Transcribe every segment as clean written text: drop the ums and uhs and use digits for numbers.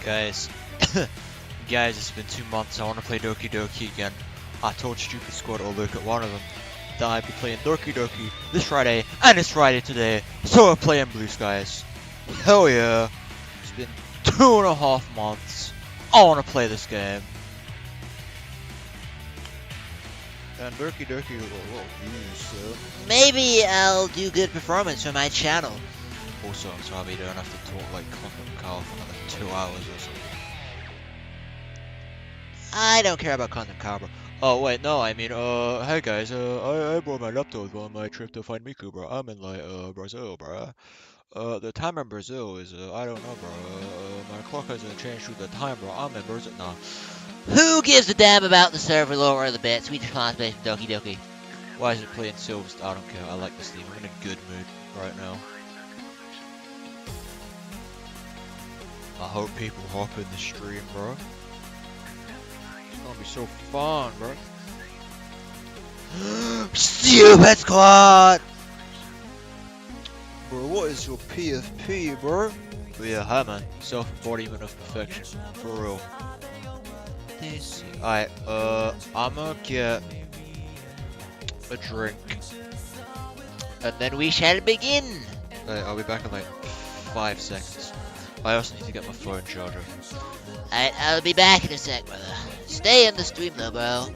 Guys, guys, it's been 2 months. I want to play Doki Doki again. I told Stupid Squad or look at one of them that I'd be playing Doki Doki this Friday, and it's Friday today, so we're playing Blue Skies. Hell yeah! It's been 2.5 months. I want to play this game. And Doki Doki got a lot of views, so maybe I'll do good performance for my channel. also I'm sorry we don't have to talk like content cow for another 2 hours or something. I don't care about content carbon. Oh wait, no, I mean, hey guys, I brought my laptop on my trip to find Miku, bro. I'm in like, Brazil, bro. The time in Brazil is, I don't know, bro. My clock hasn't changed through the time, bro. I'm in Brazil now. Who gives a damn about the server lore or the bits? We just want to play Doki Doki. Why is it playing Silver? I don't care. I like this theme. I'm in a good mood right now. I hope people hop in the stream, bro. It's gonna be so fun, bro. Stupid Squad! Bro, what is your PFP, bro? But yeah, hi man. Self-embodiment of perfection. For real. Alright, I'ma get a drink. And then we shall begin. I'll be back in like 5 seconds. I also need to get my phone charger. Alright, I'll be back in a sec, brother. Stay in the stream though, bro.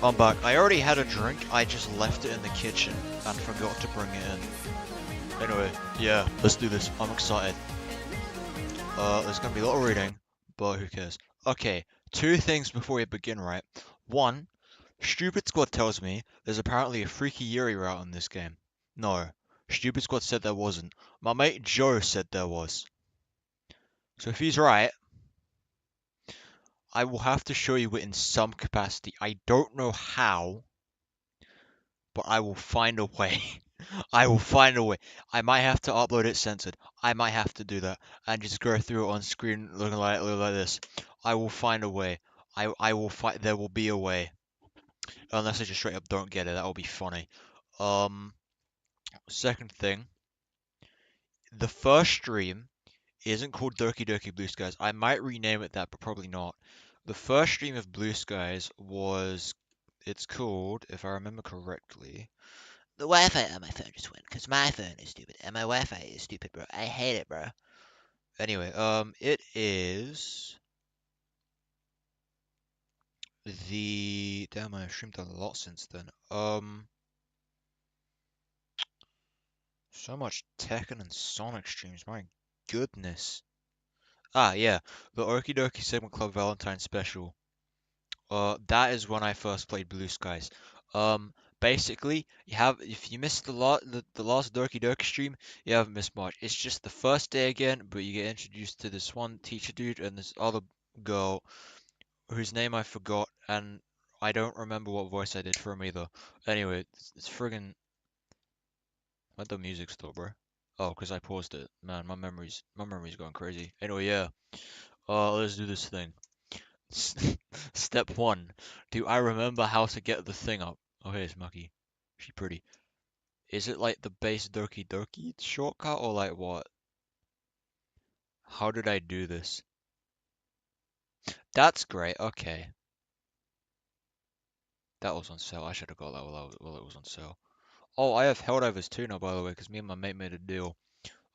I'm back. I already had a drink, I just left it in the kitchen and forgot to bring it in. Anyway, yeah, let's do this. I'm excited. There's gonna be a lot of reading, but who cares? Okay, 2 things before we begin, right? 1, Stupid Squad tells me there's apparently a freaky Yuri route in this game. No, Stupid Squad said there wasn't. My mate Joe said there was. So if he's right, I will have to show you it in some capacity. I don't know how, but I will find a way. I will find a way. I might have to upload it censored. I might have to do that and just go through it on screen looking like this. I will find a way. I will find. There will be a way. Unless I just straight up don't get it. That will be funny. Second thing. The first stream isn't called Doki Doki Blue Skies. I might rename it that, but probably not. The first stream of Blue Skies was. It's called, if I remember correctly. The Wi-Fi on my phone just went, because my phone is stupid, and my Wi-Fi is stupid, bro. I hate it, bro. Anyway, it is the damn. I've streamed a lot since then. So much Tekken and Sonic streams. My goodness. Ah, yeah, the Okie Dokie Sigma Club Valentine Special. That is when I first played Blue Skies. Basically, if you missed the last Doki Doki stream, you haven't missed much. It's just the first day again, but you get introduced to this one teacher dude and this other girl whose name I forgot, and I don't remember what voice I did for him either. Anyway, it's friggin'. Why'd the music stop, bro? Oh, because I paused it. Man, my memory's going crazy. Anyway, yeah. Let's do this thing. Step 1. Do I remember how to get the thing up? Oh, here's Maki. She pretty. Is it like the base Doki Doki shortcut or like what? How did I do this? That's great. Okay. That was on sale. I should have got that while it was on sale. Oh, I have Helldivers too now, by the way, because me and my mate made a deal.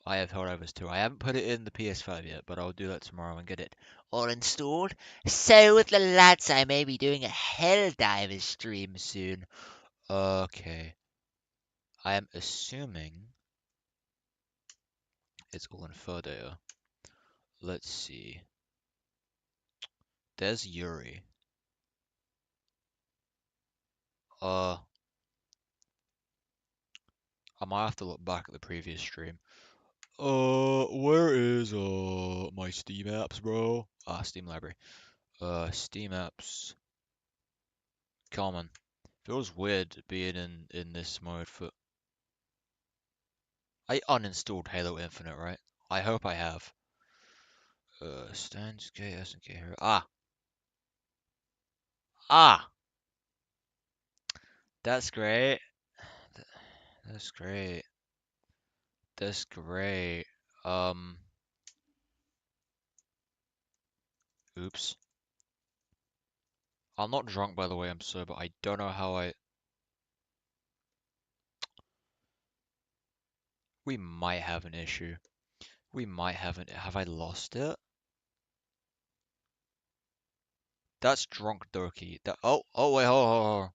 I have Helldivers 2. I haven't put it in the PS5 yet, but I'll do that tomorrow and get it all installed. So with the lads, I may be doing a Helldivers stream soon. Okay. I am assuming it's all in third data. Let's see. There's Yuri. I might have to look back at the previous stream. Where is my Steam apps, bro? Ah, Steam library. Steam apps. Common. Feels weird being in this mode for. I uninstalled Halo Infinite, right? I hope I have. Stands K SNK Hero. Ah, that's great. That's great. That's great. Um, oops. I'm not drunk, by the way. I'm sober. I don't know how I. We might have an issue. We might have an. Have I lost it? That's drunk Doki. That. Oh wait, hold.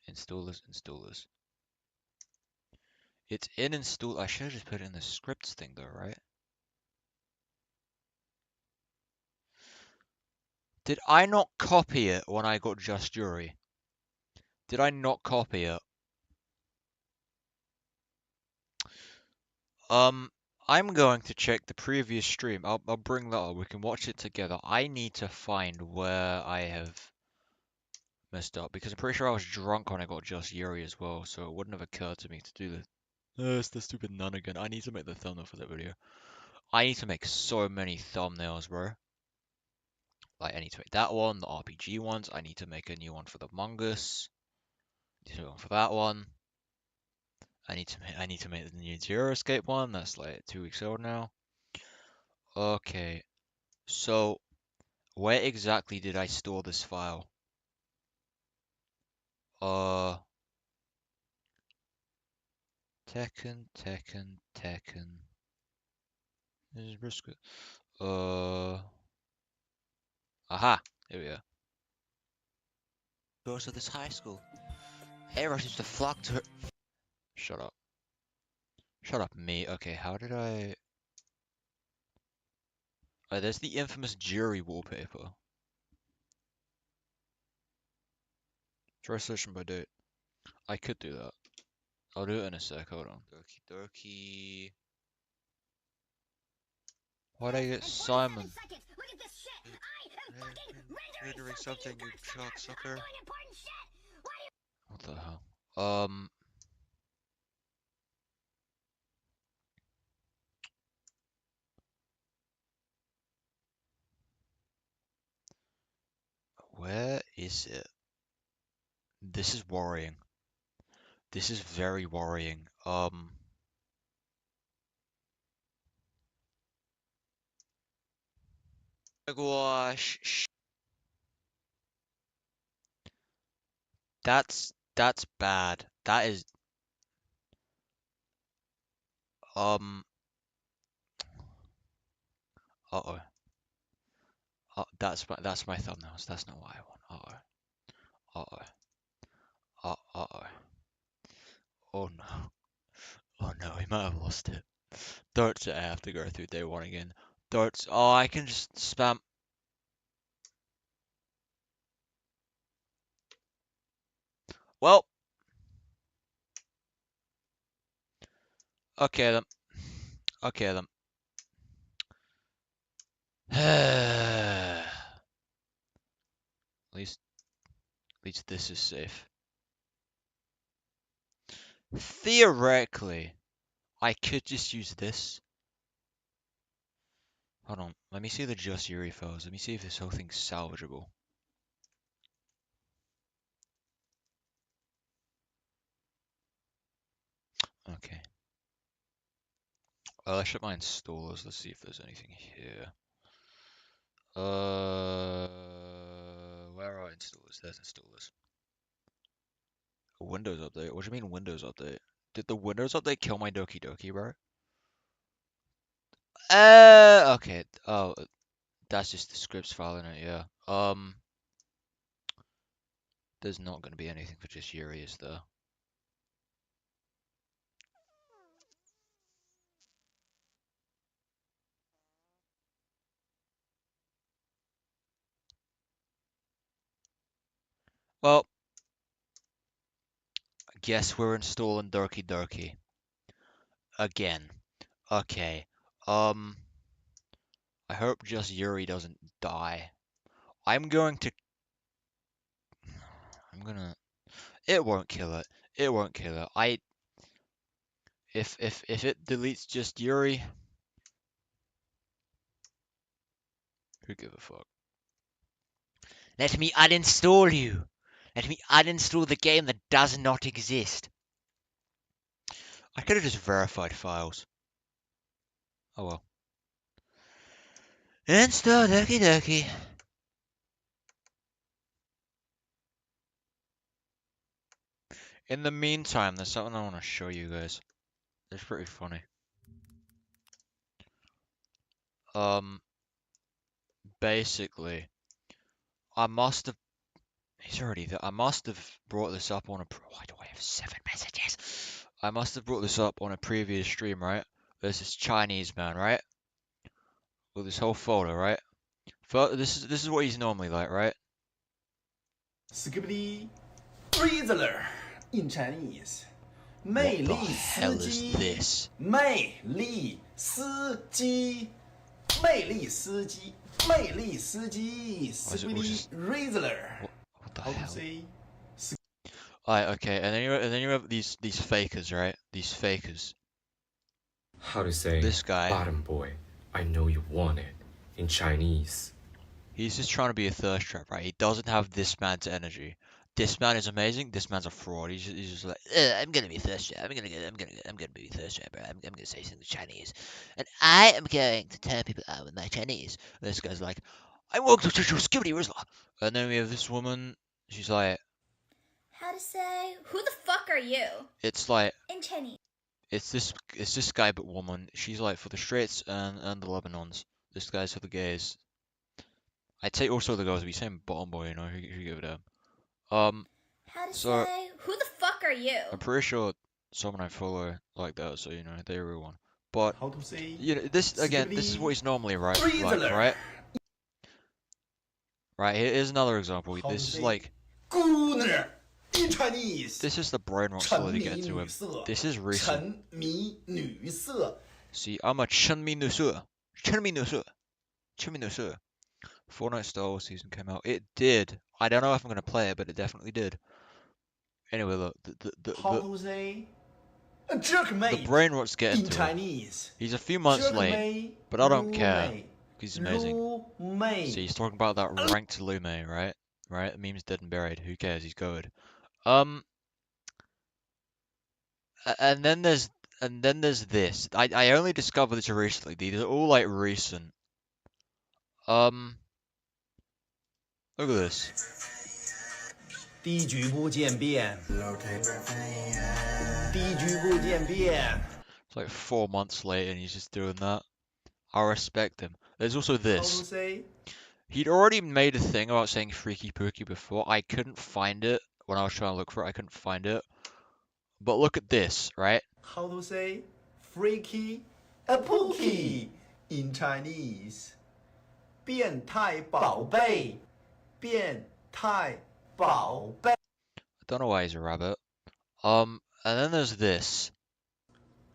Installers, installers. It's in install. I should have just put it in the scripts thing though, right? Did I not copy it when I got Just Yuri? Did I not copy it? Um, I'm going to check the previous stream. I'll bring that up. We can watch it together. I need to find where I have messed up because I'm pretty sure I was drunk when I got Just Yuri as well, so it wouldn't have occurred to me to do this. It's the stupid nun again. I need to make the thumbnail for that video. I need to make so many thumbnails, bro. Like, I need to make that one, the RPG ones. I need to make a new one for the Mongoose. I need to make one for that one. I need to make the new Zero Escape one. That's like 2 weeks old now. Okay, so where exactly did I store this file? Uh, Tekken. This is brisket. Aha! Here we go. Goes to this high school. Everyone seems to flock to her. Shut up. Shut up, me. Okay, how did I... Oh, there's the infamous jury wallpaper. Try searching by date. I could do that. I'll do it in a sec. Hold on. Doki Doki. Why'd I get Simon? Rendering something, you cocksucker. What the hell? Where is it? This is worrying. This is very worrying. Gosh, that's bad. That is um. Uh-oh. That's my thumbnails. That's not what I want. Uh-oh. Uh-oh. Uh-oh. Oh no. Oh no, we might have lost it. Darts, I have to go through day one again. Darts. Oh, I can just spam. Well, okay then. Okay then. At least this is safe. Theoretically, I could just use this. Hold on. Let me see the Just Yuri files. Let me see if this whole thing's salvageable. Okay. Let's check my installers. Let's see if there's anything here. Where are installers? There's installers. A Windows update. What do you mean Windows update? Did the Windows update kill my Doki Doki, bro? Okay. Oh, that's just the scripts file in it, yeah. There's not gonna be anything for just Yuri, is there? Well, I guess we're installing Doki Doki. Again. Okay. I hope just Yuri doesn't die. I'm gonna... It won't kill it. It won't kill it. If it deletes just Yuri, who give a fuck? Let me uninstall you. Let me uninstall the game that does not exist. I could have just verified files. Oh well. Install Doki Doki. In the meantime, there's something I want to show you guys. It's pretty funny. Basically, I must have... He's already there. I must have brought this up on a... Why do I have 7 messages? I must have brought this up on a previous stream, right? There's this Chinese man, right? With this whole folder, right? This is what he's normally like, right? Skibbity Rizzler in Chinese. 魅力司机，魅力司机，魅力司机，魅力司机，Skibbity Rizzler. What the How to hell? say? Alright, okay, and then you have these fakers, right? These fakers. How to say This guy. bottom boy, I know you want it in Chinese. He's just trying to be a thirst trap, right? He doesn't have this man's energy. This man is amazing. This man's a fraud. He's just like, I'm gonna be a thirst trap. I'm gonna be a thirst trap, bro. I'm gonna say something Chinese, and I am going to turn people out with my Chinese. And this guy's like, I want to teach you Skibbity Rizzler. And then we have this woman. She's like, how to say, who the fuck are you? It's like, In Chinese. it's this guy but woman. She's like for the straights and the Lebanons. This guy's for the gays. I'd say also the girls. Be saying bottom boy, you know, who give it up. How to So say, who the fuck are you? I'm pretty sure someone I follow like that, so you know they're everyone. But How to say? you know, this again, this is what he's normally like, right? Right, here's another example. This is like, Gooner in Chinese. this is the brain rot slowly to get to him. This is recent. 沉迷女色. See, I'm a Chunmi Nusu. Chunmi Nusu. Chunmi Nusu. Fortnite Star Wars season came out. It did. I don't know if I'm gonna play it, but it definitely did. Anyway, look, How to say? A jerkmate. the brain rot's getting in to him. Chinese. He's a few months late, but I don't care. He's amazing. See, he's talking about that ranked Lume, right? Right? The meme's dead and buried. Who cares? He's good. And then there's this. I only discovered this recently. These are all like recent. Look at this. 低局部渐变，低局部渐变。 It's like 4 months late and he's just doing that. I respect him. There's also How to this. say? He'd already made a thing about saying freaky pooky before. I couldn't find it when I was trying to look for it. I couldn't find it. But look at this, right? How to say? Freaky, a pookie in Chinese. 变态宝贝，变态宝贝。 I don't know why he's a rabbit. And then there's this.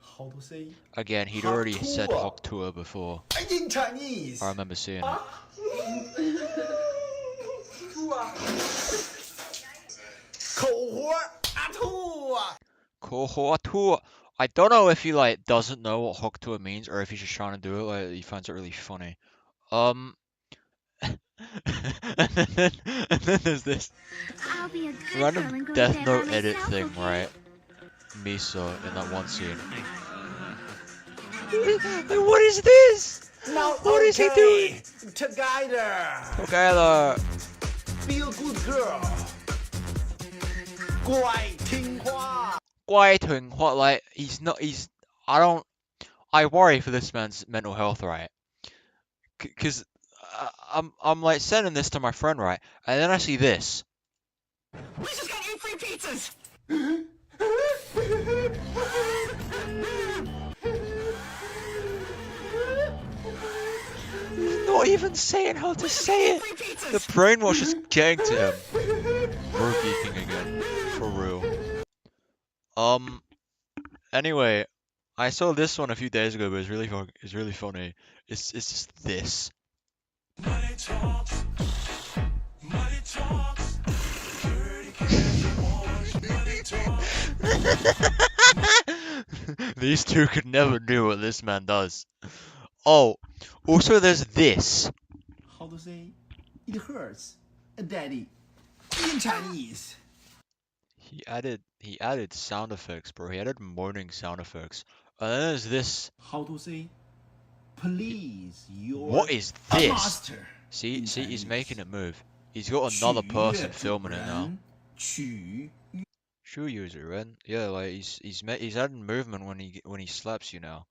How to say? Again, he'd already said Hok Tour before. In Chinese. I remember seeing it. Tour. I don't know if he like doesn't know what Hok Tour means or if he's just trying to do it. Like he finds it really funny. And then there's this random Death Note edit thing, right? Misa in that one scene. What is this? What is he doing? Together. Be a good girl. 乖听话. what, like, he's not, I worry for this man's mental health, right? Because I'm like sending this to my friend, right? And then I see this. We just got 8 free pizzas! He's not even saying how to say it. The brainwash is getting to him. We're geeking again, for real. Anyway, I saw this one a few days ago, but it's really funny. It's just this. Money talks. Money talks. Money talks. These two could never do what this man does. Oh, also there's this. How to say? It hurts, Daddy. In Chinese. He added sound effects, bro. He added moaning sound effects. And then there's this. How to say? Please, you're What is a this? master. See, in he's Chinese. making it move. He's got another person filming it now. 取 Sure, user, right? Yeah, like he's adding movement when he slaps you now.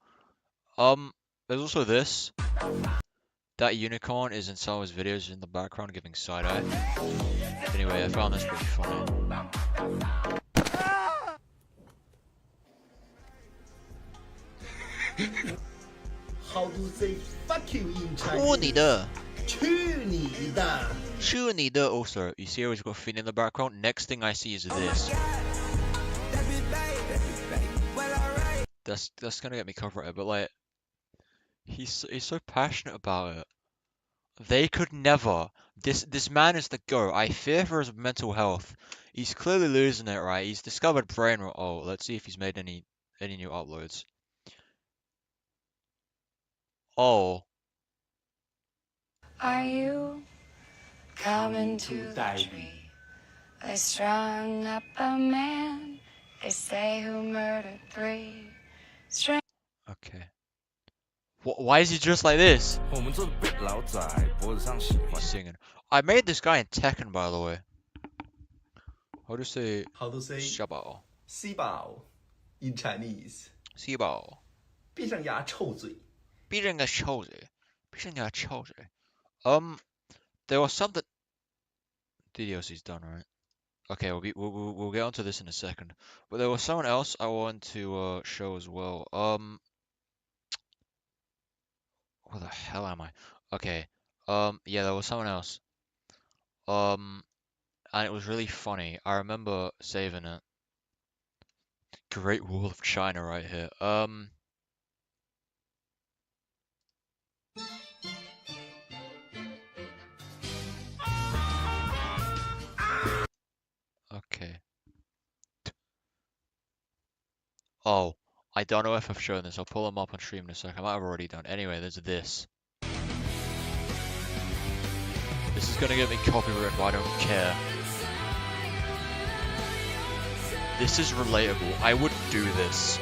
There's also this. That unicorn is in some of his videos in the background giving side eye. Anyway, I found this pretty funny. How to say fuck you in 哭你 Chinese? 的，去你的！Sure, neither. Also, you see how he's got Finn in the background? Next thing I see is this. That's gonna get me copyrighted, but like, he's so passionate about it. They could never. This man is the GOAT. I fear for his mental health. He's clearly losing it, right? He's discovered brain rot. Oh, let's see if he's made any new uploads. Oh, Are you coming to the tree? They strung up a man, they say, who murdered 3. okay. Why is he just like this? 我们做的被老仔脖子上喜欢 He's singing. I made this guy in Tekken, by the way. How do you say How to say? Shabao? 西宝 in Chinese. Sibao. 闭上牙臭嘴。闭上个臭嘴，闭上个臭嘴。There was something. DDLC's done, right? Okay, we'll get onto this in a second. But there was someone else I wanted to show as well. Where the hell am I? Okay. Yeah, there was someone else. And it was really funny. I remember saving it. Great Wall of China right here. Okay. Oh, I don't know if I've shown this. I'll pull them up on stream in a sec. I might have already done. Anyway, there's this. This is gonna get me copyrighted, but I don't care. This is relatable. I would do this.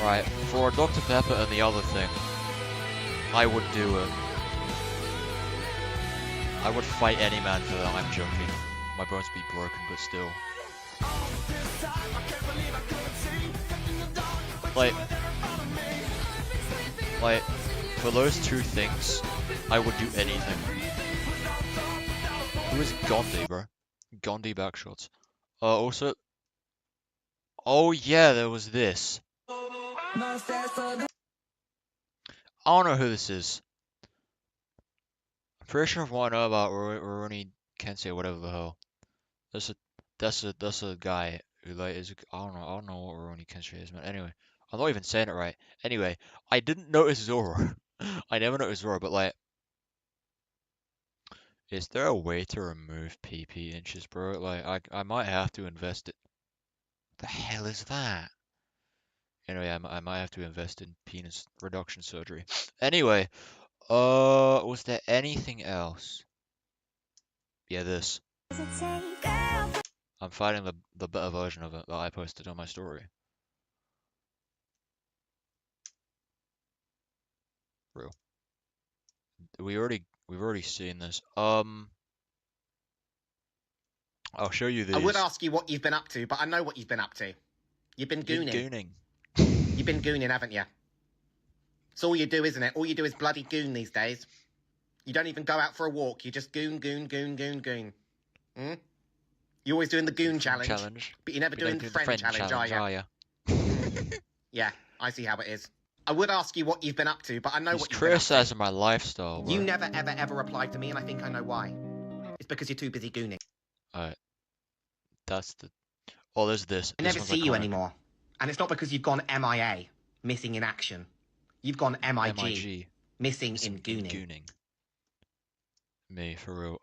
Right, for Dr. Pepper and the other thing, I would do it. I would fight any man for that. I'm joking. My bones be broken, but still. Like, for those two things, I would do anything. Who is Gandhi, bro? Gandhi backshots. Also... Oh yeah, there was this. I don't know who this is. I'm pretty sure from what I know about Rurouni Kensei or whatever the hell. That's a guy who like is I don't know what Rurouni Kensei is, man. Anyway, I'm not even saying it right. Anyway, I didn't notice Zoro. I never noticed Zoro, but like, is there a way to remove PP inches, bro? Like, I might have to invest it. What the hell is that? Anyway, I might have to invest in penis reduction surgery. Anyway, was there anything else? Yeah, this. I'm finding the better version of it that I posted on my story. Real. We've already seen this. I'll show you these. I would ask you what you've been up to, but I know what you've been up to. You've been gooning. You've been gooning, haven't you? It's all you do, isn't it? All you do is bloody goon these days. You don't even go out for a walk. You just goon. Hmm? You're always doing the goon challenge. But you're never doing the friend challenge, are you? Yeah, I see how it is. I would ask you what you've been up to, but I know what you've been up to. Criticizing my lifestyle, bro. You never, ever replied to me, and I think I know why. It's because you're too busy gooning. Alright. That's the... Oh, there's this. I never see you anymore. And it's not because you've gone MIA, missing in action. You've gone MIG, missing in gooning. Me, for real.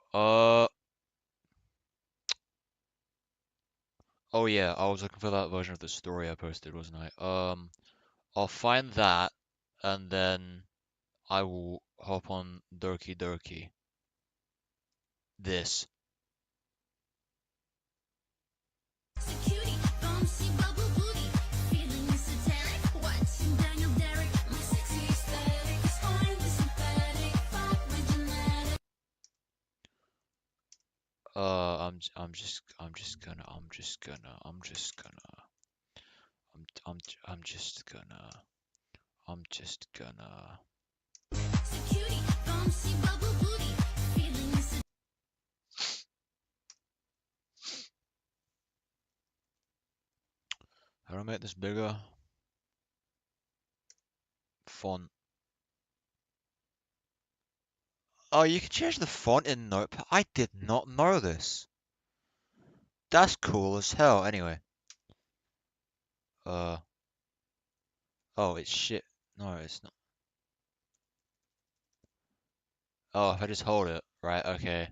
Oh yeah, I was looking for that version of the story I posted, wasn't I? I'll find that, and then I will hop on Doki. This. I'm just gonna how do I make this bigger? Font. Oh, you can change the font in Notepad. I did not know this. That's cool as hell. Anyway. Oh, it's shit. No, it's not. Oh, if I just hold it. Right, okay.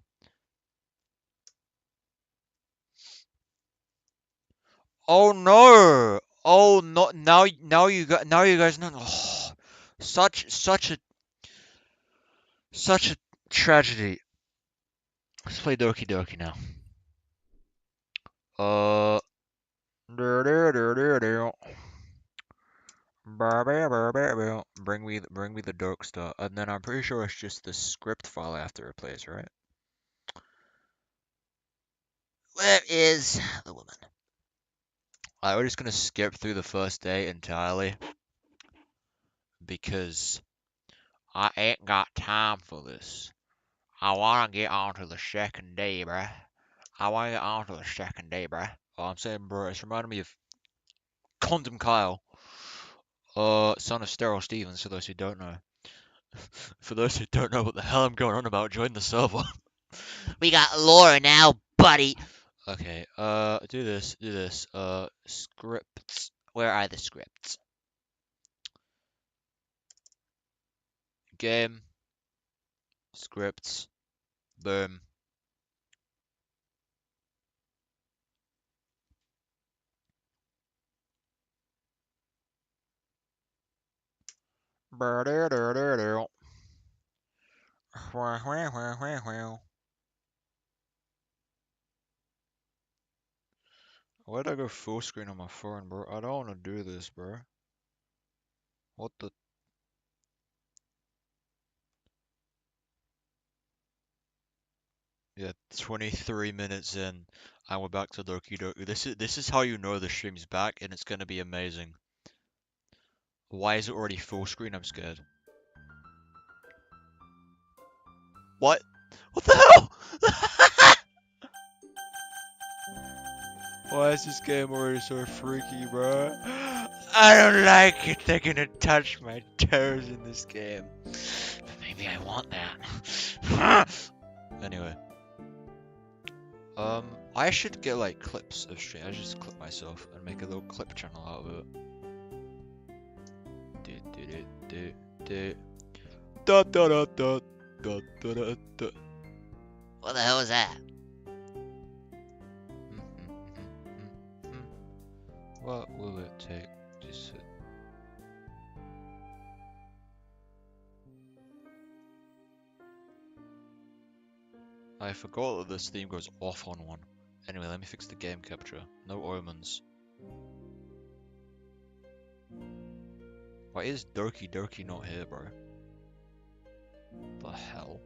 Oh no! Oh no! Now you guys know. Oh, such a tragedy. Let's play Doki now. Bring me the dark stuff, and then I'm pretty sure it's just the script file I have to replace, right? Where is the woman? Alright, we're just gonna skip through the first day entirely because I ain't got time for this. I wanna get on to the second day, bruh. Oh, I'm saying, bro, it's reminding me of Condom Kyle. Son of Sterile Stevens, for those who don't know. For those who don't know what the hell I'm going on about, join the server. We got Laura now, buddy. Okay, do this. Scripts. Where are the scripts? Game. Scripts. Boom. Where'd I go full screen on my phone, bro? I don't want to do this, bro. What the? Yeah, 23 minutes in, and we're back to Doki. This is how you know the stream's back, and it's gonna be amazing. Why is it already full screen? I'm scared. What? What the hell? Why is this game already so freaky, bro? I don't like it. They're gonna touch my toes in this game. But maybe I want that. Anyway. I should get like clips of stream. I just clip myself and make a little clip channel out of it. Da da da da da da da da. What the hell is that? What will it take to sit? I forgot that this theme goes off on one. Anyway, let me fix the game capture. No omens. Why is Doki not here, bro? The hell?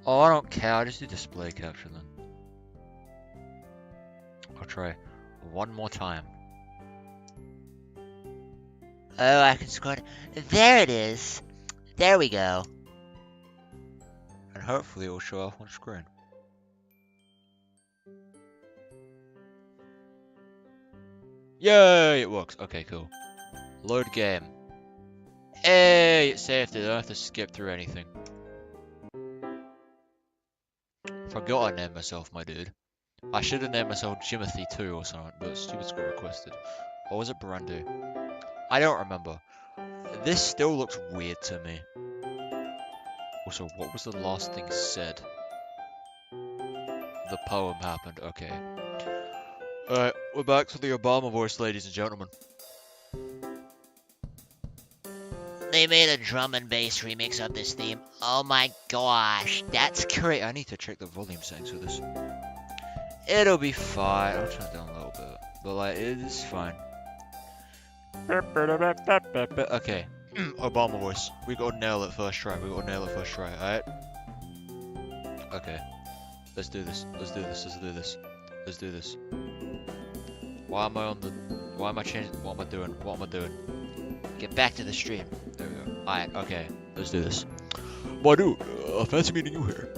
Oh, I don't care. I'll just do display capture then. I'll try one more time. Oh, I can score. There it is. There we go. And hopefully it will show up on screen. Yay! It works. Okay, cool. Load game. Hey! It saved it. I don't have to skip through anything. Forgot I named myself, my dude. I should have named myself Jimothy too or something, but stupid got requested. Or was it Brandy? I don't remember. This still looks weird to me. Also, what was the last thing said? The poem happened, okay. Alright, we're back to the Obama voice, ladies and gentlemen. They made a drum and bass remix of this theme. Oh my gosh, that's Great, I need to check the volume settings for this. It'll be fine. I'll turn it down a little bit. But like, it is fine. Okay. Obama voice. We gotta nail it first try. Alright? Okay. Let's do this. Let's do this. Why am I changing? What am I doing? Get back to the stream. There we go. Alright, okay. Let's do this. My dude, fancy meeting you here.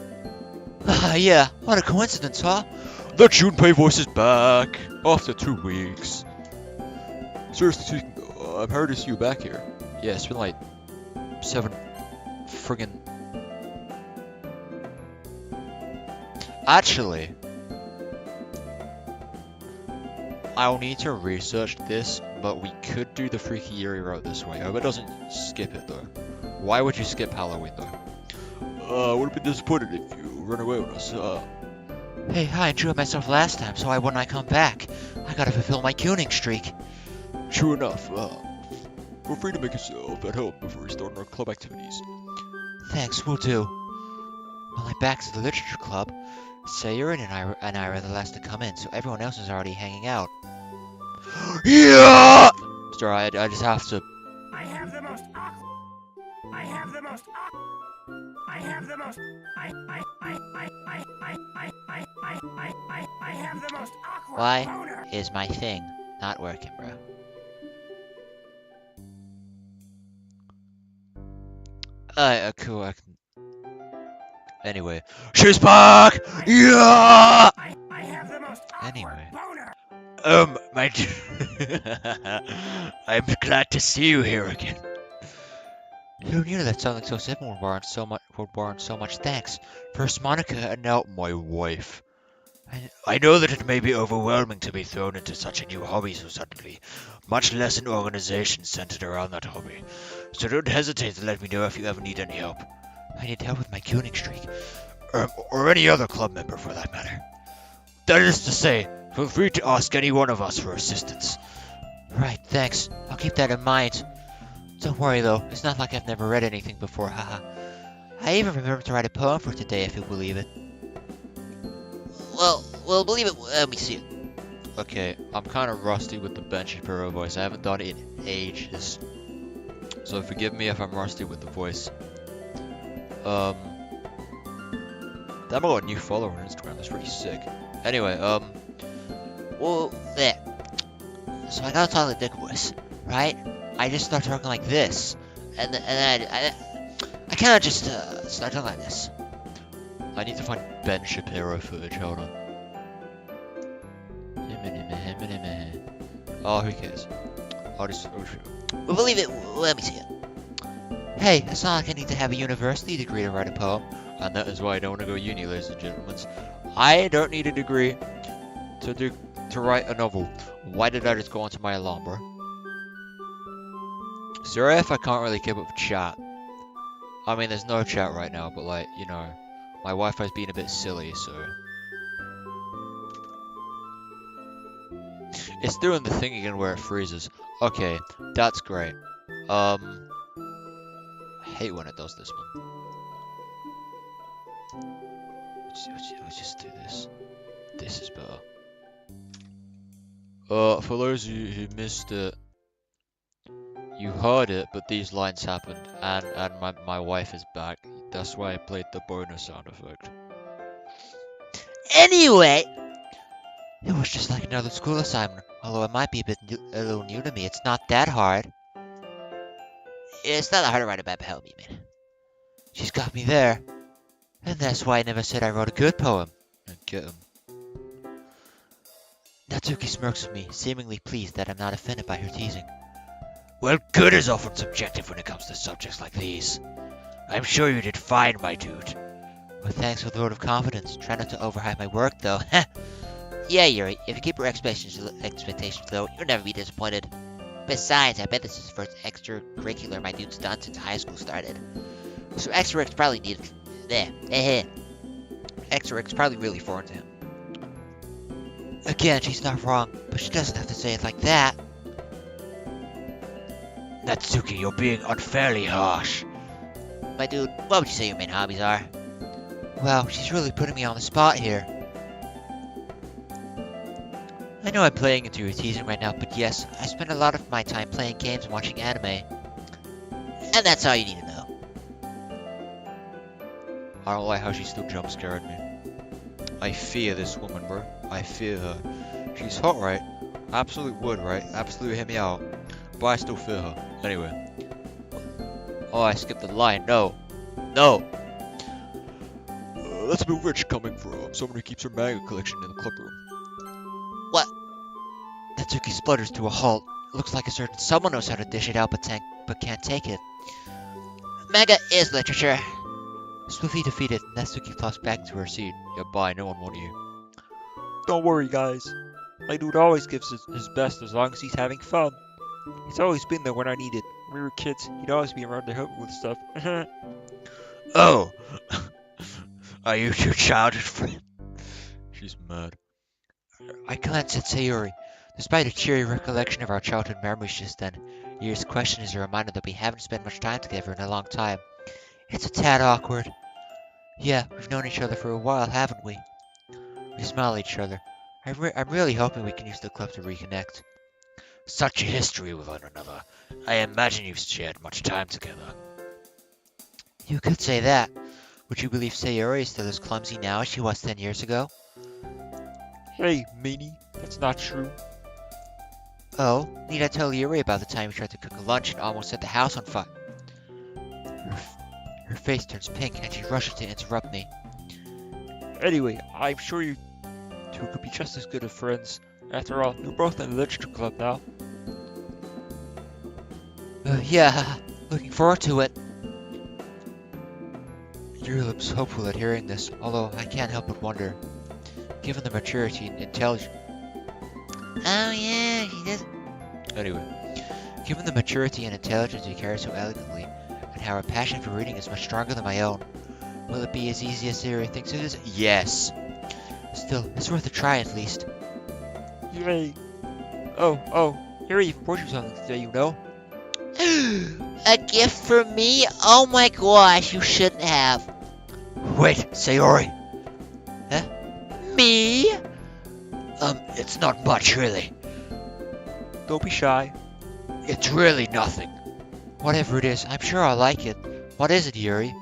Yeah, what a coincidence, huh? The Junpei voice is back after 2 weeks. Seriously speaking, I'm happy to see you back here. Yeah, it's been like 7 friggin'. Actually, I'll need to research this, but we could do the Freaky Yuri route this way. I hope it doesn't skip it though. Why would you skip Halloween though? I would have been disappointed if you run away with us. Hey, I enjoyed myself last time, so why wouldn't I come back? I gotta fulfill my tuning streak. True enough. Feel free to make yourself at home before we start our club activities. Thanks, will do. Well, I'm back to the literature club. Sayuri and I are the last to come in, so everyone else is already hanging out. Yeah! Sorry, I just have to. I have the most awkward Why boner. is my thing not working, bro? Cool, I can. Anyway. She's back! Yeah! I have the most awkward Anyway. boner. My. I'm glad to see you here again. Who knew that something so simple would warrant so much thanks? First Monica, and now My wife. I know that it may be overwhelming to be thrown into such a new hobby so suddenly, much less an organization centered around that hobby. So don't hesitate to let me know if you ever need any help. I need help with my tuning streak. Or any other club member for that matter. That is to say, feel free to ask any one of us for assistance. Right, thanks. I'll keep that in mind. Don't worry though, it's not like I've never read anything before, haha. I even remember to write a poem for today, if you believe it. Well, believe it. Let me see it. Okay, I'm kind of rusty with the Ben Shapiro voice. I haven't done it in ages. So forgive me if I'm rusty with the voice. Damn, I got a new follower on Instagram. That's pretty sick. Anyway, Well, there. So I gotta talk like dick voice, right? I just start talking like this, and then I kind of just start talking like this. I need to find Ben Shapiro footage. Hold on. Oh, who cares? I'll just. Oh, sure. Well, believe it. Let me see it. Hey, it's not like I need to have a university degree to write a poem. And that is why I don't want to go uni, ladies and gentlemen. I don't need a degree to write a novel. Why did I just go onto my alarm, bro? Sorry if I can't really keep up with chat. I mean, there's no chat right now, but like, you know, my Wi-Fi's being a bit silly, so. It's doing the thing again where it freezes. Okay, that's great. I hate when it does this one. Let's just do this. This is better. For those of you who missed it, you heard it, but these lines happened, and my wife is back. That's why I played the bonus sound effect. Anyway, it was just like another school assignment. Although it might be a little new to me, it's not that hard. It's not that hard to write about Helmi, man. She's got me there. And that's why I never said I wrote a good poem. And get him. Natsuki smirks at me, seemingly pleased that I'm not offended by her teasing. Well, good is often subjective when it comes to subjects like these. I'm sure you did fine, my dude. Well, thanks for the vote of confidence. Try not to overhype my work, though. Yeah, Yuri, if you keep your expectations low, you'll never be disappointed. Besides, I bet this is the first extracurricular my dude's done since high school started. So extra probably needed... Extra probably really foreign to him. Again, she's not wrong, but she doesn't have to say it like that. Natsuki, you're being unfairly harsh. My dude, what would you say your main hobbies are? Well, she's really putting me on the spot here. I know I'm playing into your teasing right now, but yes, I spend a lot of my time playing games and watching anime. And that's all you need to know. I don't like how she still jump scared me. I fear this woman, bro. I fear her. She's hot, right? Absolute wood, right? Absolute hit me out. But I still fear her. Anyway. Oh, I skipped the line. No. No! That's a bit rich coming from someone who keeps her manga collection in the clubroom. What? Natsuki splutters to a halt. It looks like a certain someone knows how to dish it out but can't take it. Manga is literature. Swiftly defeated, Natsuki flops back to her seat. Yeah, bye. No one want you. Don't worry, guys. My dude always gives his best as long as he's having fun. He's always been there when I need it. When we were kids, he'd always be around to help me with stuff. Oh! Are you your childhood friend? She's mad. I glanced at Sayuri. Despite a cheery recollection of our childhood memories just then, Yuri's question is a reminder that we haven't spent much time together in a long time. It's a tad awkward. Yeah, we've known each other for a while, haven't we? We smile at each other. I'm really hoping we can use the club to reconnect. Such a history with one another. I imagine you've shared much time together. You could say that. Would you believe Sayuri is still as clumsy now as she was 10 years ago? Hey, meanie, that's not true. Oh, need I tell Yuri about the time we tried to cook a lunch and almost set the house on fire? Her face turns pink and she rushes to interrupt me. Anyway, I'm sure you two could be just as good of friends. After all, you're both in the literature club now. Yeah, looking forward to it. Yuri looks hopeful at hearing this, although I can't help but wonder. Given the maturity and intelligence... Oh yeah, she does... Anyway, given the maturity and intelligence he carries so elegantly, and how her passion for reading is much stronger than my own, will it be as easy as Sayuri thinks it is? Yes. Still, it's worth a try at least. Yay. Oh, Yuri even brought you something today, you know? A gift for me? Oh my gosh, you shouldn't have. Wait, Sayori. Huh? Me? It's not much, really. Don't be shy. It's really nothing. Whatever it is, I'm sure I'll like it. What is it, Yuri?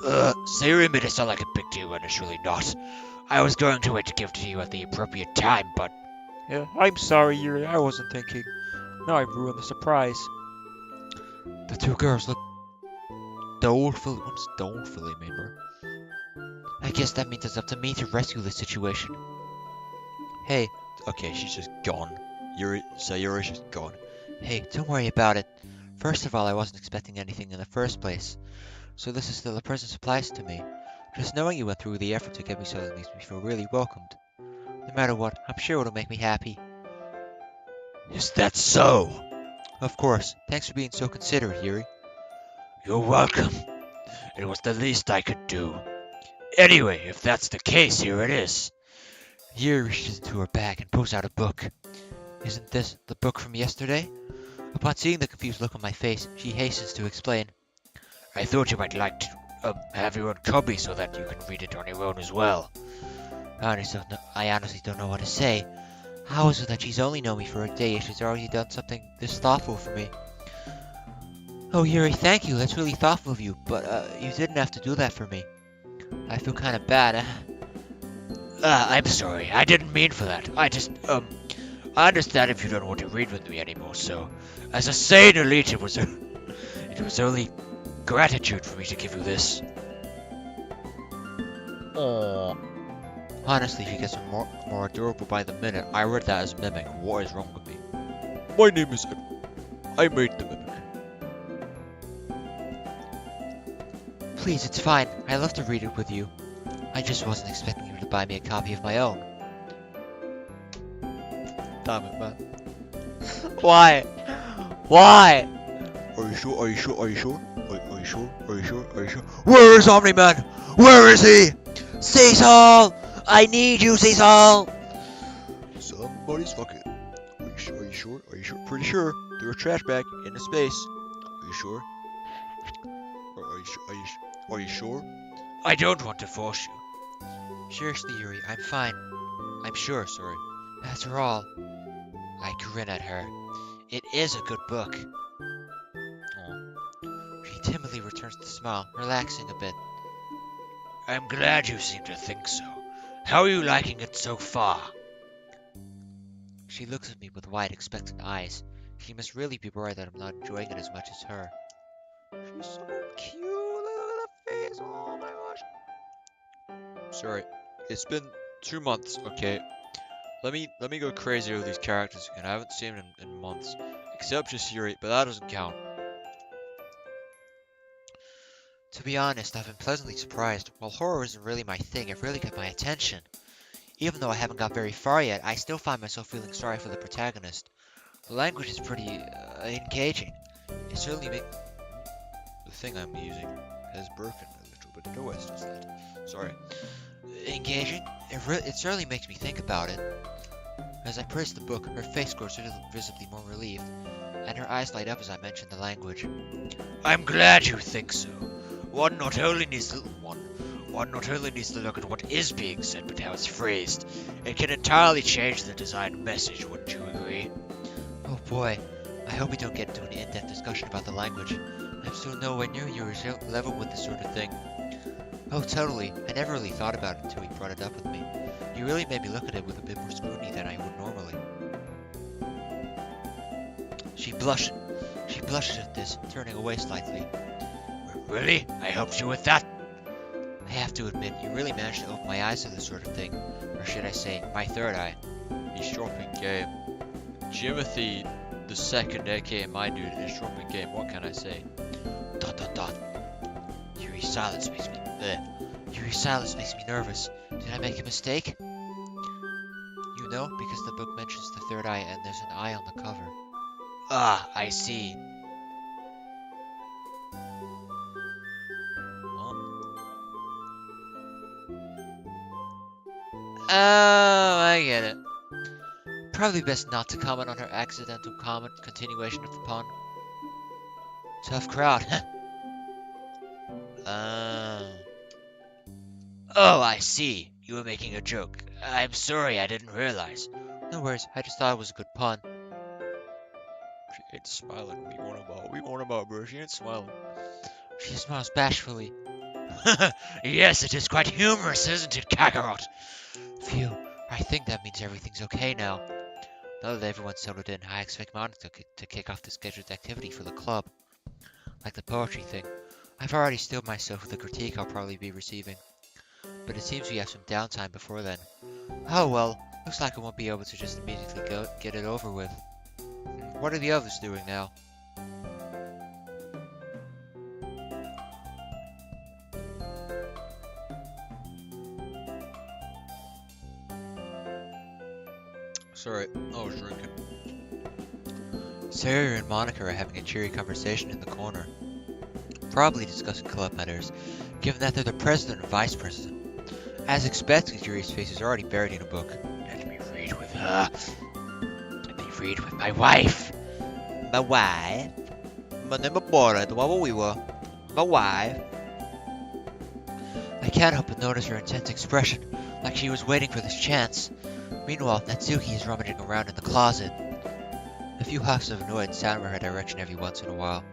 Sayori made it sound like a big deal when it's really not. I was going to wait to give it to you at the appropriate time, but... Yeah, I'm sorry, Yuri, I wasn't thinking. Now I've ruined the surprise. The two girls look dolefully. What's dolefully mean, bro? I guess that means it's up to me to rescue the situation. Hey, Okay, she's just gone. Sayuri's just gone. hey, don't worry about it. First of all, I wasn't expecting anything in the first place. So this is still a present surprise to me. Just knowing you went through the effort to get me something makes me feel really welcomed. No matter what, I'm sure it'll make me happy. Is that so? Of course. Thanks for being so considerate, Yuri. You're welcome. It was the least I could do. Anyway, if that's the case, here it is. Yuri reaches into her bag and pulls out a book. Isn't this the book from yesterday? Upon seeing the confused look on my face, she hastens to explain. I thought you might like to have your own copy so that you can read it on your own as well. I honestly don't know what to say. How is it that she's only known me for a day and she's already done something this thoughtful for me? Oh, Yuri, thank you. That's really thoughtful of you. But, you didn't have to do that for me. I feel kind of bad. I'm sorry. I didn't mean for that. I understand if you don't want to read with me anymore, so... As a sane elite, it was only gratitude for me to give you this. Aww. Honestly, she gets more adorable by the minute. I read that as mimic. What is wrong with me? My name is Edward. I made the mimic. Please, it's fine. I love to read it with you. I just wasn't expecting you to buy me a copy of my own. Damn it, man. Why? Why? Are you sure? Are you sure? Are you sure? Are you sure? Are you sure? Are you sure? Where is Omni-Man? Where is he? Cecil! I need you, Cecil! Somebody's fucking. Are you sure? Are you sure? Are you sure? Pretty sure. Threw a trash bag into space. Are you sure? Are you sure? Are you sure? I don't want to force you. Seriously, Yuri, I'm fine. I'm sure, sorry. After all, I grin at her. It is a good book. Oh. She timidly returns the smile, relaxing a bit. I'm glad you seem to think so. How are you liking it so far? She looks at me with wide, expectant eyes. She must really be worried that I'm not enjoying it as much as her. She's so cute. Look at the face. Oh my gosh. Sorry. It's been 2 months, okay? Let me go crazy over these characters again. I haven't seen them in months. Except just Yuri, but that doesn't count. To be honest, I've been pleasantly surprised. While horror isn't really my thing, it really got my attention. Even though I haven't got very far yet, I still find myself feeling sorry for the protagonist. The language is pretty engaging. It certainly makes... The thing I'm using has broken a little bit. It always does that. Sorry. Engaging? It certainly makes me think about it. As I praise the book, her face grows visibly more relieved, and her eyes light up as I mention the language. I'm glad you think so. One not only needs to look at what is being said, but how it's phrased. It can entirely change the desired message, wouldn't you agree? Oh boy, I hope we don't get into an in-depth discussion about the language. I'm still nowhere near your level with this sort of thing. Oh, totally. I never really thought about it until you brought it up with me. You really made me look at it with a bit more scrutiny than I would normally. She blushes at this, turning away slightly. Really? I helped you with that? I have to admit, you really managed to open my eyes to this sort of thing. Or should I say, my third eye. He's dropping game. Jimothy the second, aka my dude, is dropping game. What can I say? ... Yuri's silence makes me... Yuri's silence makes me nervous. Did I make a mistake? You know, because the book mentions the third eye and there's an eye on the cover. Ah, I see. Oh, I get it. Probably best not to comment on her accidental continuation of the pun. Tough crowd. Oh, I see. You were making a joke. I'm sorry, I didn't realize. No worries, I just thought it was a good pun. She ain't smiling. What you want about, bro? She ain't smiling. She smiles bashfully. Yes, it is quite humorous, isn't it, Kakarot? Phew, I think that means everything's okay now. Now that everyone's settled in, I expect Monica to kick off the scheduled activity for the club. Like the poetry thing. I've already stilled myself with the critique I'll probably be receiving. But it seems we have some downtime before then. Oh well, looks like I won't be able to just immediately get it over with. What are the others doing now? Sorry, I was drinking. Sarah and Monica are having a cheery conversation in the corner. Probably discussing club matters, given that they're the president and vice president. As expected, Yuri's face is already buried in a book. Let me read with her. Let me read with my wife. My wife? My name is Borat, what we were? My wife? I can't help but notice her intense expression, like she was waiting for this chance. Meanwhile, Natsuki is rummaging around in the closet. A few huffs of annoyance sound in her direction every once in a while.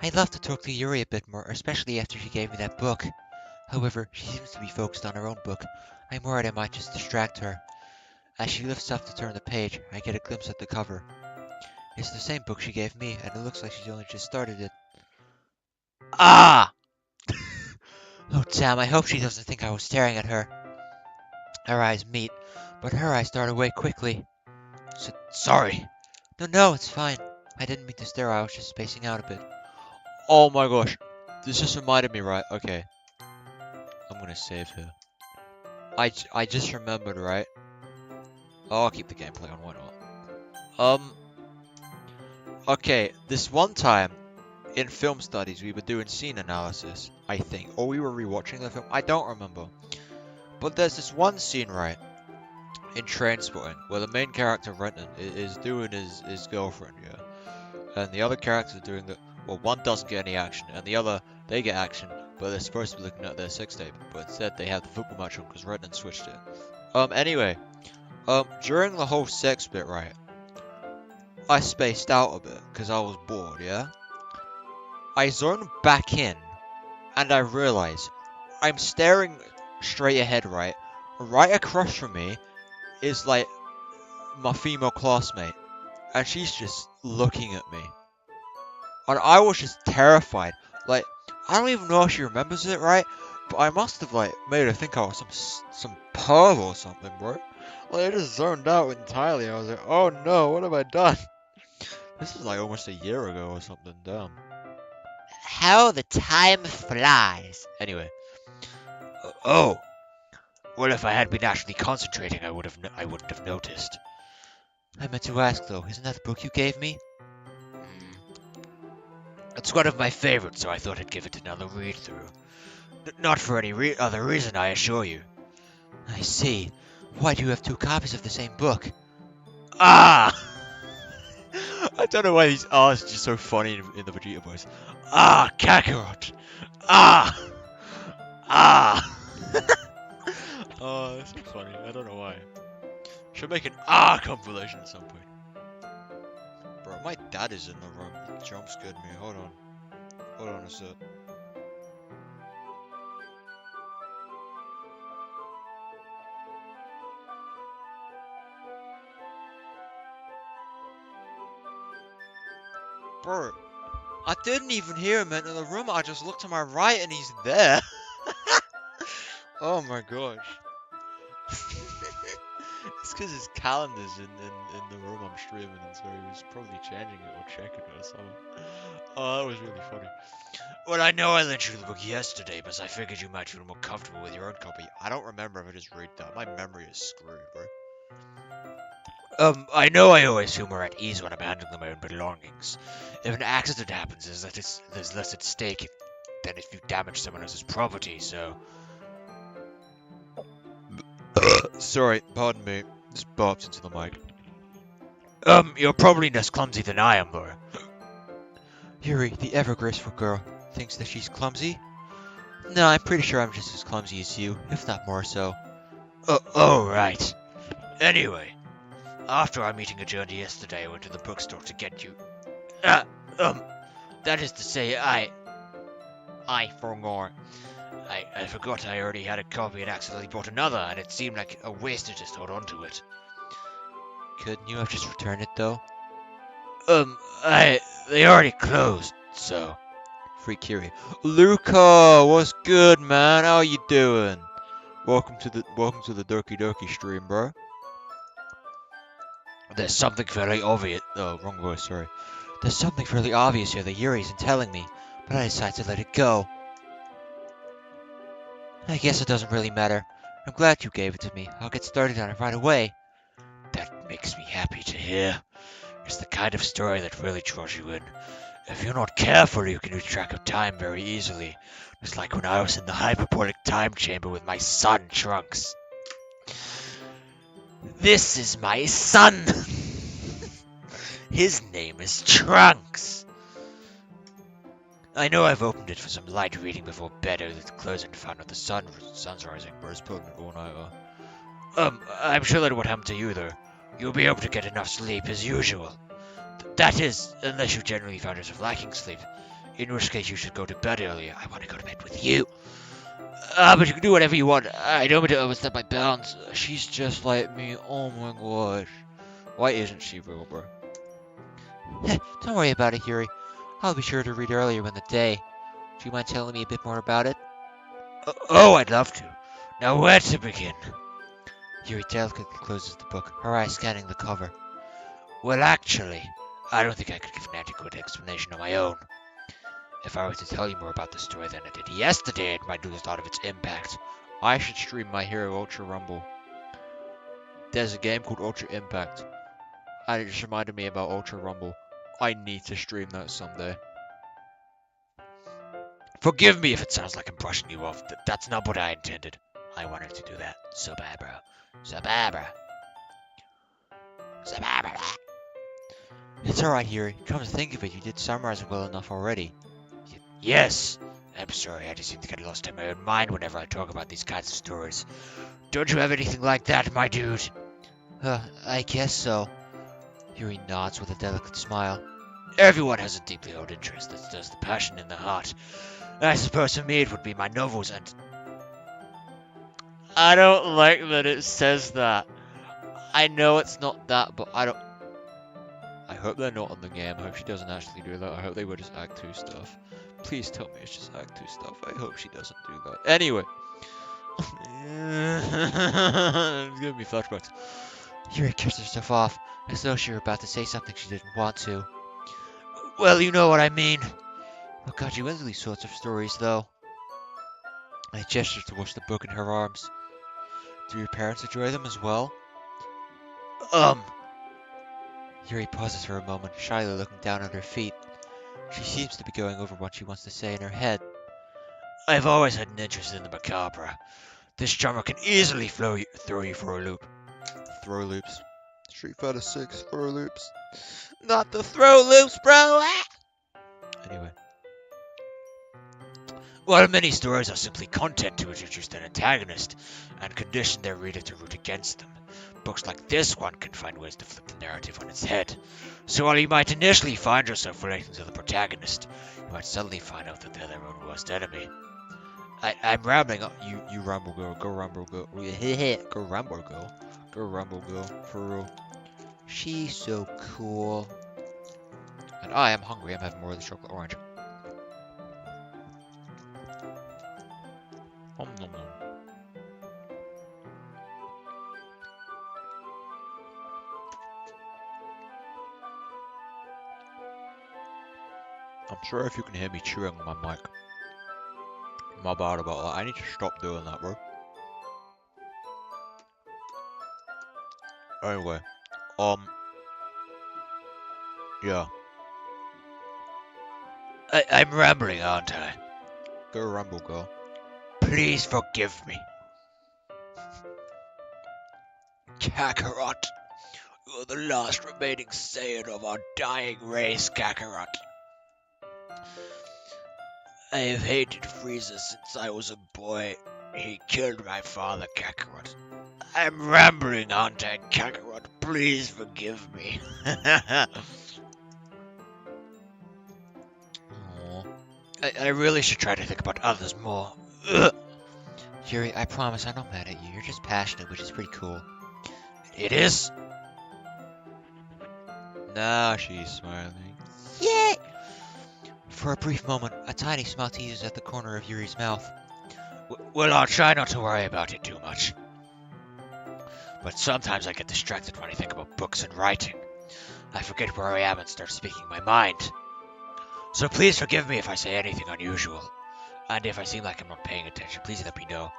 I'd love to talk to Yuri a bit more, especially after she gave me that book. However, she seems to be focused on her own book. I'm worried I might just distract her. As she lifts up to turn the page, I get a glimpse at the cover. It's the same book she gave me, and it looks like she's only just started it. Ah! Oh damn, I hope she doesn't think I was staring at her. Our eyes meet, but her eyes dart away quickly. Sorry. No, it's fine. I didn't mean to stare, I was just spacing out a bit. Oh my gosh. This just reminded me, right? Okay. I'm gonna save her. I just remembered, right? Oh, I'll keep the gameplay on, why not? Okay, this one time in film studies we were doing scene analysis, I think, or we were rewatching the film, I don't remember. But there's this one scene, right, in Trainspotting, where the main character, Renton, is doing his girlfriend, yeah? And the other characters are doing the, well, one doesn't get any action, and the other, they get action, but they're supposed to be looking at their sex tape, but instead they have the football match on because Renton switched it. Anyway, during the whole sex bit, right, I spaced out a bit, because I was bored, yeah? I zoned back in, and I realized I'm staring straight ahead, right? Right across from me is, like, my female classmate, and she's just looking at me. And I was just terrified. Like, I don't even know if she remembers it, right? But I must have, like, made her think I was some perv or something, bro. Like, I just zoned out entirely. I was like, oh no, what have I done? This is like almost a year ago or something, damn. How the time flies. Anyway. Oh. Well, if I had been actually concentrating, I wouldn't have noticed. I meant to ask, though, isn't that the book you gave me? It's one of my favorites, so I thought I'd give it another read-through. Not for any other reason, I assure you. I see. Why do you have two copies of the same book? Ah! I don't know why these R's are just so funny in the Vegeta voice. Ah, Kakarot! Ah! Ah! Oh, that's so funny. I don't know why. Should make an R compilation at some point. Bro, my dad is in the room. He jump scared me. Hold on. Hold on a sec. Bro, I didn't even hear him enter the room. I just looked to my right and he's there. Oh my gosh. It's because his calendar's in the room I'm streaming, and so he was probably changing it or checking it or something. Oh, that was really funny. Well, I know I lent you the book yesterday, but I figured you might feel more comfortable with your own copy. I don't remember if I just read that. My memory is screwed, bro. I know I always feel more at ease when I'm handling my own belongings. If an accident happens, there's less at stake than if you damage someone else's property, so... Sorry, pardon me. Just burped into the mic. You're probably less clumsy than I am, Laura. Yuri, the ever-graceful girl, thinks that she's clumsy? No, I'm pretty sure I'm just as clumsy as you, if not more so. Oh, right. Anyway, after our meeting adjourned yesterday, I went to the bookstore to get you... that is to say, I forgot. I forgot I already had a copy and accidentally bought another, and it seemed like a waste to just hold on to it. Couldn't you have just returned it, though? They already closed, so... Freak Yuri. Luca, what's good, man? How you doing? Welcome to the Doki stream, bro. There's something fairly obvious... Oh, wrong voice, sorry. There's something fairly obvious here that Yuri isn't telling me, but I decided to let it go. I guess it doesn't really matter. I'm glad you gave it to me. I'll get started on it right away. That makes me happy to hear. It's the kind of story that really draws you in. If you're not careful, you can lose track of time very easily. Just like when I was in the hyperbolic time chamber with my son, Trunks. This is my son! His name is Trunks! I know I've opened it for some light reading before bed, as it's closed and found out the sun's rising. Bro, it's potent all-nighter. I'm sure that won't happen to you, though. You'll be able to get enough sleep as usual. That is, unless you generally found yourself lacking sleep. In which case you should go to bed earlier. I want to go to bed with you. But you can do whatever you want. I don't mean to overstep my bounds. She's just like me. Oh my gosh. Why isn't she real, bro? Don't worry about it, Yuri. I'll be sure to read earlier in the day. Do you mind telling me a bit more about it? Oh, I'd love to. Now where to begin? Yuri delicately closes the book, her eyes scanning the cover. Well, actually, I don't think I could give an adequate explanation on my own. If I were to tell you more about the story than I did yesterday, it might lose a lot of its impact. I should stream My Hero Ultra Rumble. There's a game called Ultra Impact, and it just reminded me about Ultra Rumble. I need to stream that someday. Forgive me if it sounds like I'm brushing you off. That's not what I intended. I wanted to do that. So bad, bro. So bad, bro. So bad, bro. It's alright, Yuri. Come to think of it, you did summarize it well enough already. Yes. I'm sorry, I just seem to get lost in my own mind whenever I talk about these kinds of stories. Don't you have anything like that, my dude? I guess so. Yuri nods with a delicate smile. Everyone has a deeply held interest that stirs the passion in the heart. I suppose for me it would be my novels and... I don't like that it says that. I know it's not that, but I hope they're not on the game. I hope she doesn't actually do that. I hope they were just Act 2 stuff. Please tell me it's just Act 2 stuff. I hope she doesn't do that. Anyway. It's giving me flashbacks. Yuri cuts herself off, as though she were about to say something she didn't want to. Well, you know what I mean. What got you into these sorts of stories, though? I gestured towards the book in her arms. Do your parents enjoy them as well? Yuri pauses for a moment, shyly looking down at her feet. She seems to be going over what she wants to say in her head. I've always had an interest in the macabre. This genre can easily throw you for a loop. Throw loops. Street Fighter 6 throw loops. Not the throw loops, bro! Anyway. While many stories are simply content to introduce an antagonist and condition their reader to root against them, books like this one can find ways to flip the narrative on its head. So while you might initially find yourself relating to the protagonist, you might suddenly find out that they're their own worst enemy. I'm rambling. You ramble girl. Go ramble girl. Go ramble girl. Go ramble girl. For real. She's so cool. And I am hungry. I'm having more of the chocolate orange. Nom nom nom. I'm sorry if you can hear me chewing on my mic. My bad about that. I need to stop doing that, bro. Anyway, yeah. I'm rambling, aren't I? Go ramble, girl. Please forgive me. Kakarot, you're the last remaining Saiyan of our dying race, Kakarot. I have hated Frieza since I was a boy. He killed my father, Kakarot. I'm rambling, aren't I, Kakarot? Please forgive me. I really should try to think about others more. Ugh. Yuri, I promise I'm not mad at you. You're just passionate, which is pretty cool. It is? Now she's smiling. Yay! For a brief moment, a tiny smile teases at the corner of Yuri's mouth. Well, I'll try not to worry about it too much. But sometimes I get distracted when I think about books and writing. I forget where I am and start speaking my mind. So please forgive me if I say anything unusual. And if I seem like I'm not paying attention, please let me know.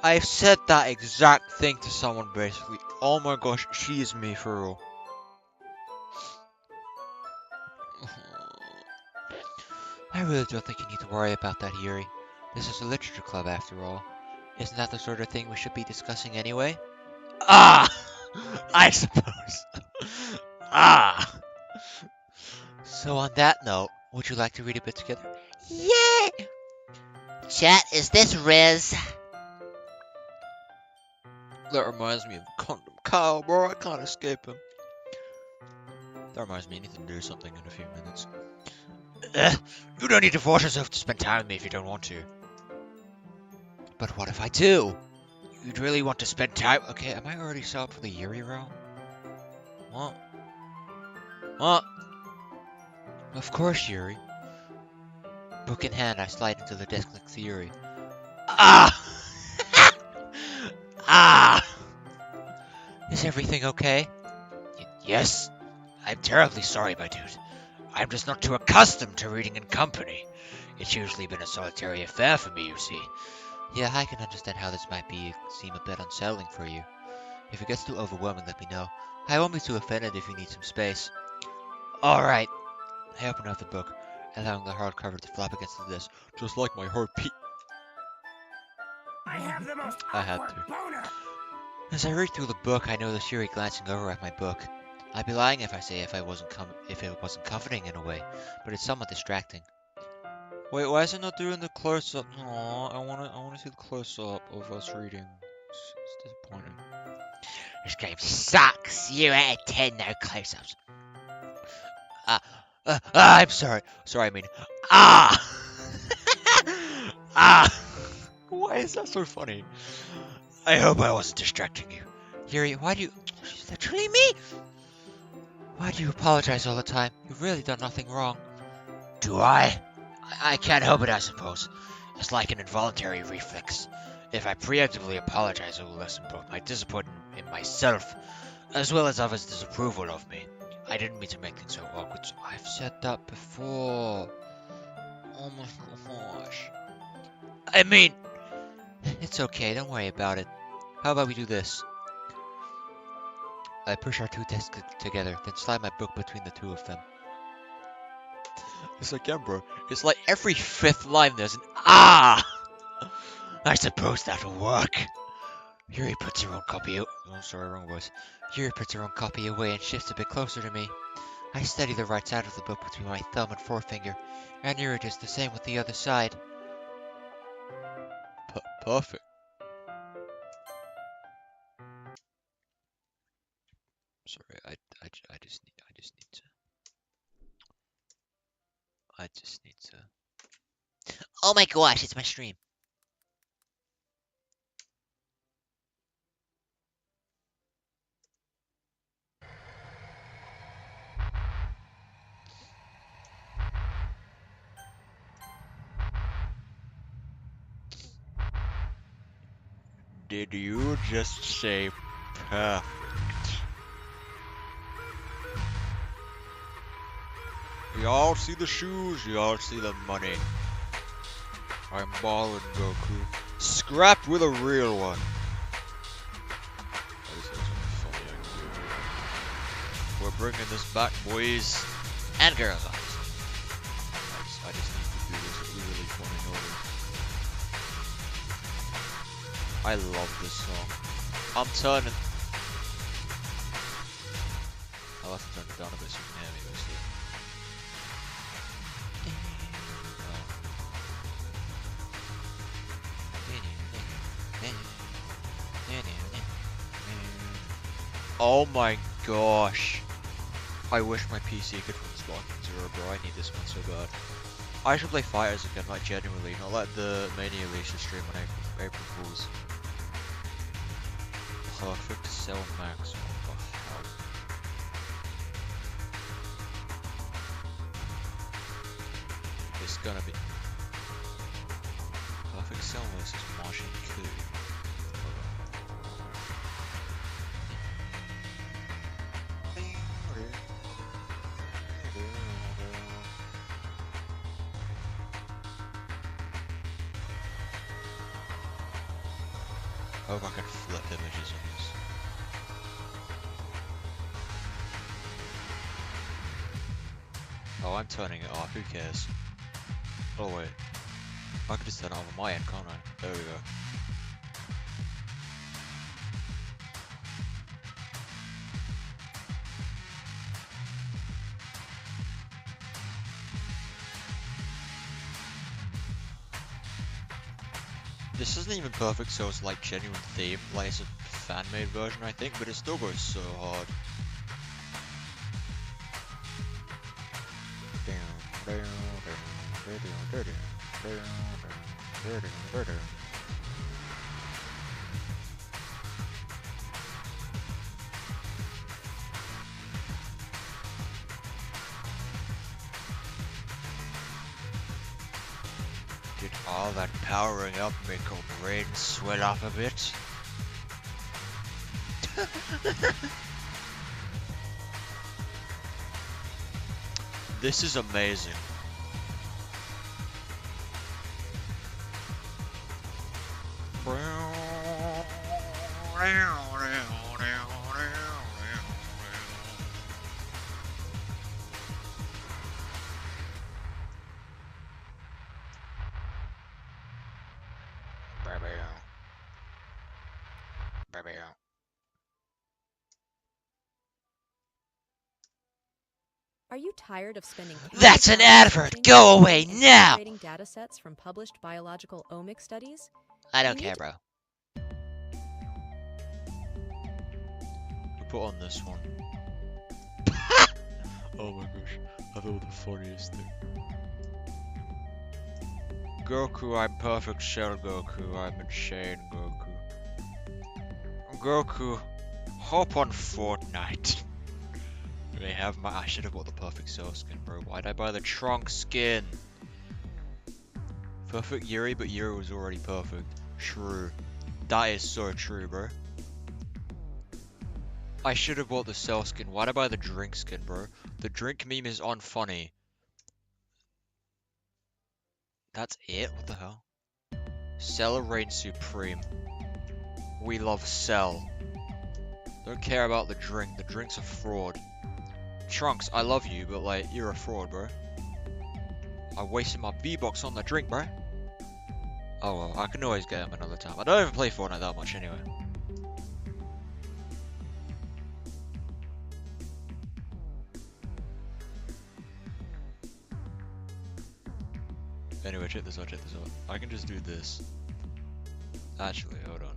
I've said that exact thing to someone basically. Oh my gosh, she is me for real. I really don't think you need to worry about that, Yuri. This is a literature club after all. Isn't that the sort of thing we should be discussing anyway? Ah! I suppose. Ah! So on that note, would you like to read a bit together? Yay! Chat, is this Riz? That reminds me of Condom Kyle, bro. I can't escape him. That reminds me, I need to do something in a few minutes. You don't need to force yourself to spend time with me if you don't want to. But what if I do? You'd really want to spend time... Okay, am I already set up for the Yuri round? What? What? Of course, Yuri. Book in hand, I slide into the desk like Yuri. Ah! Ah! Is everything okay? Yes. I'm terribly sorry, my dude. I'm just not too accustomed to reading in company. It's usually been a solitary affair for me, you see. Yeah, I can understand how this might seem a bit unsettling for you. If it gets too overwhelming, let me know. I won't be too offended if you need some space. Alright. I open up the book, allowing the hardcover to flap against the desk, Just like my heartbeat. I have the most I had awkward to. boner. As I read through the book, I notice Yuri glancing over at my book. I'd be lying if I say if it wasn't comforting in a way, but it's somewhat distracting. Wait, why is it not doing the close-up? Aw, I wanna see the close-up of us reading. It's disappointing. This game sucks. 0 out of 10, no close-ups. I'm sorry. Sorry, I mean... Ah! Ah! Why is that so funny? I hope I wasn't distracting you. Yuri, why do you... She's literally me! Why do you apologize all the time? You've really done nothing wrong. Do I? I can't help it, I suppose. It's like an involuntary reflex. If I preemptively apologize, it will lessen both my disappointment in myself, as well as others' disapproval of me. I didn't mean to make things so awkward. I've said that before. Oh my gosh. I mean... It's okay, don't worry about it. How about we do this? I push our two desks together, then slide my book between the two of them. It's like, yeah, bro. It's like every fifth line there's an ah! I suppose that'll work. Yuri puts her own copy out. Oh, sorry, wrong voice. Yuri puts her own copy away and shifts a bit closer to me. I steady the right side of the book between my thumb and forefinger, and Yuri does the same with the other side. Perfect. Sorry, I just need to. Oh my gosh, it's my stream. Did you just say perfect? Y'all see the shoes, y'all see the money. I'm ballin', Goku. Scrapped with a real one. We're bringing this back, boys. And girls, obviously. I just need to do this really funny over. I love this song. I'm turning. I'll have to turn it down a bit so you can hear me, basically. Oh my gosh. I wish my PC could run Sparking Zero, bro. I need this one so bad. I should play Fighters again, like genuinely, not like the Mania Alicia stream on April Fools. Perfect Cell Max, what the hell? It's gonna be Perfect Cell versus Martian Coup. I hope I can flip images on this. Oh, I'm turning it off, who cares? Oh wait. I can just turn it off on my end, can't I? There we go. This isn't even perfect, so it's like genuine theme, like it's a fan-made version I think, but it still goes so hard. Did all that powering up make her brain swell off a bit? This is amazing. Are you tired of spending That's an advert! Go away now! Creating data sets from published biological omic studies? I don't care, bro. We put on this one. Oh my gosh, I thought the funniest thing. Goku, I'm perfect shell Goku, I'm insane Goku. Goku, hop on Fortnite. They have my. I should have bought the perfect cell skin, bro. Why'd I buy the trunk skin? Perfect Yuri, but Yuri was already perfect. True. That is so true, bro. I should have bought the cell skin. Why'd I buy the drink skin, bro? The drink meme is unfunny. That's it? What the hell? Cell reigns supreme. We love Cell. Don't care about the drink. The drink's a fraud. Trunks, I love you, but like, you're a fraud, bro. I wasted my V-Bucks on the drink, bro. Oh well, I can always get them another time. I don't even play Fortnite that much anyway. Anyway, check this out, check this out. I can just do this. Actually, hold on.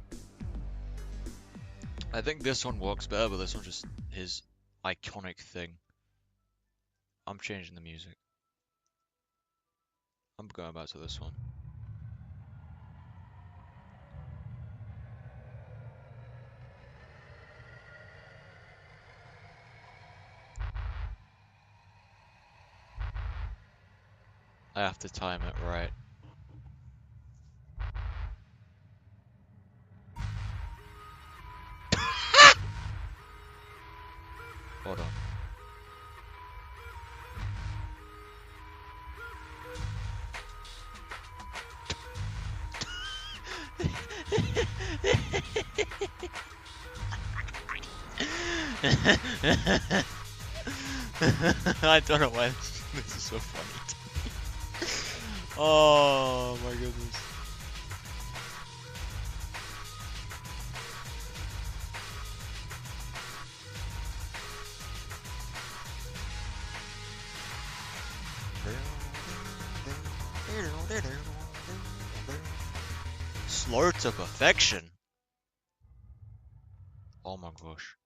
I think this one works better, but this one's just his iconic thing. I'm changing the music. I'm going back to this one. I have to time it right. Hold on. I don't know why this is so funny to me. Oh my goodness. Slur to perfection. Oh my gosh.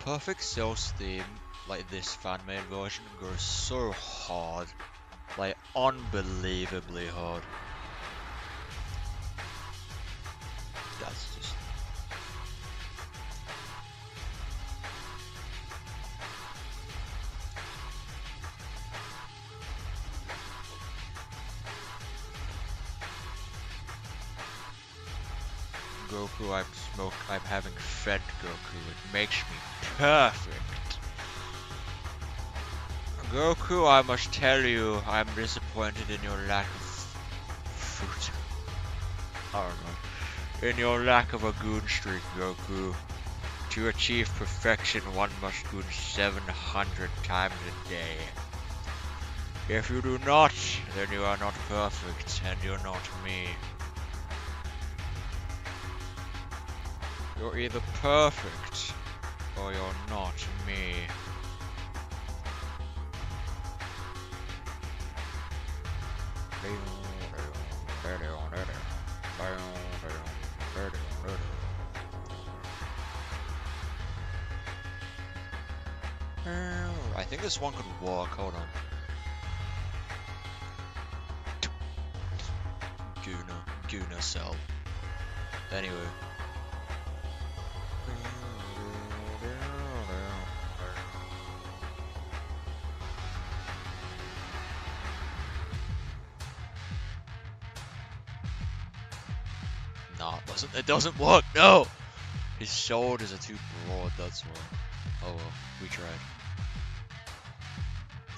Perfect Cell's theme, like this fan-made version, goes so hard. Like, unbelievably hard. That's just... Goku, I'm having fed Goku. It makes me perfect. Goku, I must tell you, I'm disappointed in your lack of fruit. I don't know. In your lack of a goon streak, Goku. To achieve perfection, one must goon 700 times a day. If you do not, then you are not perfect, and you're not me. You're either perfect, or you're not me. I think this one could work. Hold on. Guna cell. Anyway. No, it doesn't work, no! His shoulders are too broad, that's why. Oh well, we tried.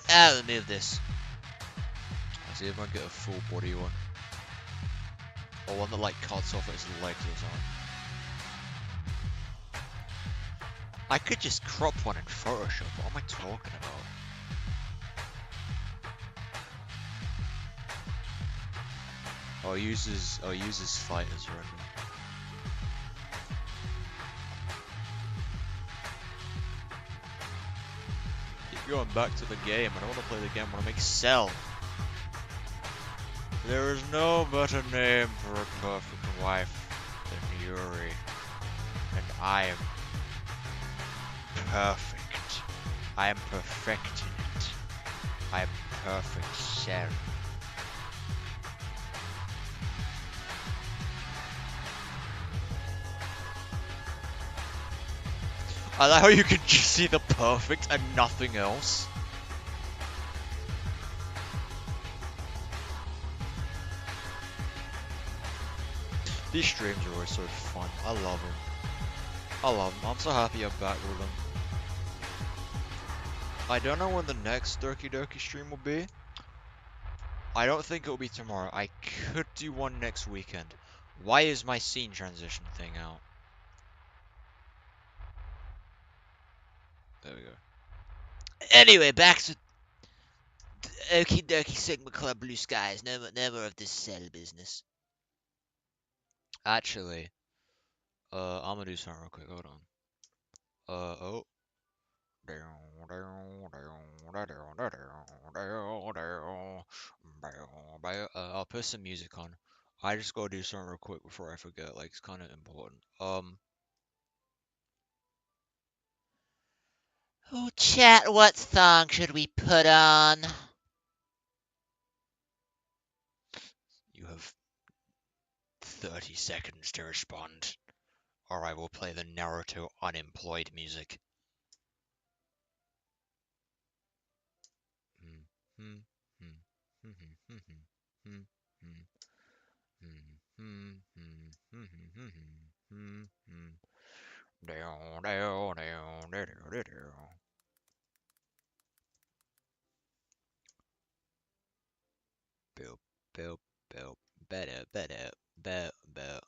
Ah, let me have this. I'll see if I can get a full body one. Or one that like cuts off his legs or something. I could just crop one in Photoshop, what am I talking about? I'll use his fight as render. Keep going back to the game. I don't want to play the game, I want to make Cell. There is no better name for a perfect wife than Yuri. And I am perfect. I am perfecting it. I am perfect Cell. I like how you can just see the perfect and nothing else. These streams are always so fun. I love them. I love them. I'm so happy I'm back with them. I don't know when the next Doki stream will be. I don't think it will be tomorrow. I could do one next weekend. Why is my scene transition thing out? There we go. Anyway, back to Okie Dokie Sigma Club Blue Skies. No more of this cell business. Actually, I'm gonna do something real quick. Hold on. Oh. I'll put some music on. I just gotta do something real quick before I forget. Like, it's kind of important. Oh, chat, what song should we put on? You have 30 seconds to respond, or I will play the Naruto unemployed music. Bill, Bill, Bill, better, better, Bill, Bill,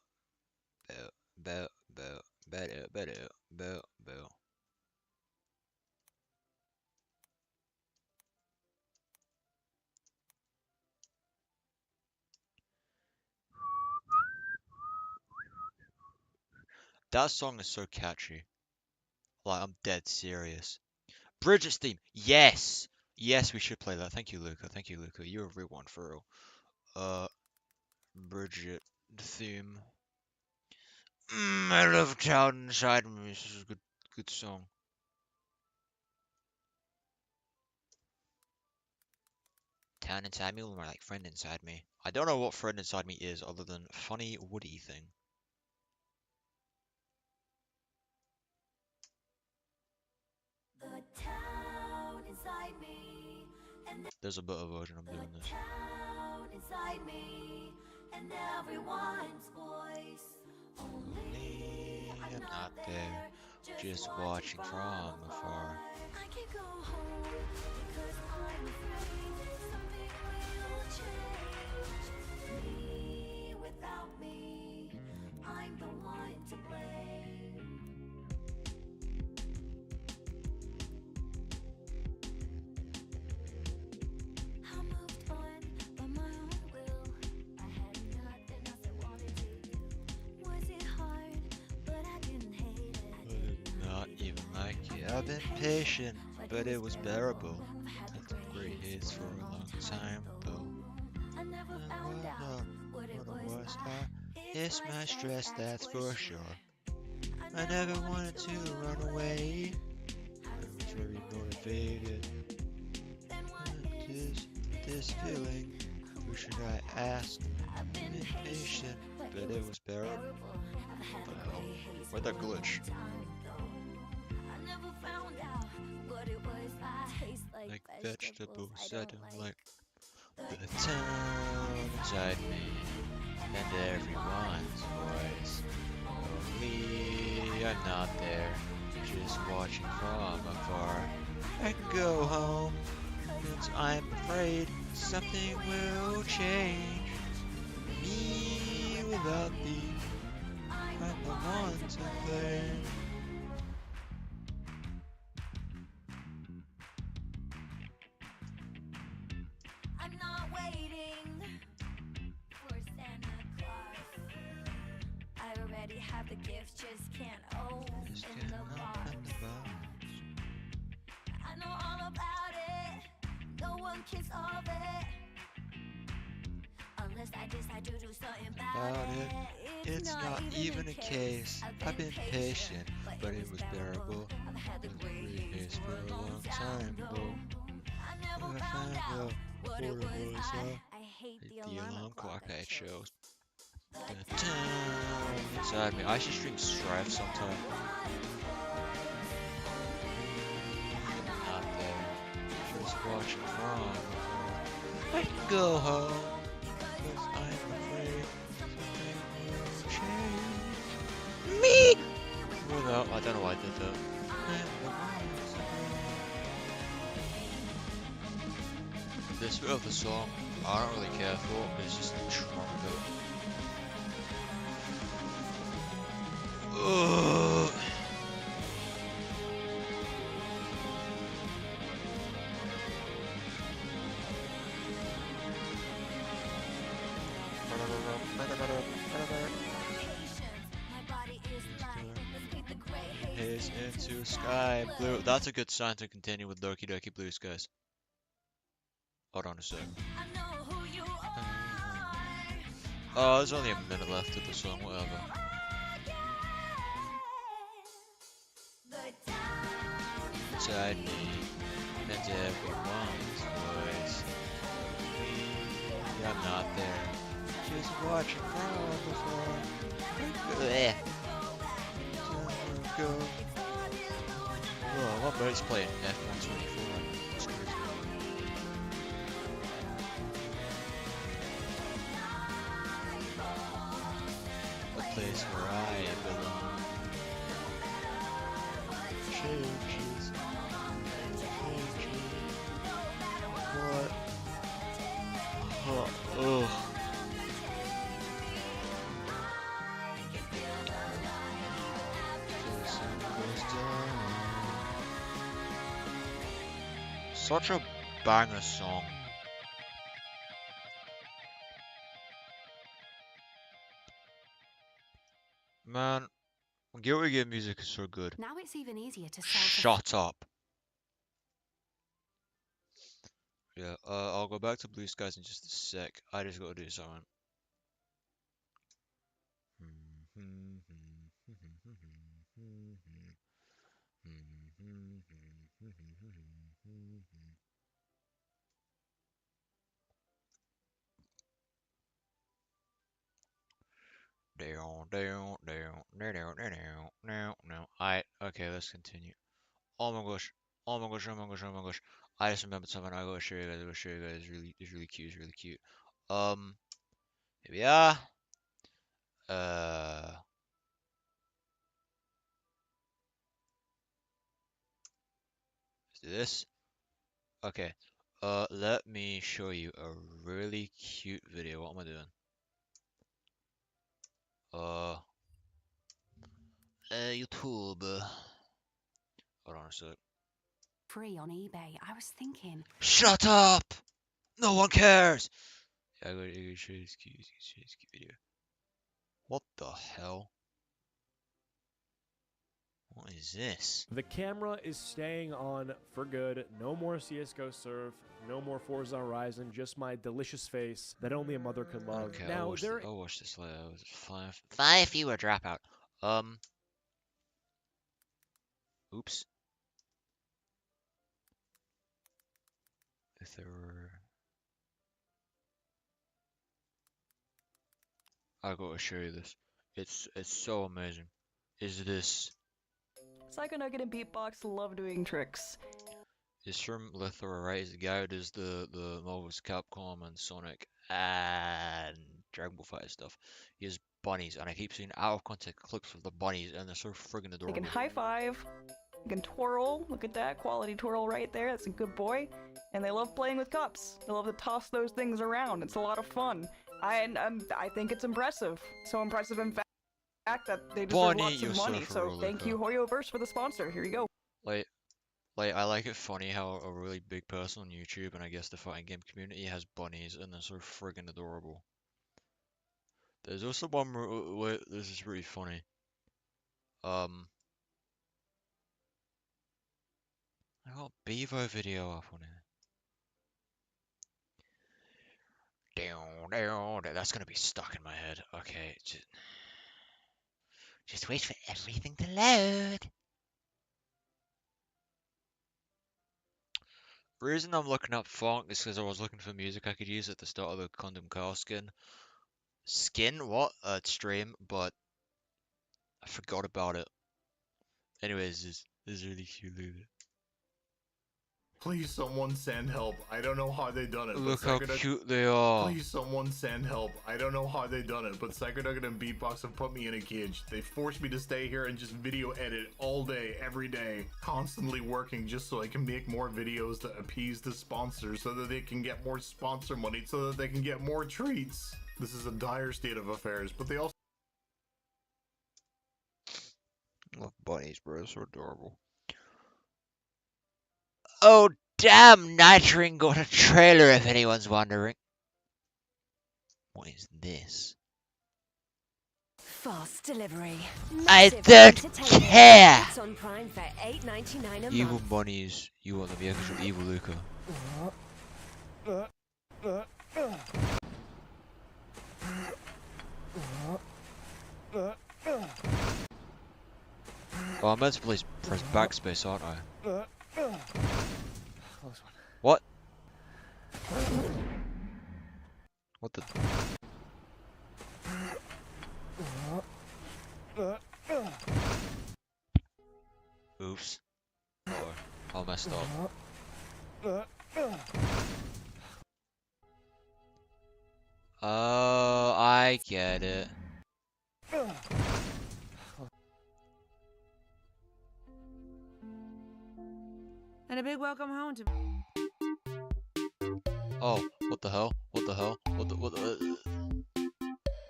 Bill, Bill, Bill, better, better, Bill, Bill. That song is so catchy. Like, I'm dead serious. Bridget's theme. Yes! Yes, we should play that. Thank you, Luca. Thank you, Luca. You're a real one for real. Bridget theme. I love Town Inside Me. This is a good song. Town Inside Me or more like Friend Inside Me? I don't know what Friend Inside Me is other than funny Woody thing. There's a better version of doing this. Only I'm not there, just watching from afar. I can't go home because I'm afraid something will change. Me without me, I'm the one to blame. I moved on by my own will. I had nothing else I wanted to do. Was it hard? But I didn't hate it. I did not even like it. I've been patient, but it was bearable. I took great hits for a long time, though. I never found out what it was. It's my stress, that's for sure. I never wanted to run away. I was very loyal faded. What is this feeling? Who should I ask? Impatient, but it was bearable. What the hell? Where'd that glitch? Like vegetables, I don't like the town inside me, and everyone's voice. Only I'm not there, just watching from afar. I can go home, since I'm afraid something will change. Me without thee, I'm the one to blame. I'm not waiting for Santa Claus. I already have the gift, just can't open the box. I know all about it, no one can solve it unless I decide to do something about it. It's not even a case. I've been patient, but it was bearable. I've had the It's for a long time, though. I never I found found out out what it was. I I hate the alarm alarm clock that it shows. shows. The town inside me. I should stream Strife sometime. Not there. Just watching from afar. I can go home, 'cause I'm afraid something will change. Me! Without, I don't know why I did that. This bit of the song, I don't really care for, but it's just the trumpet. Ugh. Haze into sky blue. That's a good sign to continue with Doki Doki Blue Skies. Hold on a sec. Oh, there's only a minute left of the song, whatever. Inside me, and everyone's voice. Me, I'm not there. Just watching from before. Bleh. Go. Oh, what boat's playing F-124? That's crazy. The place where I belong. Changes. What? Oh, ugh. Such a banger song. Man, Guilty Gear music is so good. Now it's even easier to sell. Shut up. Yeah, I'll go back to Blue Skies in just a sec. I just gotta do something. Alright, okay, let's continue. Oh my gosh. Oh my gosh, oh my gosh, oh my gosh. I just remembered something. I gotta show you guys. I gotta show you guys. It's really cute. It's really cute. Here we are. Let's do this. Okay. Let me show you a really cute video. What am I doing? YouTube. Hold on a sec. Free on eBay. I was thinking. Shut up! No one cares! Yeah, I gotta show you this cute video. What the hell? What is this? The camera is staying on for good. No more CSGO Surf. No more Forza Horizon. Just my delicious face that only a mother could love. Okay, now I'll watch this later. Five viewer dropout. Oops. Lither. I gotta show you this. It's so amazing. Is this? Psycho Nugget and Beatbox love doing tricks. It's from Lithra, right? He's the guy who does the Marvel's Capcom and Sonic and Dragon Ball Fighter stuff. He has bunnies, and I keep seeing out of context clips of the bunnies, and they're so friggin' They adorable. can high five, they can twirl. Look at that quality twirl right there. That's a good boy. And they love playing with cups. They love to toss those things around. It's a lot of fun. I think it's impressive. So impressive, in fact, that they deserve Bonnie, lots you're of so money. So thank you, Hoyoverse, for the sponsor. Here you go. Like I like it funny how a really big person on YouTube and I guess the fighting game community has bunnies and they're so friggin' adorable. There's also one where this is really funny. I got a Bevo video up on here. Down. That's gonna be stuck in my head. Okay, Just wait for everything to load. the reason I'm looking up funk is because I was looking for music I could use at the start of the Condom Car skin. Skin? What? Stream, but I forgot about it. Anyways, this is really cute. Please, someone send help. I don't know how they done it. Look how cute they are. Please, someone send help. I don't know how they done it, but Psycho Nugget and Beatbox have put me in a cage. They forced me to stay here and just video edit all day, every day, constantly working just so I can make more videos to appease the sponsors so that they can get more sponsor money, so that they can get more treats. This is a dire state of affairs, but they also Love bunnies, bro. So adorable. Oh, damn, Nitrogen got a trailer if anyone's wondering. What is this? Fast delivery. I Massive don't entertainment. care. It's on Prime for $8.99 a Evil month. bunnies. You want the vehicles from Evil Luca. Oh, I'm meant to press backspace, aren't I? What? What the? Oops. Uh-oh. I messed up. Oh, I get it. And a big welcome home to. Oh, what the hell? What the hell? What the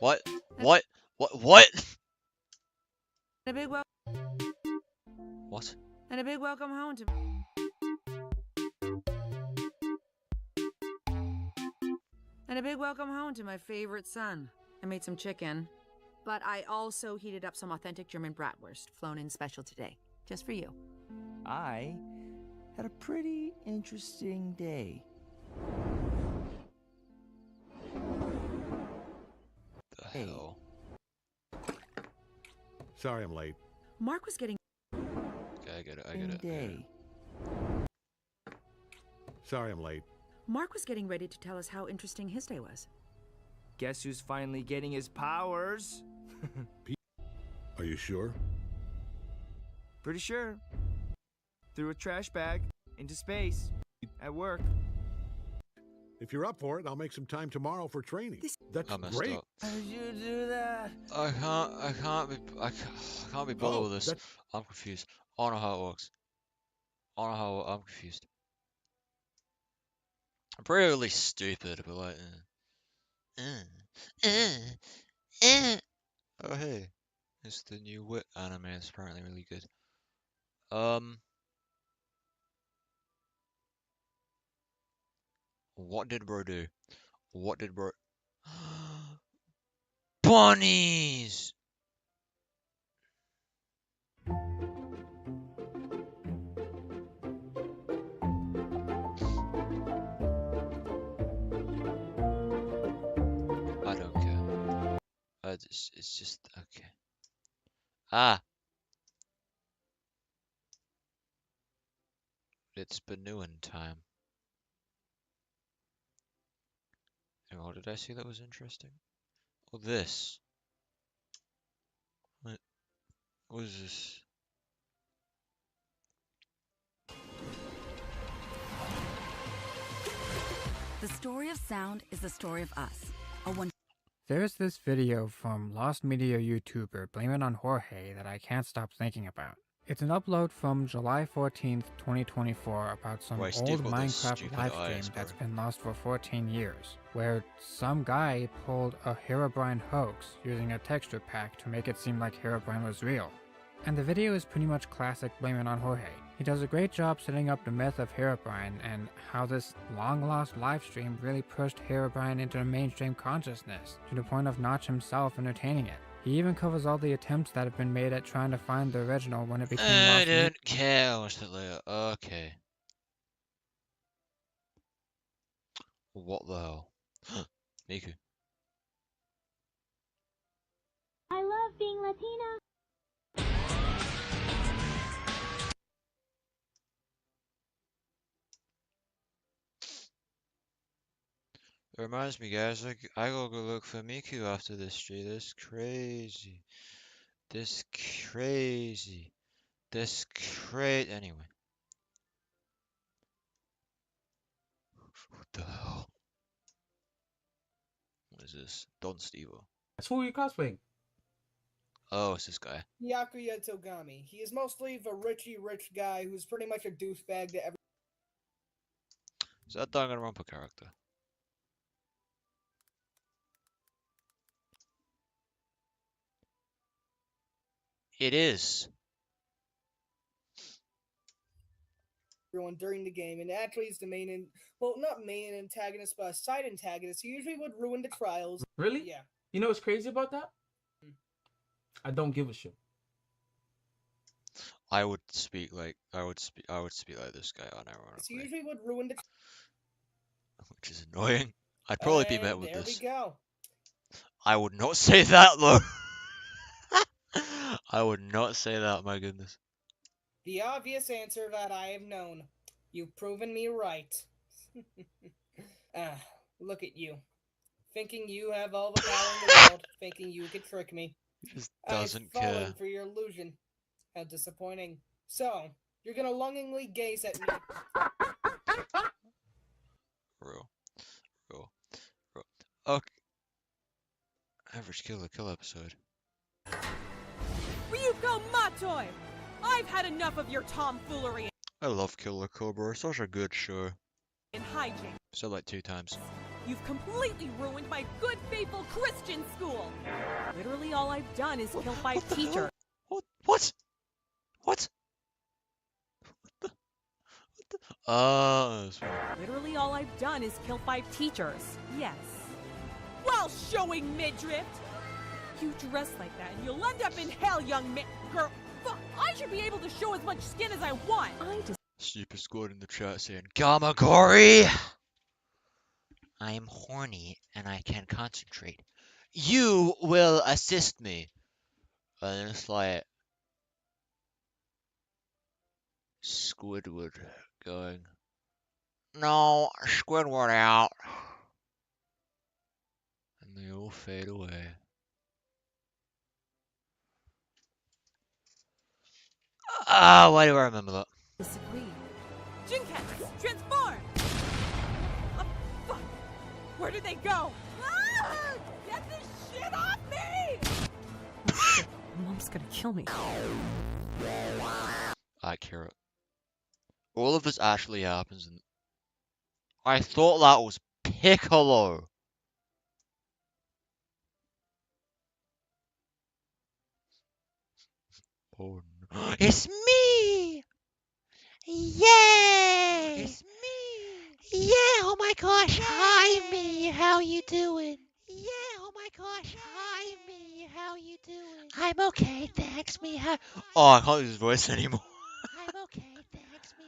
what? What? What? And a big wel. What? And a big welcome home to. And a big welcome home to my favorite son. I made some chicken, but I also heated up some authentic German bratwurst, flown in special today, just for you. I had a pretty interesting day. The hell? Sorry I'm late. Mark was getting. Okay, I get it. I get it. Day. Sorry I'm late. Mark was getting ready to tell us how interesting his day was. Guess who's finally getting his powers? Are you sure? Pretty sure. Threw a trash bag into space at work. If you're up for it, I'll make some time tomorrow for training. That's I messed great. up. How did you do that? I can't be bothered with this. I'm confused. I don't know how it works. I'm confused. I'm pretty really stupid, but like. Oh hey, it's the new Wit anime. It's apparently really good. What did bro do? What did bro? Bunnies! I don't care. It's just okay. Ah! It's Banuan time. Hang on, what did I see that was interesting? Oh, this. What is this? The story of sound is the story of us. There's this video from Lost Media YouTuber Blame It on Jorge that I can't stop thinking about. It's an upload from July 14th, 2024 about some Why, old Steve got this Minecraft stupid livestream eyes, that's bro. been lost for 14 years, where some guy pulled a Herobrine hoax using a texture pack to make it seem like Herobrine was real. And the video is pretty much classic Blame It on Jorge. He does a great job setting up the myth of Herobrine and how this long-lost livestream really pushed Herobrine into the mainstream consciousness, to the point of Notch himself entertaining it. He even covers all the attempts that have been made at trying to find the original when it became I lost. don't care. What's that later? Okay. What the hell? Miku. I love being Latina. It reminds me, guys, I gotta go look for Miku after this stream. This crazy. This crazy. This crazy. Anyway. What the hell? What is this? Don Stevo. That's who you cosplaying. Oh, it's this guy. Yakuya Togami. He is mostly the rich guy who's pretty much a douchebag to every. Is that Danganronpa character? It is. Everyone during the game, and actually is the main, well, not main antagonist, but a side antagonist. He usually would ruin the trials. Really? Yeah. You know what's crazy about that? I don't give a shit. I would speak like this guy unironically. He usually would ruin the. Which is annoying. I'd probably be met with there this. we go. I would not say that though. I would not say that, my goodness. The obvious answer that I have known. You've proven me right. Look at you. Thinking you have all the power in the world, thinking you could trick me. He just doesn't I've fallen care. for your illusion. How disappointing. So, you're gonna longingly gaze at me. Real. Okay. Average kill episode. Ryuko Matoi! I've had enough of your tomfoolery I love Killer Cobra. It's such a good show. and hijinks. So like 2 times. You've completely ruined my good, faithful Christian school! Literally all I've done is kill 5 teachers. What? Literally all I've done is kill 5 teachers. Yes. While showing midriff! You dress like that and you'll end up in hell, young girl. Fuck, I should be able to show as much skin as I want. Super Squad in the chat saying, Gamagori! I am horny and I can concentrate. You will assist me. And it's like Squidward going, No, Squidward out. and they all fade away. Ah, why do I remember that? Disagree. Jinkets, transform! Oh, fuck! Where did they go? Ah! Get this shit off me! Mom's gonna kill me. Accurate. All of this actually happens in... I thought that was Piccolo! Oh no. It's me! Yay! It's me! Yeah, oh my gosh, hi me, how you doing? Yeah, oh my gosh, hi me, how you doing? I'm okay, thanks me, Oh, I can't use his voice anymore. I'm okay, thanks me,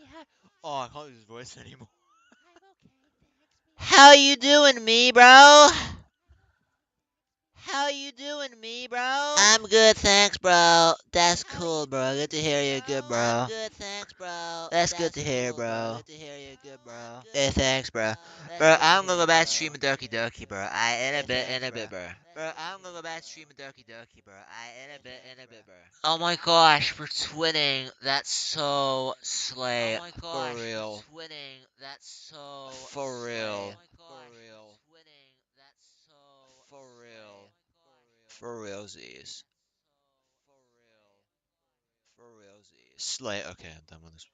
Oh, I can't use his voice anymore. How you doing, me, bro? How you doing, me, bro? I'm good, thanks, bro. That's cool, bro. Good to hear you're good, bro. I'm good, thanks, bro. That's good to hear, bro. Good to hear you're Hey, thanks, bro. Bro, I'm gonna go back streaming Doki Doki, bro. In a bit, bro. Bro, I'm gonna go back streaming Doki Doki, bro. In a bit, bro. Oh my gosh, we're twinning. That's so slay. Oh my gosh, for real. We're twinning. That's so for real. For real. For real. For realsies. For realsies. Slay. Okay, I'm done with this.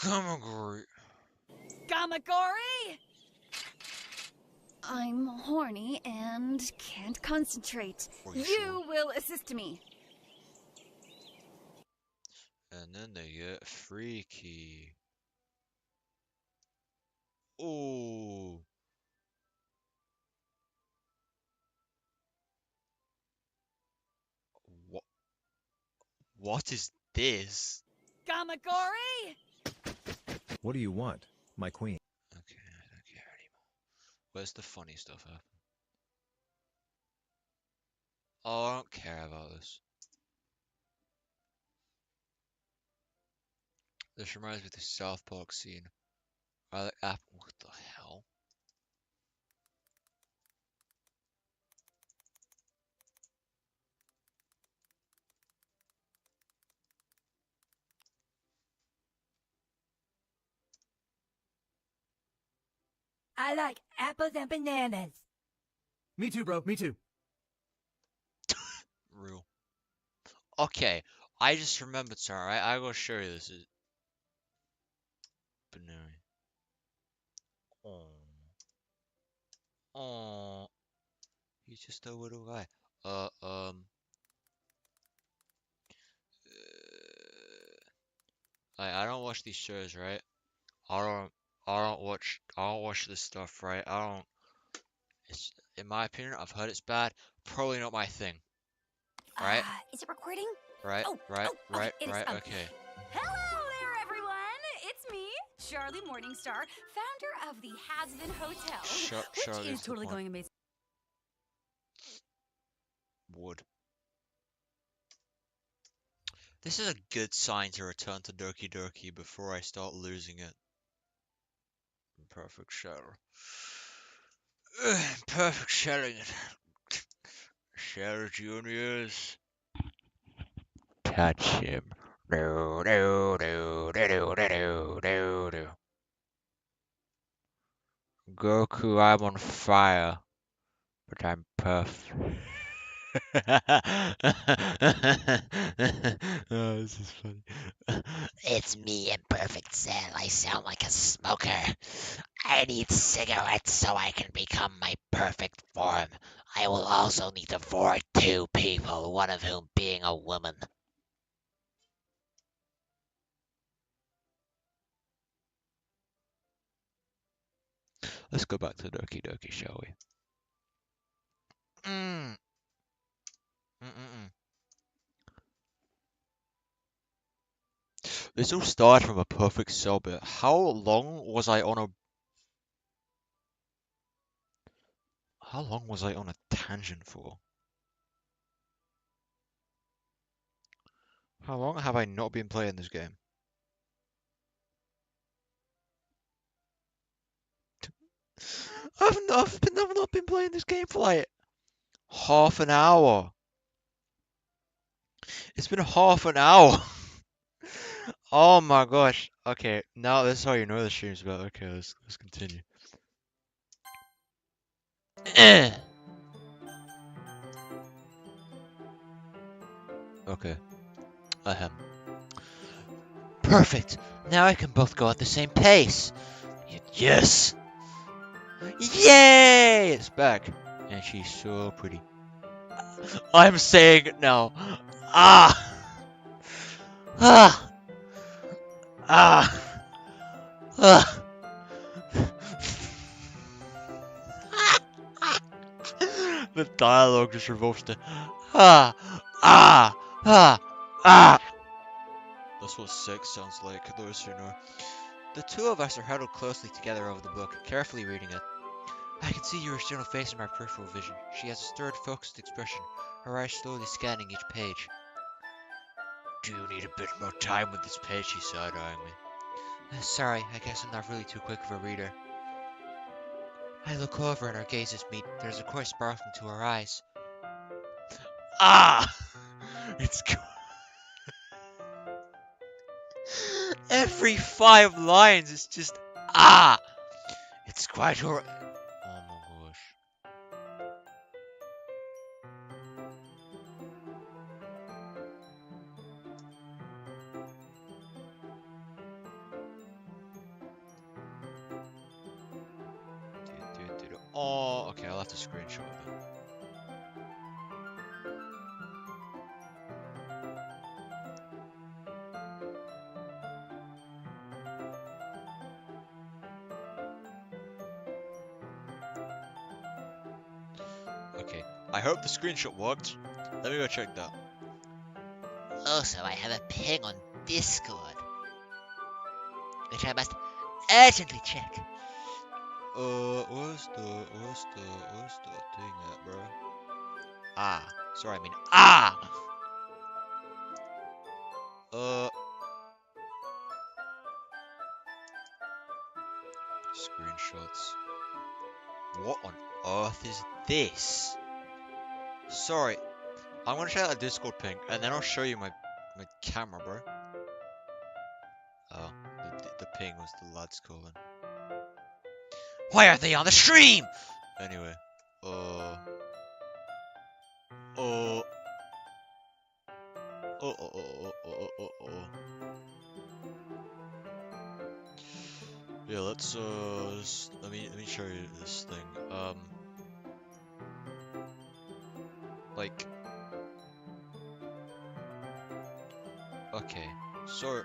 Gamagori. Gamagori! I'm horny and can't concentrate. You will assist me. And then they get freaky. Oh. What is this? Gamagori! What do you want, my queen? Okay, I don't care anymore. Where's the funny stuff happen? Oh, I don't care about this. This reminds me of the South Park scene. What the hell? I like apples and bananas. Me too, bro. Me too. Real. Okay, I just remembered something, right? I gotta show you this. Banana. Oh, he's just a little guy. I don't watch these shows, right? I don't watch this stuff, right? It's, in my opinion, I've heard it's bad. Probably not my thing. Right? Is it recording? Right? Okay, it is. Okay. Hello there, everyone! It's me, Charlie Morningstar, founder of the Has-Been Hotel, Charlie which is totally going amazing. Wood. This is a good sign to return to Doki Doki before I start losing it. Perfect shell. Perfect shelling it. Shell Juniors. Touch him. No, no, no, no, no, no, no, no. Goku, I'm on fire, but I'm perfect. Oh, this is funny. It's me, Imperfect Cell. I sound like a smoker. I need cigarettes so I can become my perfect form. I will also need to divorce 2 people, one of whom being a woman. Let's go back to Doki Doki, shall we? This all started from a perfect cell bit. How long was I on a tangent for? How long have I not been playing this game? I've not been playing this game for like half an hour. It's been half an hour. Oh my gosh. Okay, now this is how you know the stream's about. Okay, let's continue. Okay. Ahem. Perfect. Now I can both go at the same pace. Yes. Yay! It's back, and she's so pretty. I'm saying it now. Ah. Ah. Ah. Ah. The dialogue just revolves to ah, ah, ah, ah. That's what sex sounds like, those who know. The two of us are huddled closely together over the book, carefully reading it. I can see your external face in my peripheral vision. She has a stirred, focused expression, her eyes slowly scanning each page. Do you need a bit more time with this page? She side-eyeing me. Sorry, I guess I'm not really too quick of a reader. I look over and our gazes meet. There's a core sparkling to our eyes. Ah! It's Every 5 lines is just ah! It's quite alright. Oh my gosh. Oh, okay, I'll have to screenshot that. Okay, I hope the screenshot worked. Let me go check that. Also, I have a ping on Discord, which I must urgently check. Where's the thing at, bro? Ah, sorry, I mean ah! Screenshots. What on earth is this? Sorry, I'm gonna check that Discord ping, and then I'll show you my camera, bro. Oh, the ping was the lads calling. Why are they on the stream? Anyway, yeah, let's let me show you this thing. Like, okay, so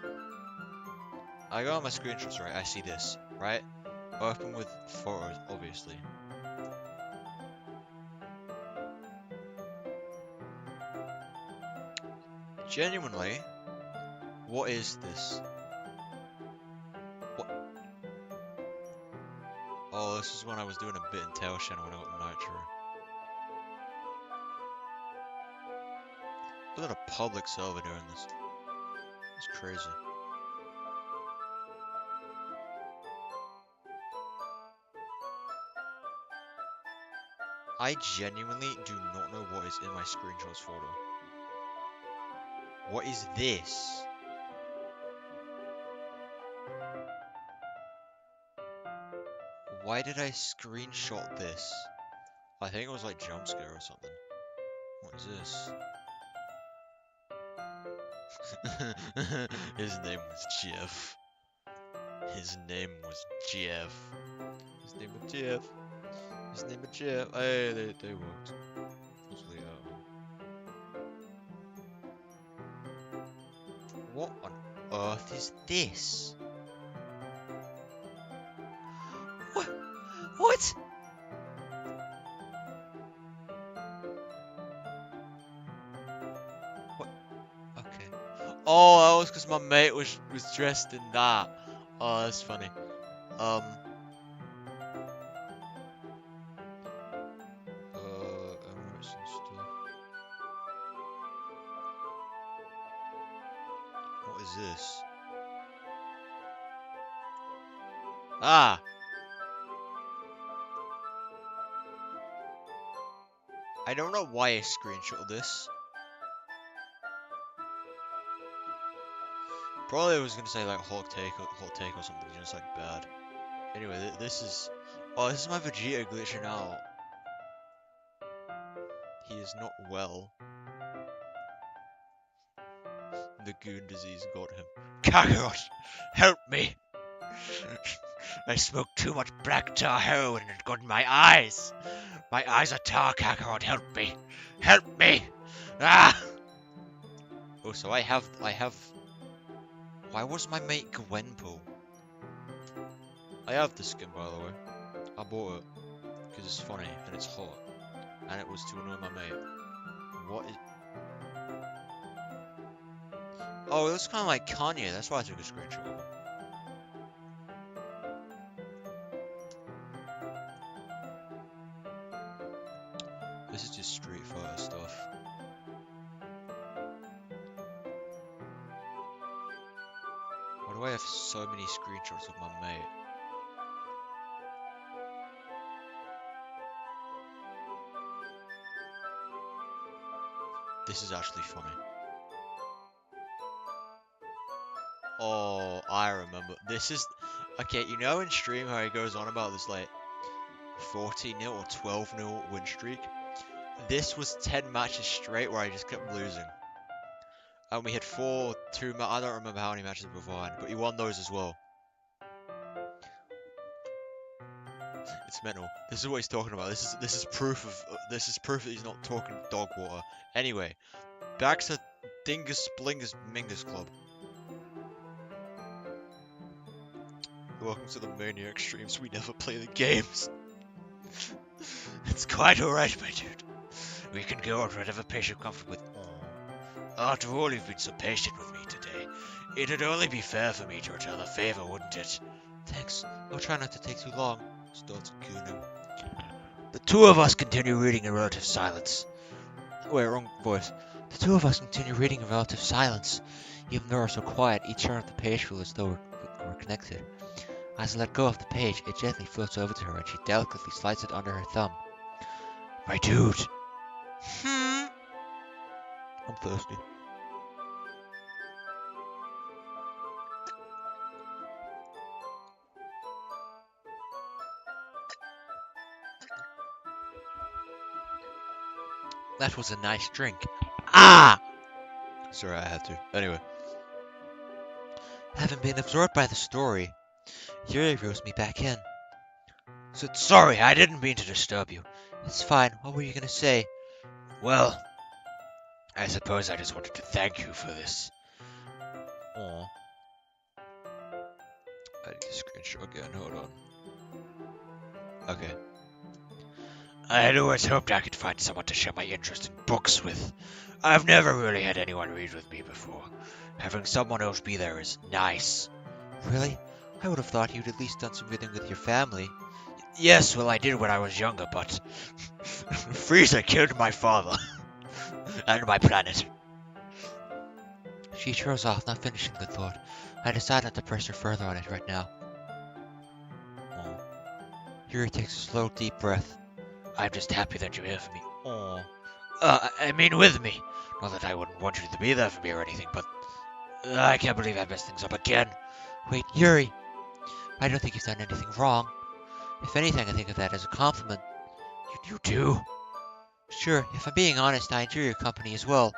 I got on my screenshots, right? I see this, right? Open with photos, obviously. Genuinely, what is this? What? Oh, this is when I was doing a bit in Tail Channel when I got Nitro. I was on a public server doing this. It's crazy. I genuinely do not know what is in my screenshots photo. What is this? Why did I screenshot this? I think it was like jump scare or something. What is this? His name was Jeff. His name was Jeff. His name was Jeff. His name was Jeff. Hey, they worked. Mostly, what on earth is this? What? Okay. Oh, that was because my mate was dressed in that. Oh, that's funny. Emirates and stuff. What is this? Ah! I don't know why I screenshot this. Probably I was gonna say like hot take or something, just like bad. Anyway, this is. Oh, this is my Vegeta glitching out. He is not well. The goon disease got him. Kakarot, help me! I smoked too much black tar heroin and it got in my eyes. My eyes are tar, Kakarot, help me! Help me! Ah! Oh, so I have. Why was my mate Gwenpool? I have this skin, by the way. I bought it because it's funny and it's hot, and it was to annoy my mate. What is? Oh, it looks kind of like Kanye. That's why I took a screenshot of it. This is just Street Fighter stuff. Why do I have so many screenshots of my mate? This is actually funny. Oh, I remember. This is... Okay, you know in stream how he goes on about this, like, 14-0 or 12-0 win streak? This was 10 matches straight where I just kept losing. And we had I don't remember how many matches beforehand, but he won those as well. It's mental. This is what he's talking about. This is proof that he's not talking dog water. Anyway, back to Dingus Blingus Mingus Club. Welcome to the Maniac streams. We never play the games. It's quite alright, my dude. We can go on whatever pace you're comfortable with. After all, you've been so patient with me today. It'd only be fair for me to return the favor, wouldn't it? Thanks. I'll try not to take too long. Starts cooning. The two of us continue reading in relative silence. Wait, wrong voice. The two of us continue reading in relative silence. Even though we're so quiet, each turn of the page feels as though we're connected. As I let go of the page, it gently floats over to her and she delicately slides it under her thumb. My dude. I'm thirsty. That was a nice drink. Ah! Sorry, I had to. Anyway. Having been absorbed by the story, Yuri reels me back in. Sorry, I didn't mean to disturb you. It's fine. What were you gonna say? Well, I suppose I just wanted to thank you for this. Aw. I need to screenshot again, hold on. Okay. I had always hoped I could find someone to share my interest in books with. I've never really had anyone read with me before. Having someone else be there is nice. Really? I would have thought you'd at least done some reading with your family. Yes, well I did when I was younger, but Frieza killed my father. And my planet. She throws off, not finishing the thought. I decide not to press her further on it right now. Aw. Yuri takes a slow, deep breath. I'm just happy that you're here for me. Aw. I mean with me. Not that I wouldn't want you to be there for me or anything, but I can't believe I messed things up again. Wait, Yuri! I don't think you've done anything wrong. If anything, I think of that as a compliment. You do? Sure, if I'm being honest, I enjoy your company as well.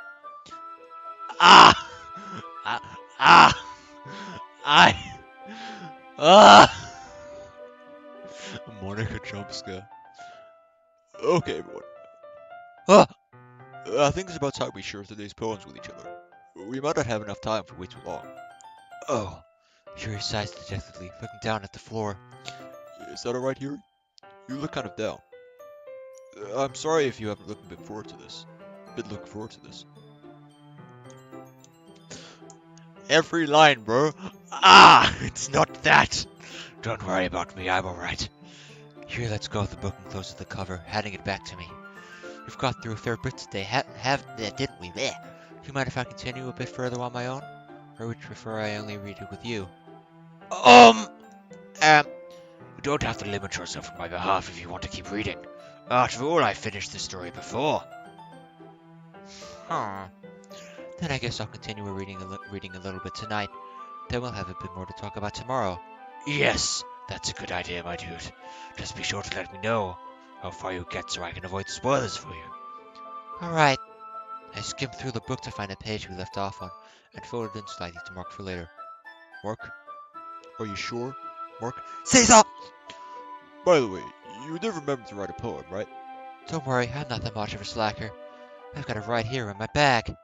Monica jump scare. Okay, everyone. I think it's about time we share today's poems with each other. We might not have enough time for way too long. Oh. Yuri sighs dejectedly, looking down at the floor. Is that alright, Yuri? You look kind of down. I'm sorry if you haven't been looking forward to this. Every line, bro. It's not that. Don't worry about me, I'm alright. Yuri lets go of the book and closes the cover, handing it back to me. We've got through a fair bit today, didn't we? Bleh. Do you mind if I continue a bit further on my own? Or would you prefer I only read it with you? You don't have to limit yourself on my behalf if you want to keep reading. After all, I finished the story before. Then I guess I'll continue reading a little bit tonight. Then we'll have a bit more to talk about tomorrow. Yes, that's a good idea, my dude. Just be sure to let me know how far you get so I can avoid spoilers for you. Alright. I skimmed through the book to find a page we left off on, and folded in slightly to mark for later. Mark? Are you sure? Mark? Caesar! By the way, you did remember to write a poem, right? Don't worry, I'm not that much of a slacker. I've got it right here in my bag.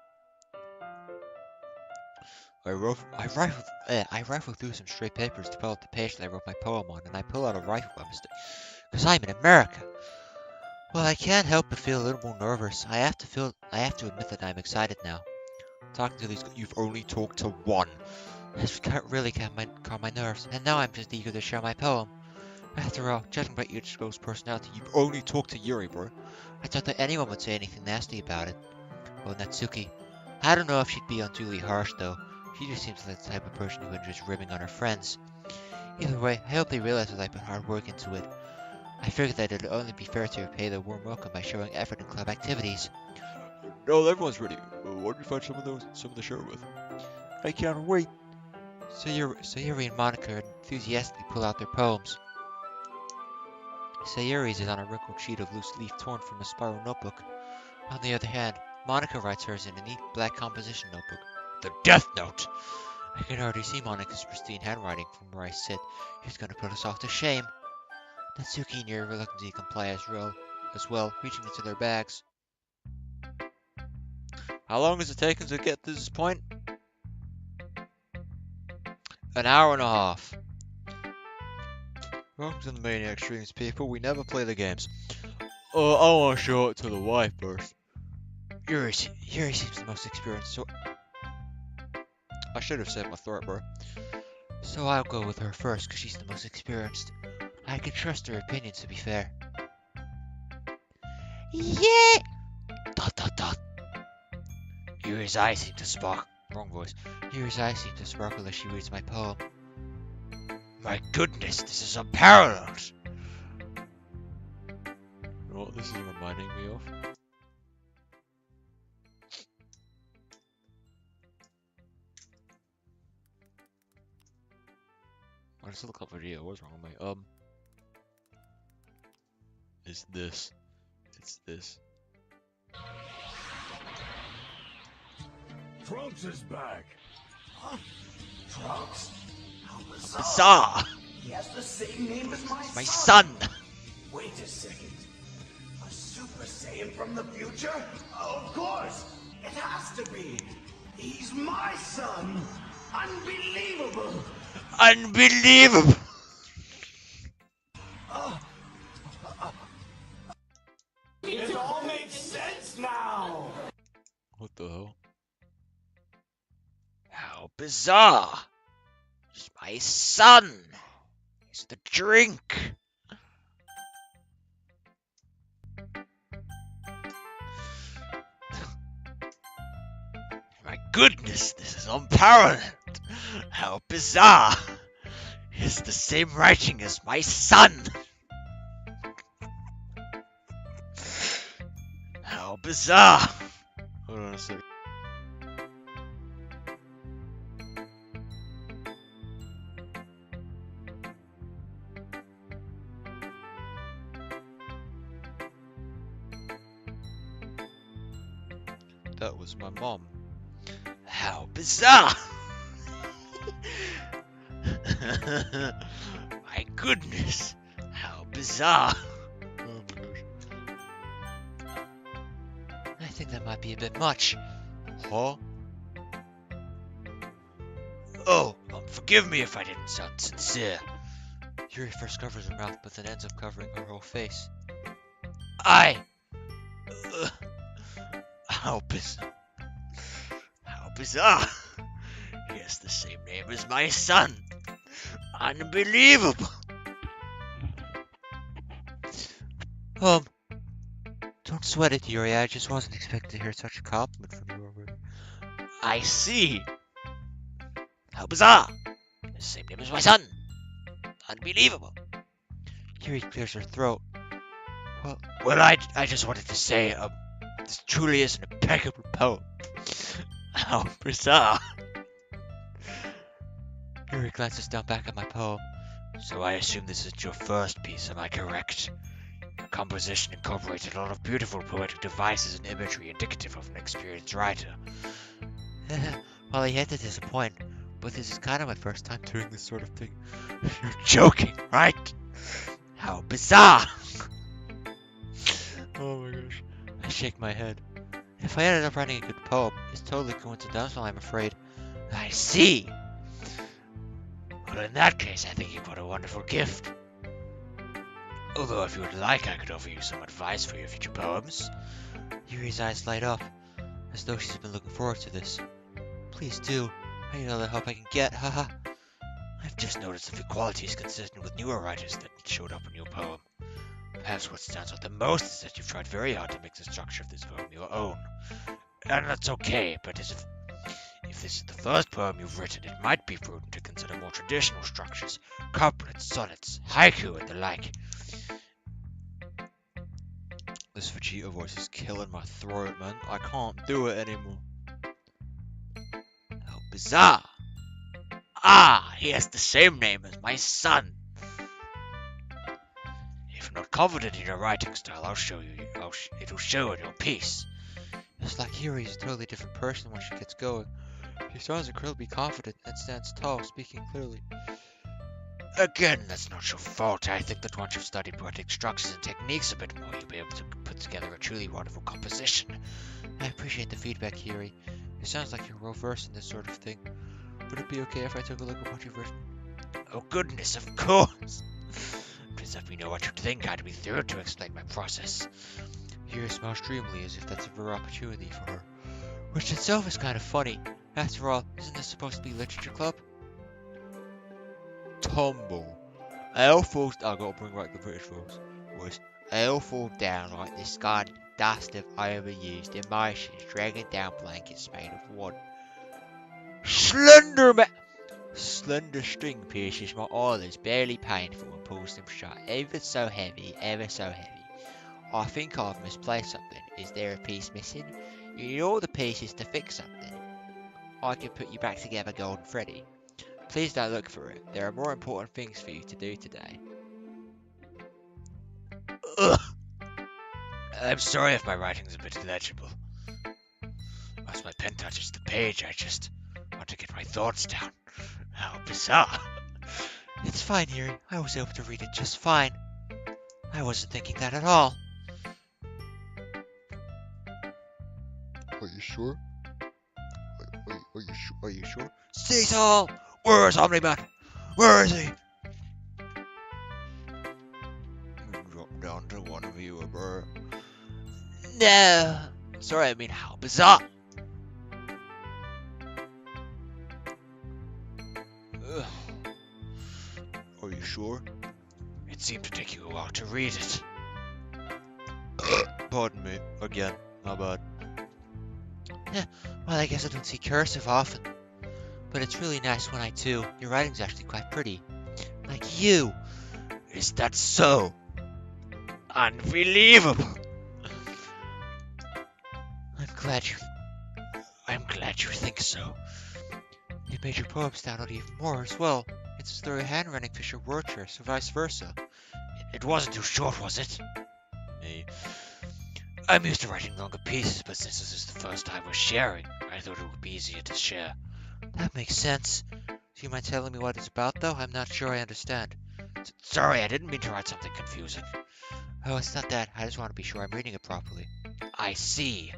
I rifle through some stray papers to pull out the page that I wrote my poem on, and I pull out a rifle by mistake. 'Cause I'm in America. Well, I can't help but feel a little more nervous. I have to admit that I'm excited now. Talking to these, you've only talked to one. This can't really calm my nerves, and now I'm just eager to share my poem. After all, judging by Ichigo's personality, you only talk to Yuri, bro. I thought that anyone would say anything nasty about it. Well, Natsuki, I don't know if she'd be unduly harsh, though. She just seems like the type of person who enjoys ribbing on her friends. Either way, I hope they realize that I put hard work into it. I figured that it'd only be fair to repay the warm welcome by showing effort in club activities. No, everyone's ready. What did you find some of the shirt with? I can't wait. Sayuri and Monica enthusiastically pull out their poems. Sayuri's is on a wrinkled sheet of loose leaf torn from a spiral notebook. On the other hand, Monica writes hers in a neat black composition notebook. The Death Note! I can already see Monica's pristine handwriting from where I sit. She's gonna put us all to shame. Natsuki and Yuri reluctantly comply as well, reaching into their bags. How long has it taken to get to this point? An hour and a half. Welcome to the Maniac Streams, people. We never play the games. I want to show it to the wife first. Yuri seems the most experienced, so I should have saved my throat, bro. So I'll go with her first, because she's the most experienced. I can trust her opinions, to be fair. Yeah! Dot dot dot. Yuri's eyes seem to sparkle. Wrong voice. Yuri's eyes seem to sparkle as she reads my poem. My goodness, this is unparalleled. You know what this is reminding me of? I just look up video. What's wrong with me? It's this. It's this. Trunks is back. Huh? Trunks? How bizarre. He has the same name as my son. Wait a second. A Super Saiyan from the future? Of course. It has to be. He's my son. Unbelievable. Unbelievable. It all makes sense now. What the hell? How bizarre. It's my son. It's the drink. My goodness, this is unparalleled. How bizarre. It's the same writing as my son. How bizarre. Hold on a second. That was my mom. How bizarre! My goodness, how bizarre! Oh my gosh. I think that might be a bit much. Huh? Oh, forgive me if I didn't sound sincere. Yuri first covers her mouth, but then ends up covering her whole face. How bizarre. How bizarre. He has the same name as my son. Unbelievable. Don't sweat it, Yuri. I just wasn't expecting to hear such a compliment from you already. I see. How bizarre. The same name as my son. Unbelievable. Yuri clears her throat. Well, I just wanted to say, this truly is an impeccable poem. How bizarre. Yuri glances down back at my poem. So I assume this is your first piece, am I correct? Your composition incorporated a lot of beautiful poetic devices and imagery indicative of an experienced writer. Well, I hate to disappoint, but this is kind of my first time doing this sort of thing. You're joking, right? How bizarre! Oh my gosh. I shake my head. If I ended up writing a good poem, it's totally coincidental, I'm afraid. I see! Well, in that case, I think you got a wonderful gift. Although, if you would like, I could offer you some advice for your future poems. Yuri's eyes light up, as though she's been looking forward to this. Please do. I need all the help I can get, haha. I've just noticed if your quality is consistent with newer writers that showed up in your poem. Perhaps what stands out the most is that you've tried very hard to make the structure of this poem your own. And that's okay, but if this is the first poem you've written, it might be prudent to consider more traditional structures, couplets, sonnets, haiku, and the like. This Vegeta voice is killing my throat, man. I can't do it anymore. How bizarre! Ah, he has the same name as my son. If you're not confident in your writing style, I'll show you. It'll show in your piece. It's like Yuri's a totally different person when she gets going. He sounds incredibly confident and stands tall, speaking clearly. Again, that's not your fault. I think that once you've studied poetic structures and techniques a bit more, you'll be able to put together a truly wonderful composition. I appreciate the feedback, Yuri. It sounds like you're well versed in this sort of thing. Would it be okay if I took a look at what you've written? Oh goodness, of course! Please let me know what you think. I'd be thrilled to explain my process. Yuri smiles dreamily as if that's a rare opportunity for her. Which itself is kind of funny. After all, isn't this supposed to be literature club? Tumble. I'll fall. I gotta bring back the British voice. I'll fall down like the scarlet dust of overused emotions, dragging down blankets made of wood. Slender string pierces my eyelids, barely painful, and pulls them shut. Ever so heavy, ever so heavy. I think I've misplaced something. Is there a piece missing? You need all the pieces to fix something. I can put you back together, Golden Freddy. Please don't look for it. There are more important things for you to do today. Ugh. I'm sorry if my writing's a bit illegible. As my pen touches the page, I just want to get my thoughts down. How bizarre. It's fine, Yuri. I was able to read it just fine. I wasn't thinking that at all. Are you sure? Are you sure? Cecil! Where's Omni-Man? Where is he? Drop down to one of you, bro. No. Sorry, I mean how bizarre. Ugh. Are you sure? It seemed to take you a while to read it. Pardon me. Again. My bad. Well, I guess I don't see cursive often. But it's really nice when I do. Your writing's actually quite pretty. Like you. Is that so? Unbelievable. I'm glad you think so. You made your poem stand out even more as well. It's as though your handwriting fits your word choice, or vice versa. It wasn't too short, was it? Me. I'm used to writing longer pieces, but since this is the first time we're sharing, I thought it would be easier to share. That makes sense. Do you mind telling me what it's about, though? I'm not sure I understand. Sorry, I didn't mean to write something confusing. Oh, it's not that. I just want to be sure I'm reading it properly. I see.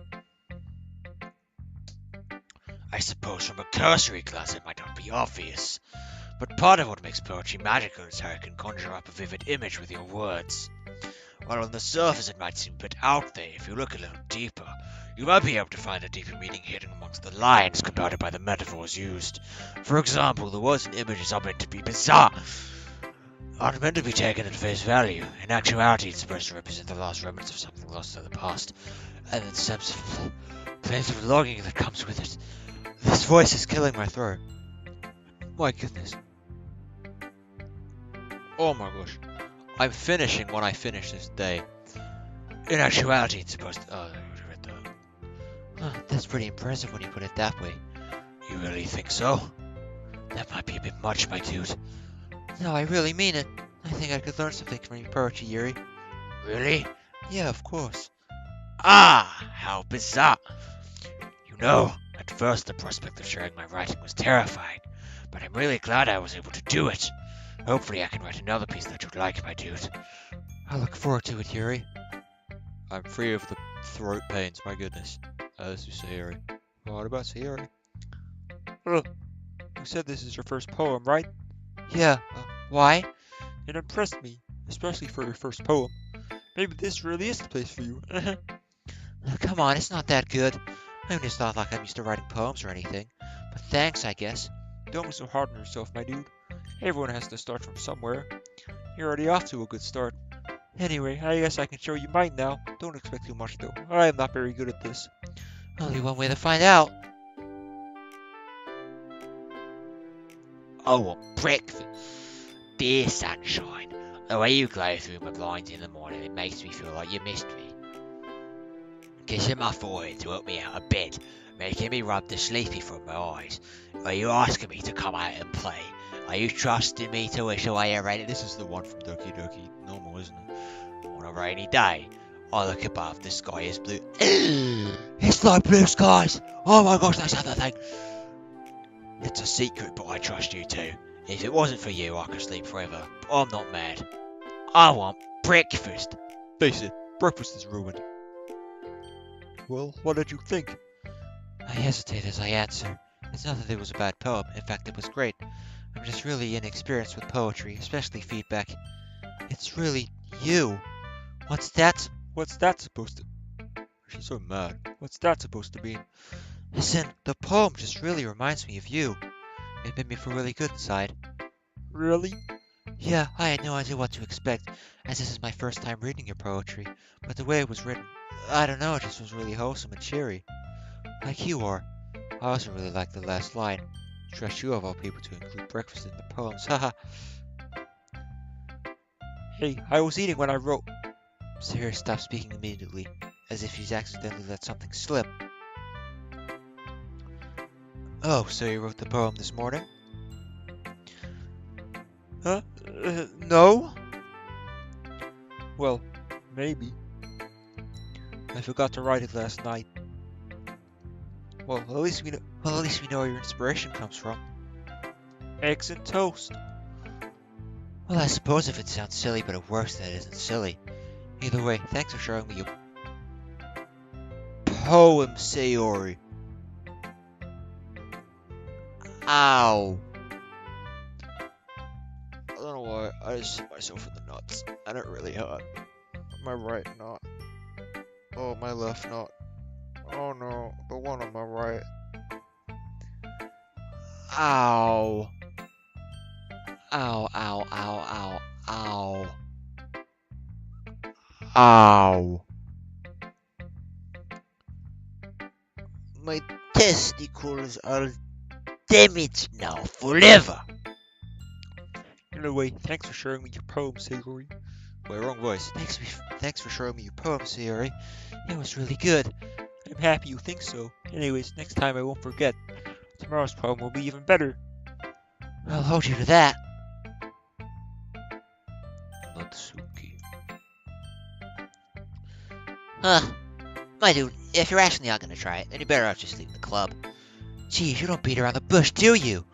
I suppose from a cursory glance it might not be obvious, but part of what makes poetry magical is how it can conjure up a vivid image with your words. While on the surface it might seem a bit out there, if you look a little deeper, you might be able to find a deeper meaning hidden amongst the lines compounded by the metaphors used. For example, the words and images are meant to be bizarre, aren't meant to be taken at face value. In actuality, it's supposed to represent the last remnants of something lost in the past, and the sense of plaintive longing that comes with it. This voice is killing my throat. My goodness. Oh my gosh. I'm finishing when I finish this day. In actuality, it's supposed to... Oh, I read that. Huh, that's pretty impressive when you put it that way. You really think so? That might be a bit much, my dude. No, I really mean it. I think I could learn something from your poetry, Yuri. Really? Yeah, of course. Ah, how bizarre. You know, at first the prospect of sharing my writing was terrifying, but I'm really glad I was able to do it. Hopefully I can write another piece that you'd like, my dude. I look forward to it, Yuri. I'm free of the throat pains, my goodness. This is Sayuri. What about Sayuri? You said this is your first poem, right? Yeah, why? It impressed me, especially for your first poem. Maybe this really is the place for you. Come on, it's not that good. I mean, it's not like I'm used to writing poems or anything. But thanks, I guess. Don't be so hard on yourself, my dude. Everyone has to start from somewhere. You're already off to a good start. Anyway, I guess I can show you mine now. Don't expect too much though. I am not very good at this. Only one way to find out. Oh, breakfast. Dear sunshine, the way you glow through my blinds in the morning, it makes me feel like you missed me. Kissing my forehead to help me out of bed, making me rub the sleepy from my eyes. Are you asking me to come out and play? Are you trusting me to wish away a rainy... This is the one from Doki Doki Normal, isn't it? On a rainy day, I look above, the sky is blue. It's like blue skies! Oh my gosh, that's another thing! It's a secret, but I trust you too. If it wasn't for you, I could sleep forever. But I'm not mad. I want breakfast. Face it, breakfast is ruined. Well, what did you think? I hesitate as I answer. It's not that it was a bad poem. In fact, it was great. I'm just really inexperienced with poetry, especially feedback. It's really you. What's that supposed to... She's so mad. What's that supposed to mean? Listen, the poem just really reminds me of you. It made me feel really good inside. Really? Yeah, I had no idea what to expect, as this is my first time reading your poetry. But the way it was written, I don't know, it just was really wholesome and cheery. Like you are. I also really liked the last line. Trust you of all people to include breakfast in the poems, haha. Hey, I was eating when I wrote... Sarah stopped speaking immediately, as if she's accidentally let something slip. Oh, so you wrote the poem this morning? Huh? No? Well, maybe. I forgot to write it last night. Well, at least we know where your inspiration comes from. Eggs and toast. Well, I suppose if it sounds silly, but it works, that isn't silly. Either way, thanks for showing me your poem, Sayori. Ow. I don't know why, I just hit myself in the nuts. And it really hurt. My right nut. Oh, my left nut. Oh no, the one on my right. Ow. Ow, ow, ow, ow, ow. Ow. My testicles are damaged now forever. Anyway, thanks for sharing me your poem, Sayori. Wait, wrong voice. Thanks for showing me your poem, Sayori. It was really good. I'm happy you think so. Anyways, next time I won't forget. Tomorrow's poem will be even better. I'll hold you to that. Natsuki. Huh. My dude, if you're actually not gonna try it, then you better off just leaving the club. Geez, you don't beat around the bush, do you?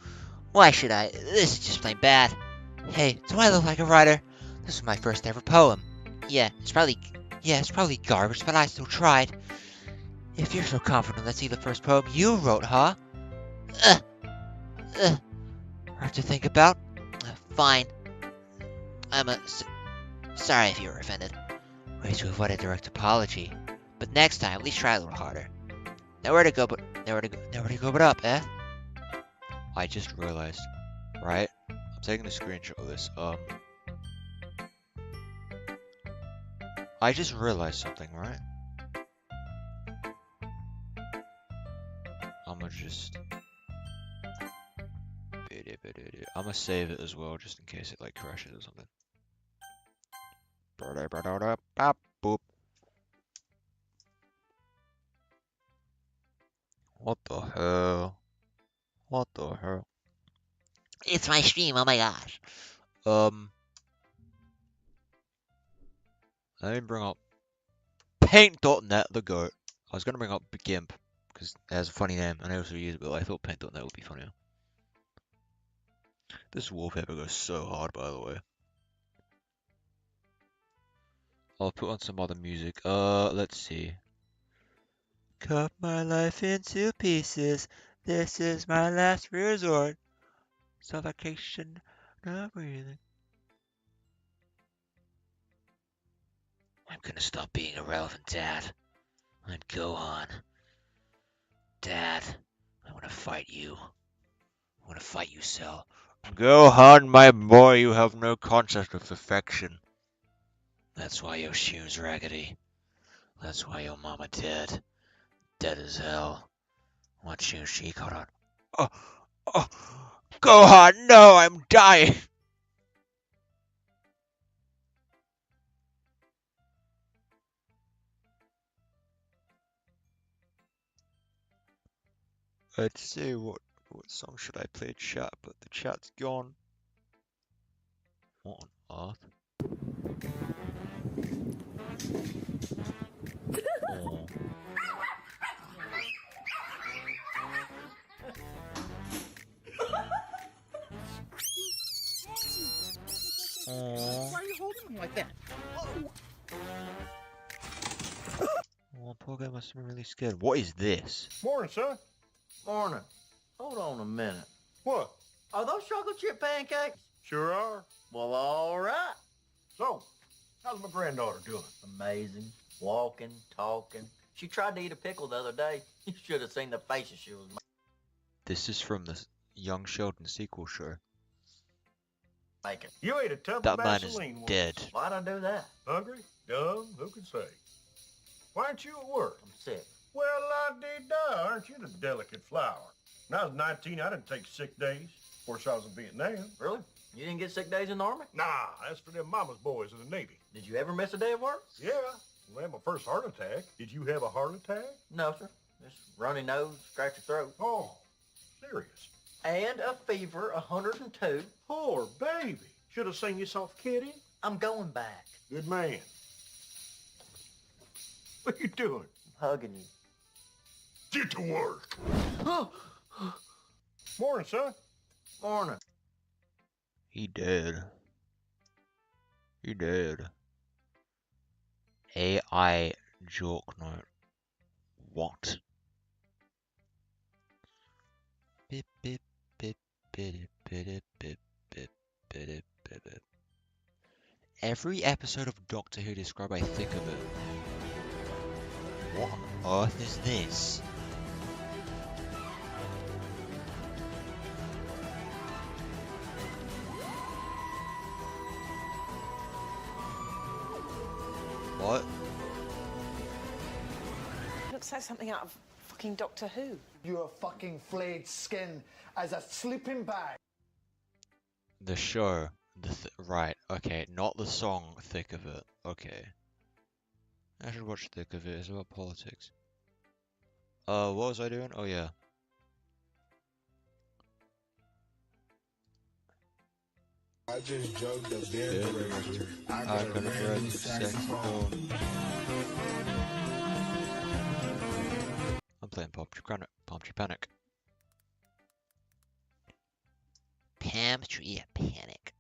Why should I? This is just plain bad. Hey, do I look like a writer? This is my first ever poem. Yeah, it's probably garbage, but I still tried. If you're so confident, let's see the first poem you wrote, huh? Hard to think about? Fine. Sorry if you were offended. Way to avoid a direct apology. But next time, at least try a little harder. Nowhere to go but up, eh? I just realized, right? I'm taking a screenshot of this. I just realized something, right? I'm gonna save it as well, just in case it like crashes or something. Boop. What the hell? What the hell? It's my stream, oh my gosh. Let me bring up Paint.net, the goat. I was gonna bring up GIMP, because it has a funny name, and I also use it, but I thought Paint.net would be funnier. This wallpaper goes so hard, by the way. I'll put on some other music. Let's see. Cut my life into pieces. This is my last resort. Suffocation, not breathing. I'm gonna stop being irrelevant, Dad. I'm Gohan. Dad, I wanna fight you. I wanna fight you, Cell. Gohan, my boy, you have no concept of affection. That's why your shoe's raggedy. That's why your mama dead. Dead as hell. What shoe she caught on? Oh, oh, Gohan, no, I'm dying. I'd say what song should I play chat, but the chat's gone. What on earth? Oh. Why are you holding him like that? Whoa. Oh, poor guy must have been really scared. What is this? Morning, son. Morning. Hold on a minute. What? Are those chocolate chip pancakes? Sure are. Well, all right. So, how's my granddaughter doing? Amazing. Walking, talking. She tried to eat a pickle the other day. You should have seen the faces she was making. This is from the Young Sheldon sequel show. You ate a tub That of man Vaseline is once. dead. Why'd I do that? Hungry? Dumb? Who can say? Why aren't you at work? I'm sick. Well, la-dee-da, aren't you the delicate flower? When I was 19, I didn't take sick days. Of course, I was in Vietnam. Really? You didn't get sick days in the Army? Nah, that's for them mama's boys in the Navy. Did you ever miss a day of work? Yeah, when I had my first heart attack. Did you have a heart attack? No, sir. Just runny nose, scratch your throat. Oh, serious? And a fever, 102. Poor baby. Should have seen you soft kitty. I'm going back. Good man. What are you doing? I'm hugging you. Get to work. Morning, son. Morning. He dead. He dead. AI joke note. What? Bip bip bip bip bip bip bip bip bip bip. Every episode of Doctor Who described I think of it. What on earth is this? What? Looks like something out of fucking Doctor Who. Your fucking flayed skin as a sleeping bag. The show. Right, okay, not the song Thick of It. Okay. I should watch Thick of It, it's about politics. What was I doing? Oh yeah. I just jugged a beer. I got a very sexy phone. I'm playing Palm Panic. Palm Tree Panic.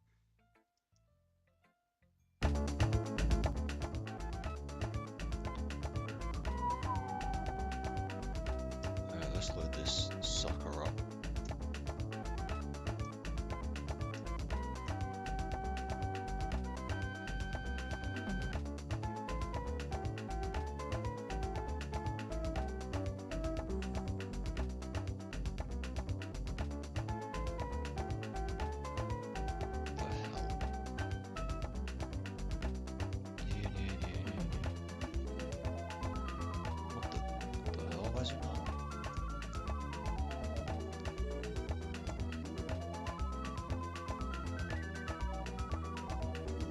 Alright, let's load this sucker up.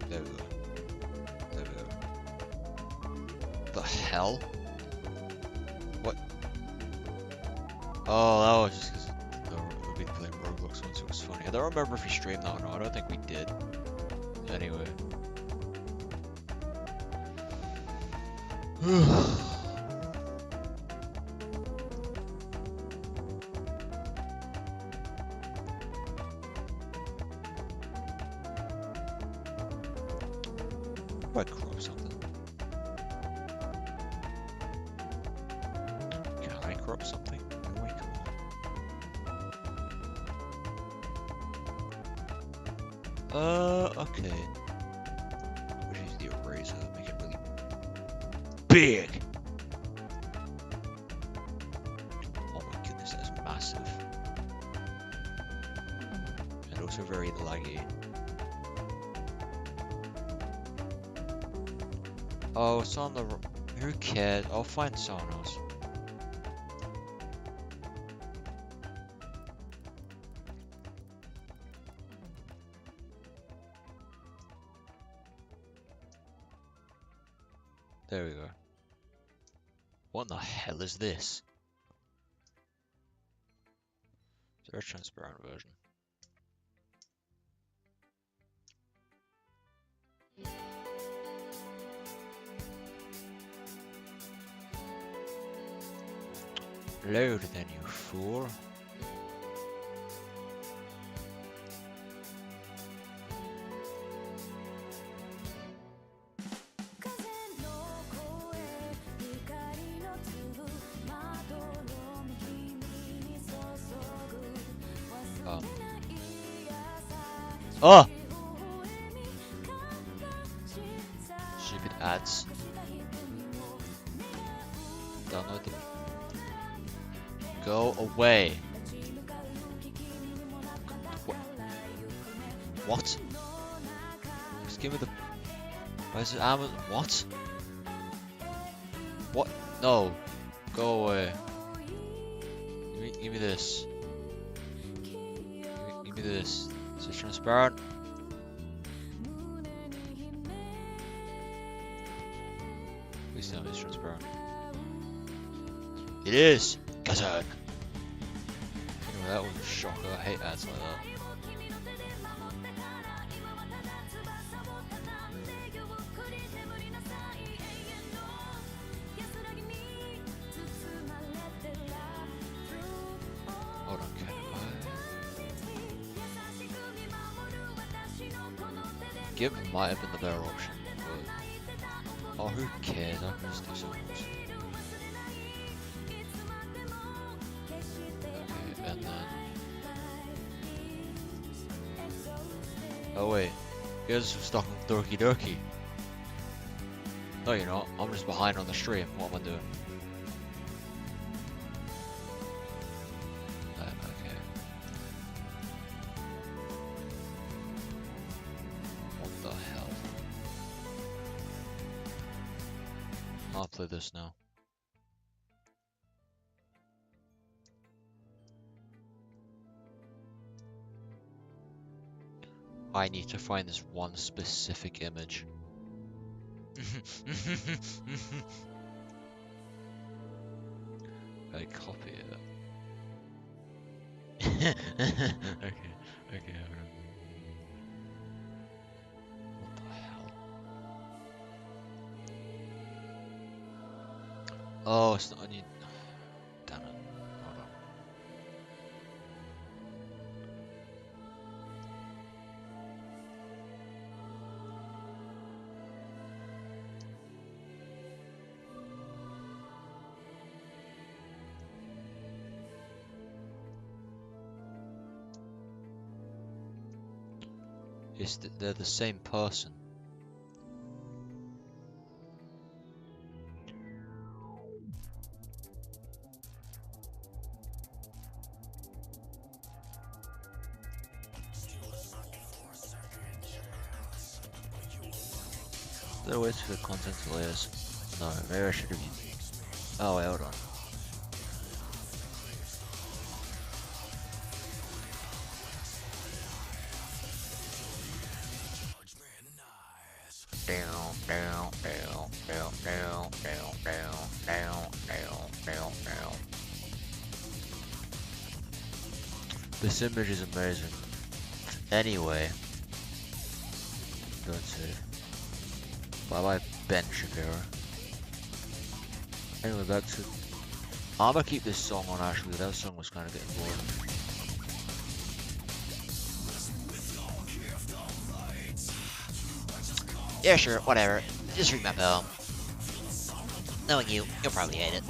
There we go. There we go. The hell? What? Oh, that was just because we've been playing Roblox once, it was funny. I don't remember if we streamed that or not, I don't think we did. Anyway. I crop something? Can I crop something? No way, come on. Okay. We'll use the eraser, make it really big. Oh my goodness, that's massive. And also very laggy. Oh, it's on the... Who cares? I'll find someone else. There we go. What the hell is this? Is there a transparent version? Load then, you fool. Oh! Stupid ads. Download them. Go away. What? Just give me the... Where's the Amazon? What? What? No. Go away. Give me this. Give me this. Is it transparent? Please tell me it's transparent. It is! Kazan! Anyway, that was a shocker. I hate ads like that. Hold on, can I? Give might have been the better option, but... Oh, who cares? I can just do something else. Okay, and then... Oh wait, you guys are stuck on Doki. No you're not, I'm just behind on the stream, what am I doing? Okay. What the hell? I'll play this now. I need to find this one specific image. I copy it. Okay, what the hell? Oh, it's not. I need. Damn it. Hold on. They're the same person. There waits for the content to layers. No, maybe I should have. Oh wait, hold on. This image is amazing. Anyway, don't save. Bye bye, Ben Shapiro. Anyway, back to. I'm gonna keep this song on actually. That song was kind of getting boring. Yeah, sure, whatever. Just read my poem. Knowing you, you'll probably hate it.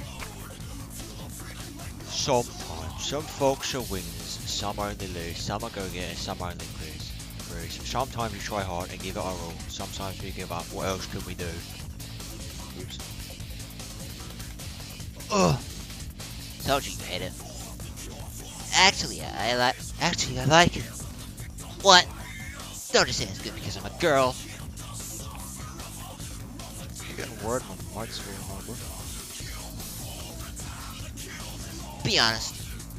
Sometimes, some folks are winners, some only lose, some are go-getters, some only cruise. Sometimes you try hard and give it a roll, sometimes we give up, what else could we do? Oops. Ugh. Told you you hate it. Actually, I like it. What? Don't just say it's good because I'm a girl. You're getting word from art school, remember? Be honest.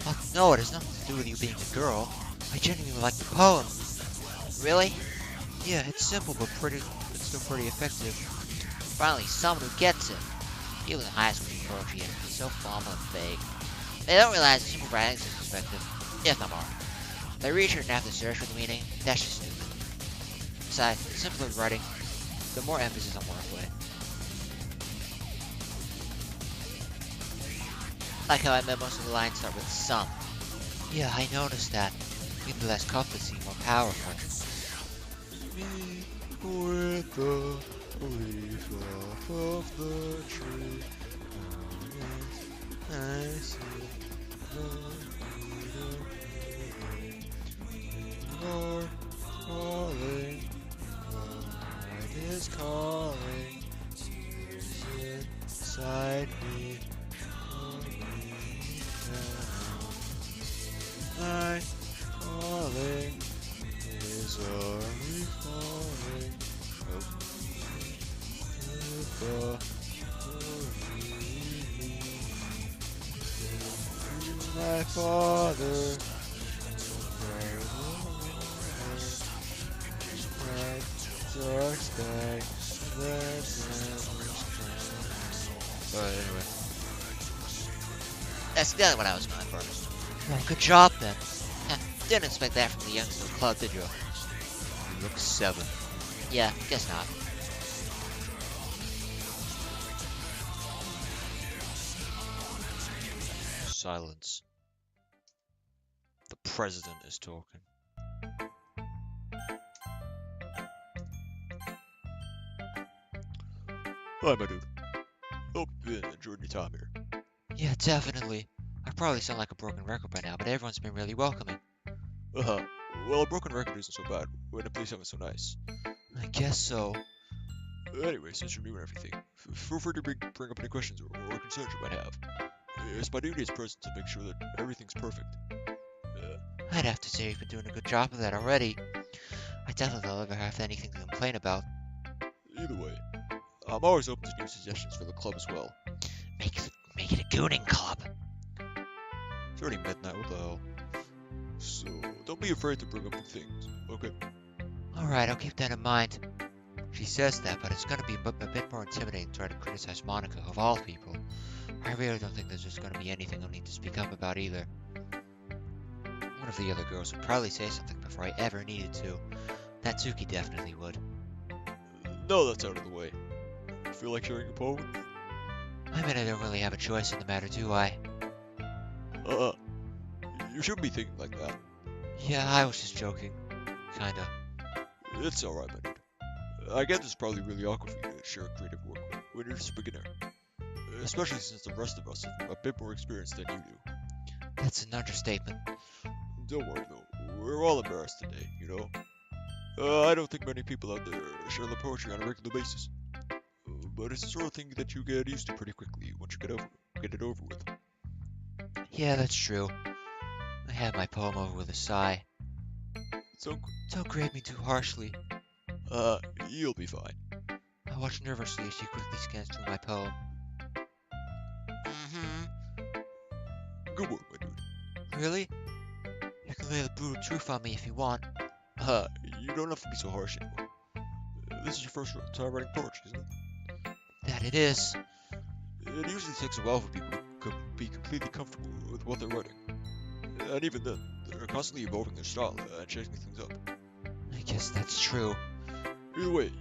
Oh, no, it has nothing to do with you being a girl. I genuinely like the poem. Really? Yeah, it's simple but still pretty effective. Finally, someone who gets it. People in high school poetry have to be so formal and vague. They don't realize simple writing is effective, if not more. They read it and have to search for the meaning. That's just stupid. Besides, the simpler writing, the more emphasis on wordplay. Like how I bet most of the lines start with some. Yeah, I noticed that. Even the last couplets seem more powerful. Me with the leaf off of the tree. I see the Lord calling. Light is calling. Tears inside me. Night calling. His army calling. My father, bright dark sky, anyway. That's exactly what I was going for. Well, good job then. Didn't expect that from the youngster of the club, did you? You look 7. Yeah, guess not. Silence. The president is talking. Hi, my dude. Hope you've been enjoying your time here. Yeah, definitely. I probably sound like a broken record by now, but everyone's been really welcoming. Well, a broken record isn't so bad when a place someone so nice. I guess so. Anyway, since you're new and everything, feel free to bring up any questions or concerns you might have. It's my duty as president to make sure that everything's perfect. I'd have to say you've been doing a good job of that already. I doubt that they'll ever have anything to complain about. Either way, I'm always open to new suggestions for the club as well. Make it a gooning club. It's already midnight, what the hell? So, don't be afraid to bring up new things, okay? Alright, I'll keep that in mind. She says that, but it's gonna be a bit more intimidating to try to criticize Monica, of all people. I really don't think there's just gonna be anything I'll need to speak up about either. One of the other girls would probably say something before I ever needed to. Natsuki definitely would. No, that's out of the way. Feel like sharing a poem with me? I mean, I don't really have a choice in the matter, do I? You shouldn't be thinking like that. Yeah, I was just joking. Kinda. It's alright, my dude. I get it's probably really awkward for you to share creative work when you're just a beginner. Especially since the rest of us have a bit more experience than you do. That's an understatement. Don't worry though, we're all embarrassed today, you know? I don't think many people out there share the poetry on a regular basis. But it's the sort of thing that you get used to pretty quickly once you get it over with. Yeah, that's true. I had my poem over with a sigh. Don't grade me too harshly. You'll be fine. I watched nervously as she quickly scans through my poem. Good work, my dude. Really? You can lay the brutal truth on me if you want. You don't have to be so harsh anymore. This is your first time writing poetry, isn't it? That it is. It usually takes a while for people to be completely comfortable with what they're writing. And even then, they're constantly evolving their style and changing things up. I guess that's true. Either way,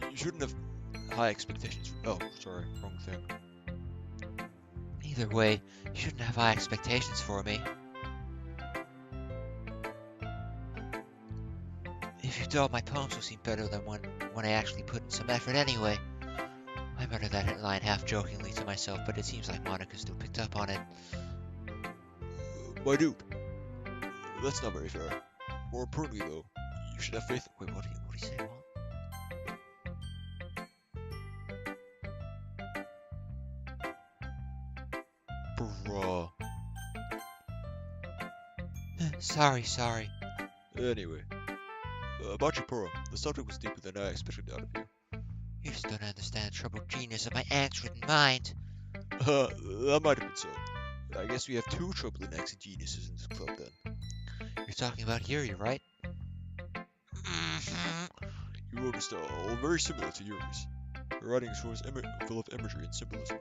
you shouldn't have high expectations. Oh, sorry, wrong thing. Either way, you shouldn't have high expectations for me. If you thought my poems will seem better than when I actually put in some effort anyway. I muttered that line half jokingly to myself, but it seems like Monica still picked up on it. My dude, that's not very fair. More importantly though, you should have faith. Wait, what do you say? Bruh. Sorry. Anyway, About your poem, the subject was deeper than I expected out of you. You just don't understand the troubled genius of my angst-ridden mind. That might have been so. I guess we have two troubling acts geniuses in this club then. You're talking about Yuri, right? You wrote a style very similar to yours. Her writing is full of imagery and symbolism,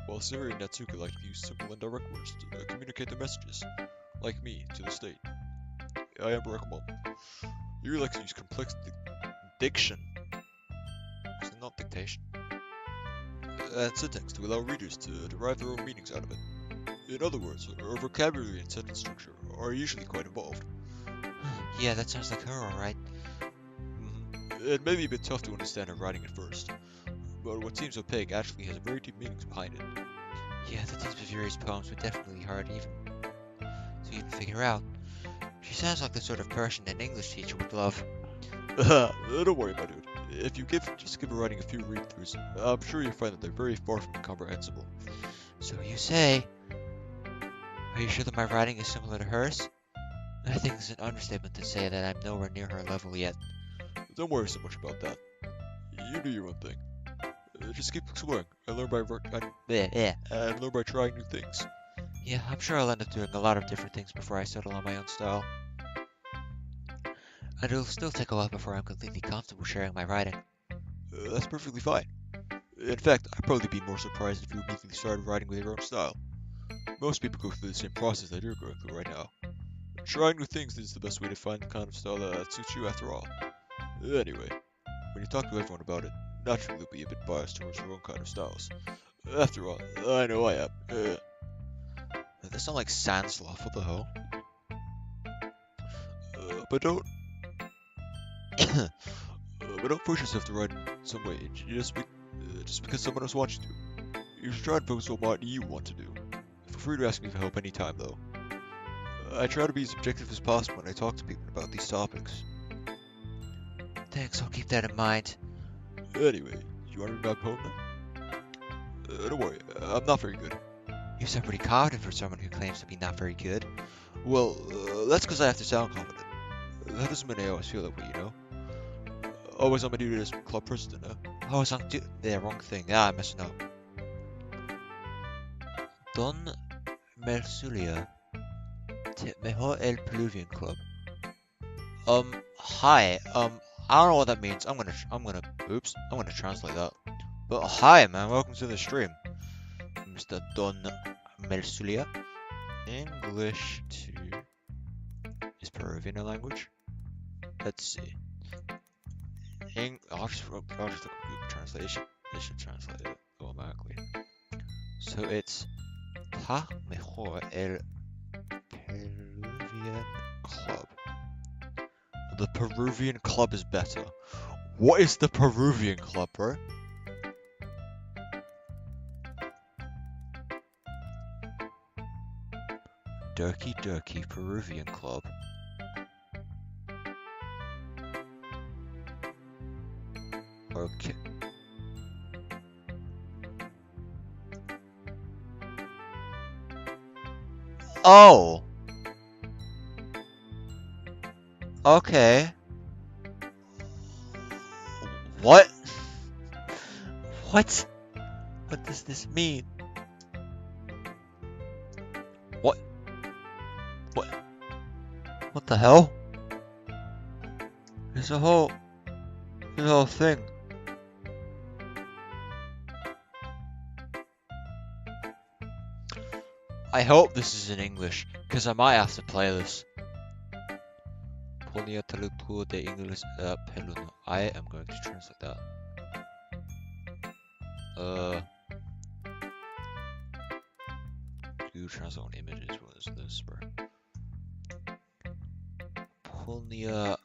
while Siri and Natsuki like to use simple and direct words to communicate their messages, like me, to the state. I am Barackmon. Yuri likes to use complex diction, not dictation, and syntax to allow readers to derive their own meanings out of it. In other words, her vocabulary and sentence structure are usually quite involved. Yeah, that sounds like her, alright. It may be a bit tough to understand her writing at first, but what seems opaque actually has very deep meanings behind it. Yeah, the themes of Yuri's poems were definitely hard to even figure out. She sounds like the sort of person an English teacher would love. Don't worry, my dude. If you just give her writing a few read-throughs, I'm sure you'll find that they're very far from incomprehensible. So you say? Are you sure that my writing is similar to hers? I think it's an understatement to say that I'm nowhere near her level yet. Don't worry so much about that. You do your own thing. Just keep exploring and learn by trying new things. Yeah, I'm sure I'll end up doing a lot of different things before I settle on my own style. And it'll still take a while before I'm completely comfortable sharing my writing. That's perfectly fine. In fact, I'd probably be more surprised if you immediately started writing with your own style. Most people go through the same process that you're going through right now. Trying new things is the best way to find the kind of style that suits you after all. Anyway, when you talk to everyone about it, naturally you'll be a bit biased towards your own kind of styles. After all, I know I am. That sounds like Sandsloth, what the hell? But don't push yourself to write in some way, just because someone else wants you to. You should try and focus on what you want to do. Feel free to ask me for help anytime, though. I try to be as objective as possible when I talk to people about these topics. Thanks, I'll keep that in mind. Anyway, you want to read my poem now? Don't worry, I'm not very good. You sound pretty confident for someone who claims to be not very good. Well, that's because I have to sound confident. That doesn't mean I always feel that way, you know? Always on my duty as club president, huh? Always on duty. Yeah, wrong thing. Ah, I'm messing up. Don Mersulia. Mejor el Peruvian Club. Hi. I don't know what that means. I'm gonna translate that. But hi, man. Welcome to the stream, Mr. Don Mersulia. English to... Is Peruvian a language? Let's see. I'll just look at Google Translation. It should translate it automatically. So it's Ta Mejor el Peruvian Club. The Peruvian Club is better. What is the Peruvian Club, bro? Doki Peruvian Club. Okay. Oh! Okay. What? What? What does this mean? What? What? What the hell? There's a whole thing. I hope this is in English, because I might have to play this. Ponia traductor de English peluno. I am going to translate that. Do translate on images. What is this, bro? Ponia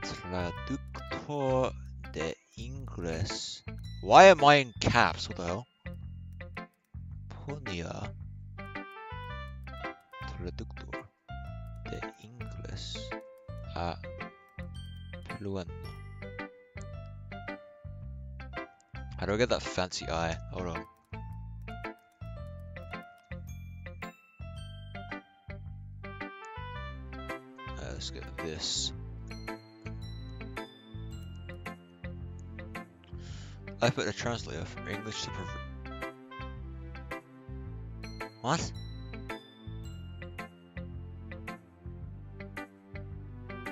traductor de English. Why am I in caps? What the hell? Ponia traductor de English a peruano. How do I get that fancy eye? Hold on. Let's get this. I put a translator from English to What?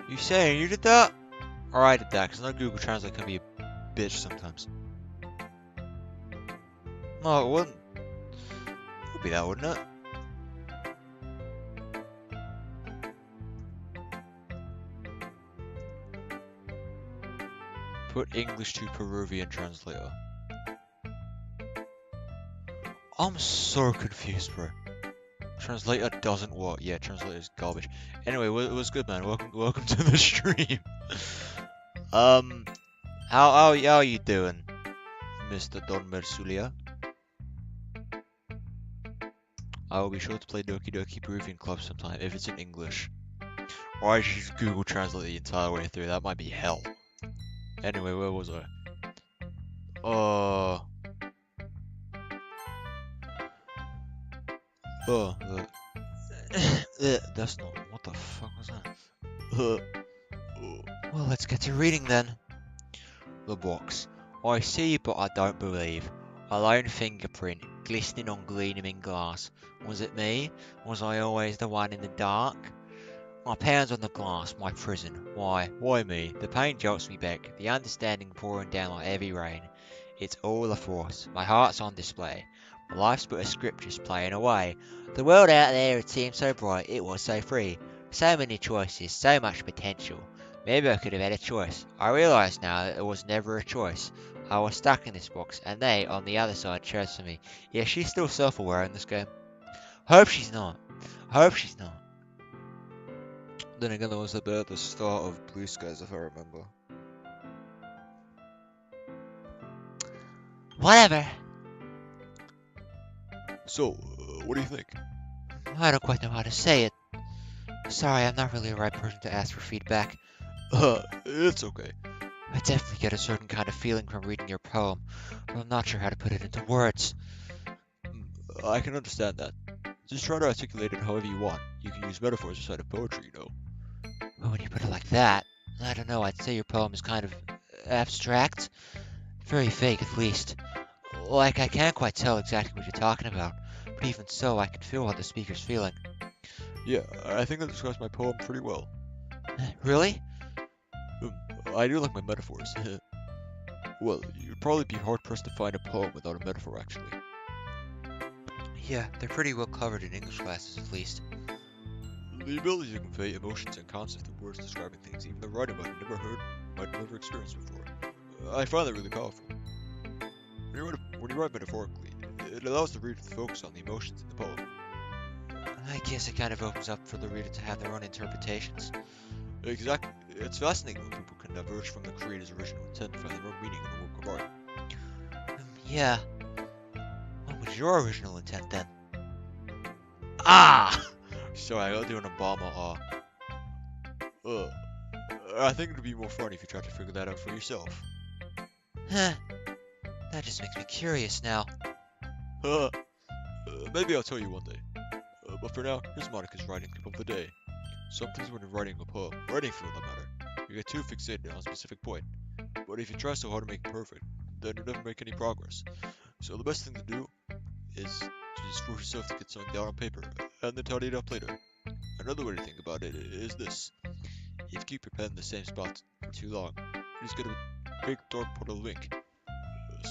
You saying you did that? Or I did that, because I know Google Translate can be a bitch sometimes. No, it wouldn't. It would be that, wouldn't it? Put English to Peruvian translator. I'm so confused, bro. Translator doesn't work. Yeah, translator is garbage. Anyway, it was good, man. Welcome to the stream. How are you doing, Mr. Don Mersulia? I will be sure to play Doki Doki Peruvian Club sometime if it's in English. Or I should just Google Translate the entire way through. That might be hell. Anyway, where was I? That's not. What the fuck was that? Well, let's get to reading then. The box. I see, but I don't believe. A lone fingerprint, glistening on gleaming glass. Was it me? Was I always the one in the dark? My pounds on the glass, my prison. Why me? The pain jolts me back, the understanding pouring down like heavy rain. It's all a force. My heart's on display. My life's but a script just playing away. The world out there, it seemed so bright, it was so free. So many choices, so much potential. Maybe I could have had a choice. I realise now that it was never a choice. I was stuck in this box, and they, on the other side, chose for me. Yeah, she's still self-aware in this game. Hope she's not. Hope she's not. Then again, there was a bit at the start of Blue Skies, if I remember. Whatever. So, what do you think? I don't quite know how to say it. Sorry, I'm not really the right person to ask for feedback. It's okay. I definitely get a certain kind of feeling from reading your poem, but I'm not sure how to put it into words. I can understand that. Just try to articulate it however you want. You can use metaphors inside of poetry, you know. Well, when you put it like that, I don't know, I'd say your poem is kind of abstract. Very vague, at least. Like, I can't quite tell exactly what you're talking about, but even so, I can feel what the speaker's feeling. Yeah, I think that describes my poem pretty well. Really? I do like my metaphors. Well, you'd probably be hard-pressed to find a poem without a metaphor, actually. Yeah, they're pretty well covered in English classes, at least. The ability to convey emotions and concepts in words describing things, even the writing I've never heard, I've never experienced before. I find that really powerful. When you write metaphorically, it allows the reader to focus on the emotions in the poem. I guess it kind of opens up for the reader to have their own interpretations. Exactly. It's fascinating when people can diverge from the creator's original intent to find their own meaning in a work of art. Yeah. What was your original intent then? Ah! Sorry, I gotta do an Obama I think it'd be more fun if you tried to figure that out for yourself. Huh. That just makes me curious now. Maybe I'll tell you one day. But for now, here's Monica's writing tip of the day. Sometimes when you're writing a poem, writing for that matter, you get too fixated on a specific point. But if you try so hard to make it perfect, then you'll never make any progress. So the best thing to do is to just force yourself to get something down on paper, and then tidy it up later. Another way to think about it is this. If you keep your pen in the same spot for too long, you just get a big dark puddle of ink.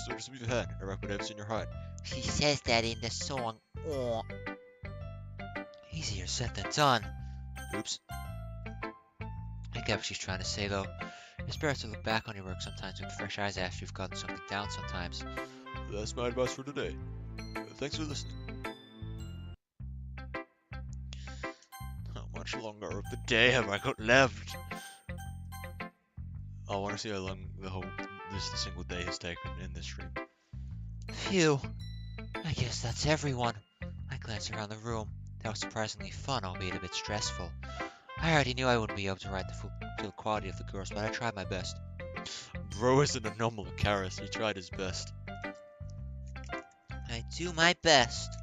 So just move your hand and write whatever's in your heart. She says that in the song. Oh. Easier said than done. Oops. I get what she's trying to say, though. It's better to look back on your work sometimes with fresh eyes after you've gotten something down sometimes. That's my advice for today. Thanks for listening. How much longer of the day have I got left? I want to see how long the single day has taken in this stream. Phew. I guess that's everyone. I glanced around the room. That was surprisingly fun, albeit a bit stressful. I already knew I wouldn't be able to write the full quality of the girls, but I tried my best. Bro isn't a normal Karis. He tried his best. I do my best.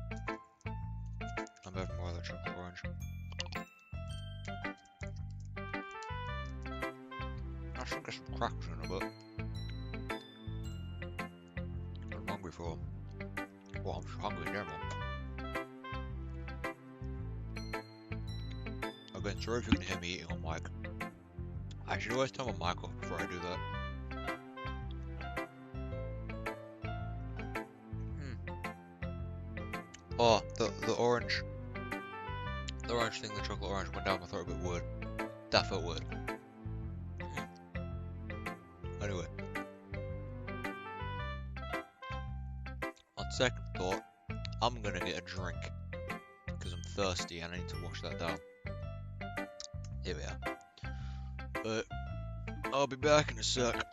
I'm having more of that chocolate orange. I should get some crackers in a bit. before. Well, I'm just hungry in general. Again, sorry if you can hear me eating on mic. I should always turn my mic off before I do that. Oh, the orange thing, the chocolate orange went down my throat a bit weird. That felt weird. Anyway. On second thought, I'm gonna get a drink. Because I'm thirsty and I need to wash that down. Here we are. But I'll be back in a sec.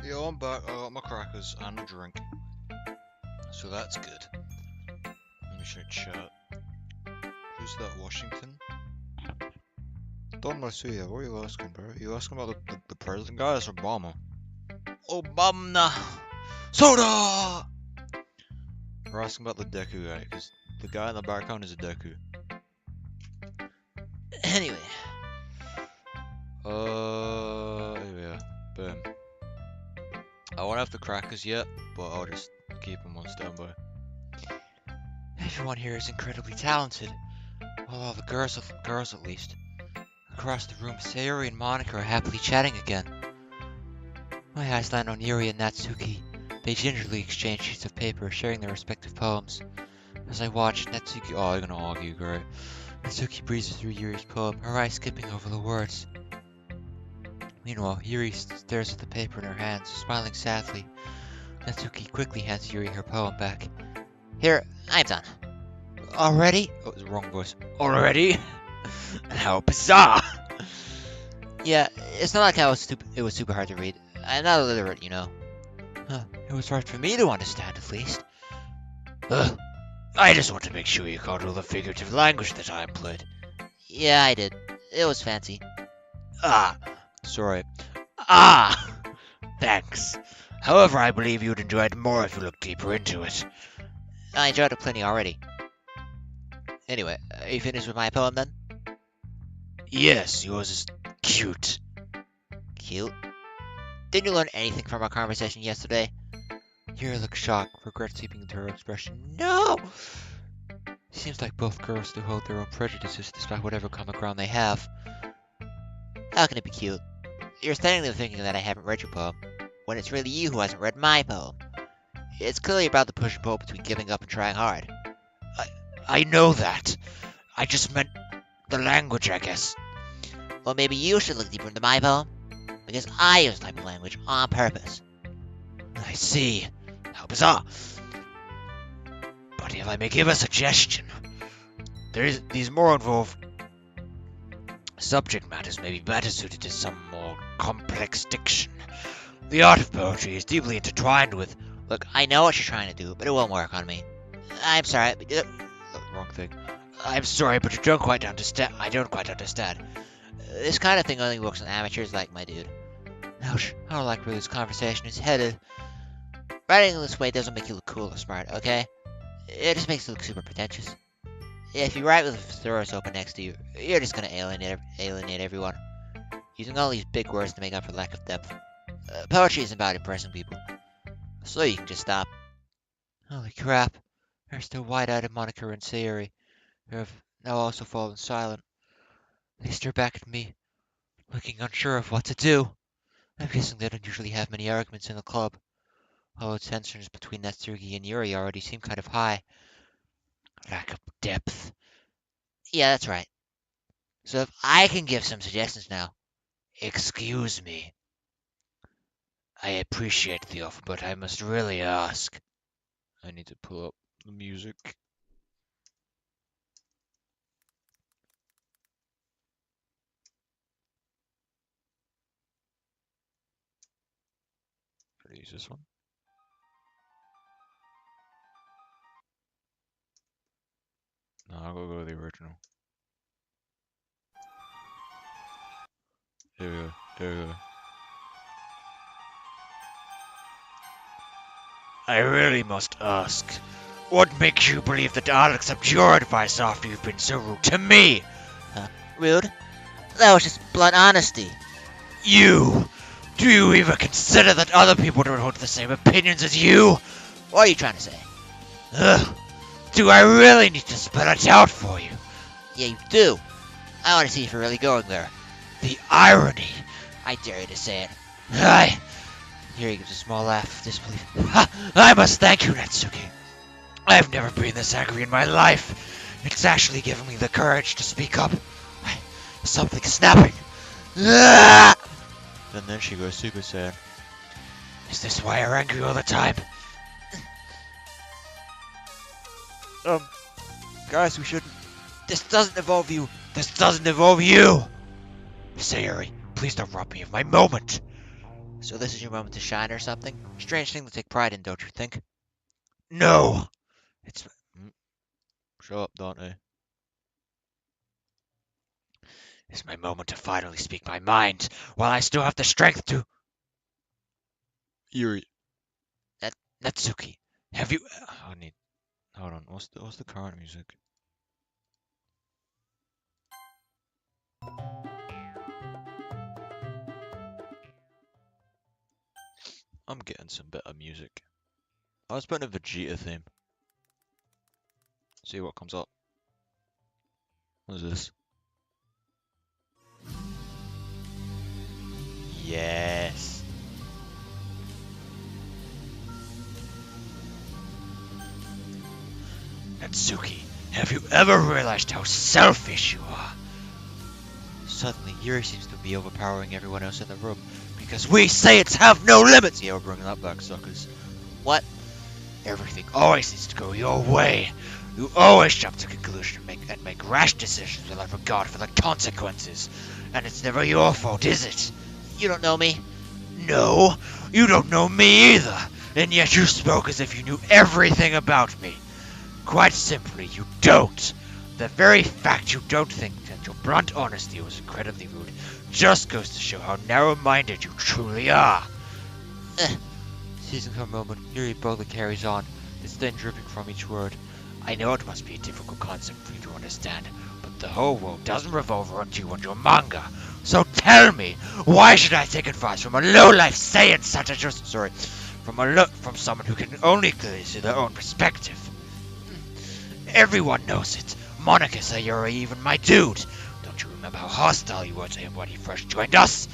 Yo, I'm back. I got my crackers and a drink. So that's good. Let me check chat. Who's that, Washington? Don't see you. What are you asking, bro? Are you asking about the president guy? That's Obama. Obama! Soda! We're asking about the Deku guy, because the guy in the background is a Deku. Anyway. Yeah. Boom. I won't have the crackers yet, but I'll just keep them on standby. Everyone here is incredibly talented. Well, all the girls at least. Across the room, Sayori and Monica are happily chatting again. My eyes land on Yuri and Natsuki. They gingerly exchange sheets of paper, sharing their respective poems. As I watch, Natsuki... Oh, they're gonna argue, great. Natsuki breezes through Yuri's poem, her eyes skipping over the words. Meanwhile, Yuri stares at the paper in her hands, smiling sadly. Natsuki quickly hands Yuri her poem back. Here, I'm done. Already? Oh, it was the wrong voice. Already? How bizarre! Yeah, it's not like it was super hard to read. I'm not illiterate, you know. It was hard for me to understand, at least. I just want to make sure you caught all the figurative language that I employed. Yeah, I did. It was fancy. Sorry. Thanks. However, I believe you'd enjoy it more if you looked deeper into it. I enjoyed it plenty already. Anyway, are you finished with my poem then? Yes, yours is cute. Cute? Didn't you learn anything from our conversation yesterday? Yuri looks shocked, regret seeping into her expression. No! Seems like both girls still hold their own prejudices despite whatever common ground they have. How can it be cute? You're standing there thinking that I haven't read your poem, when it's really you who hasn't read my poem. It's clearly about the push and pull between giving up and trying hard. I know that. I just meant the language, I guess. Well, maybe you should look deeper into my poem, because I use type of language on purpose. I see. How bizarre. But if I may give a suggestion, these more involved subject matters may be better suited to some more complex diction. The art of poetry is deeply intertwined with... Look, I know what you're trying to do, but it won't work on me. I'm sorry. Wrong thing. I'm sorry, but I don't quite understand. This kind of thing only works on amateurs like my dude. Ouch, I don't like where this conversation is headed. Writing this way doesn't make you look cool or smart, okay? It just makes you look super pretentious. If you write with a thesaurus open next to you, you're just gonna alienate everyone. Using all these big words to make up for lack of depth. Poetry isn't about impressing people. So you can just stop. Holy crap. There's still wide-eyed Monica and Sayori, who have now also fallen silent. They stare back at me, looking unsure of what to do. I'm guessing they don't usually have many arguments in the club, although tensions between Natsuki and Yuri already seem kind of high. Lack of depth. Yeah, that's right. So if I can give some suggestions now. Excuse me. I appreciate the offer, but I must really ask. I need to pull up the music. Should I use this one? No, I'll go with the original. There we go. There we go. I really must ask, what makes you believe that I'll accept your advice after you've been so rude to me? Rude? That was just blunt honesty. You! Do you even consider that other people don't hold the same opinions as you? What are you trying to say? Ugh. Do I really need to spell it out for you? Yeah, you do. I want to see if you're really going there. The irony! I dare you to say it. Yuri gives a small laugh of disbelief. I must thank you, Natsuki. I've never been this angry in my life. It's actually given me the courage to speak up. Something's snapping. And then she goes Super Saiyan. Is this why you're angry all the time? Guys, we shouldn't... This doesn't involve you. This doesn't involve you! Sayori, please don't rob me of my moment. So this is your moment to shine or something? Strange thing to take pride in, don't you think? No! It's... Shut up, Dante. It's my moment to finally speak my mind, while I still have the strength to... Yuri. Natsuki, have you... I need... Hold on, what's the current music? I'm getting some better music. I was putting a Vegeta theme. See what comes up. What is this? Yes. Natsuki, have you ever realized how selfish you are? Suddenly, Yuri seems to be overpowering everyone else in the room. Because we Saiyans have no limits! Yeah, we're bringing that back, suckers. What? Everything always needs to go your way. You always jump to conclusions and make rash decisions without regard for the consequences. And it's never your fault, is it? You don't know me? No, you don't know me either. And yet you spoke as if you knew everything about me. Quite simply, you don't. The very fact you don't think that your blunt honesty was incredibly rude just goes to show how narrow-minded you truly are. Seizing her moment, Yuri boldly carries on, disdain dripping from each word. I know it must be a difficult concept for you to understand, but the whole world doesn't revolve around you and your manga. So tell me, why should I take advice from a low-life Saiyan such as yours? Sorry, from someone who can only clearly see their own perspective. Everyone knows it. Monica, Sayuri, even my dude. Don't you remember how hostile you were to him when he first joined us?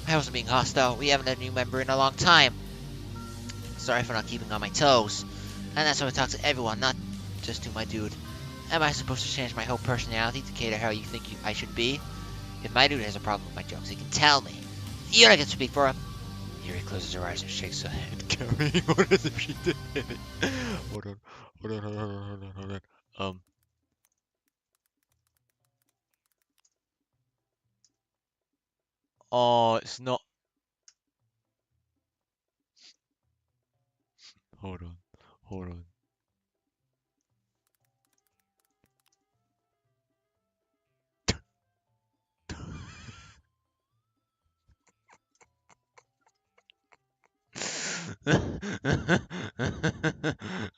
I wasn't being hostile. We haven't had a new member in a long time. Sorry for not keeping on my toes. And that's how I talk to everyone, not just to my dude. Am I supposed to change my whole personality to cater how you think I should be? If my dude has a problem with my jokes, he can tell me. You don't get to speak for him. Yuri closes her eyes and shakes her head. Carrying on as if she did anything. Hold on. Oh, it's not. Hold on.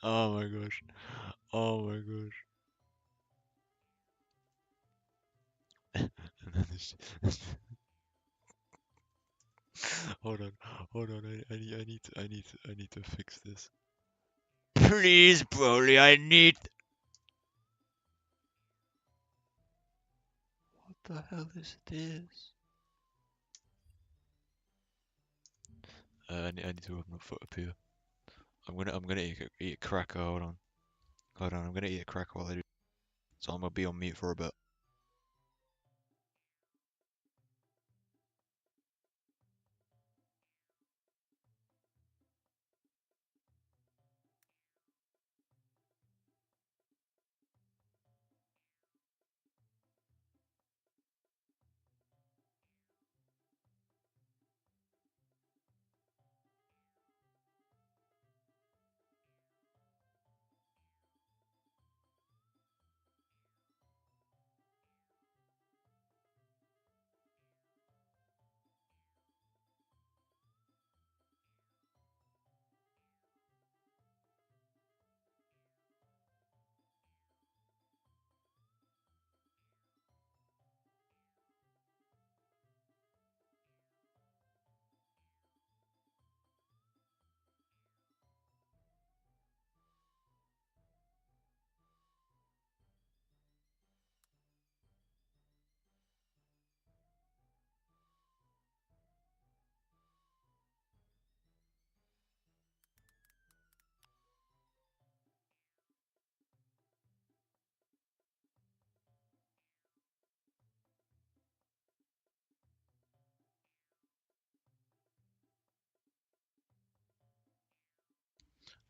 Oh my gosh. Oh my gosh. And then hold on. I need to fix this. Please, Broly, I need... What the hell is this? I need to open my foot up here. I'm gonna eat a cracker. Hold on. I'm gonna eat a cracker while I do. So I'm gonna be on mute for a bit.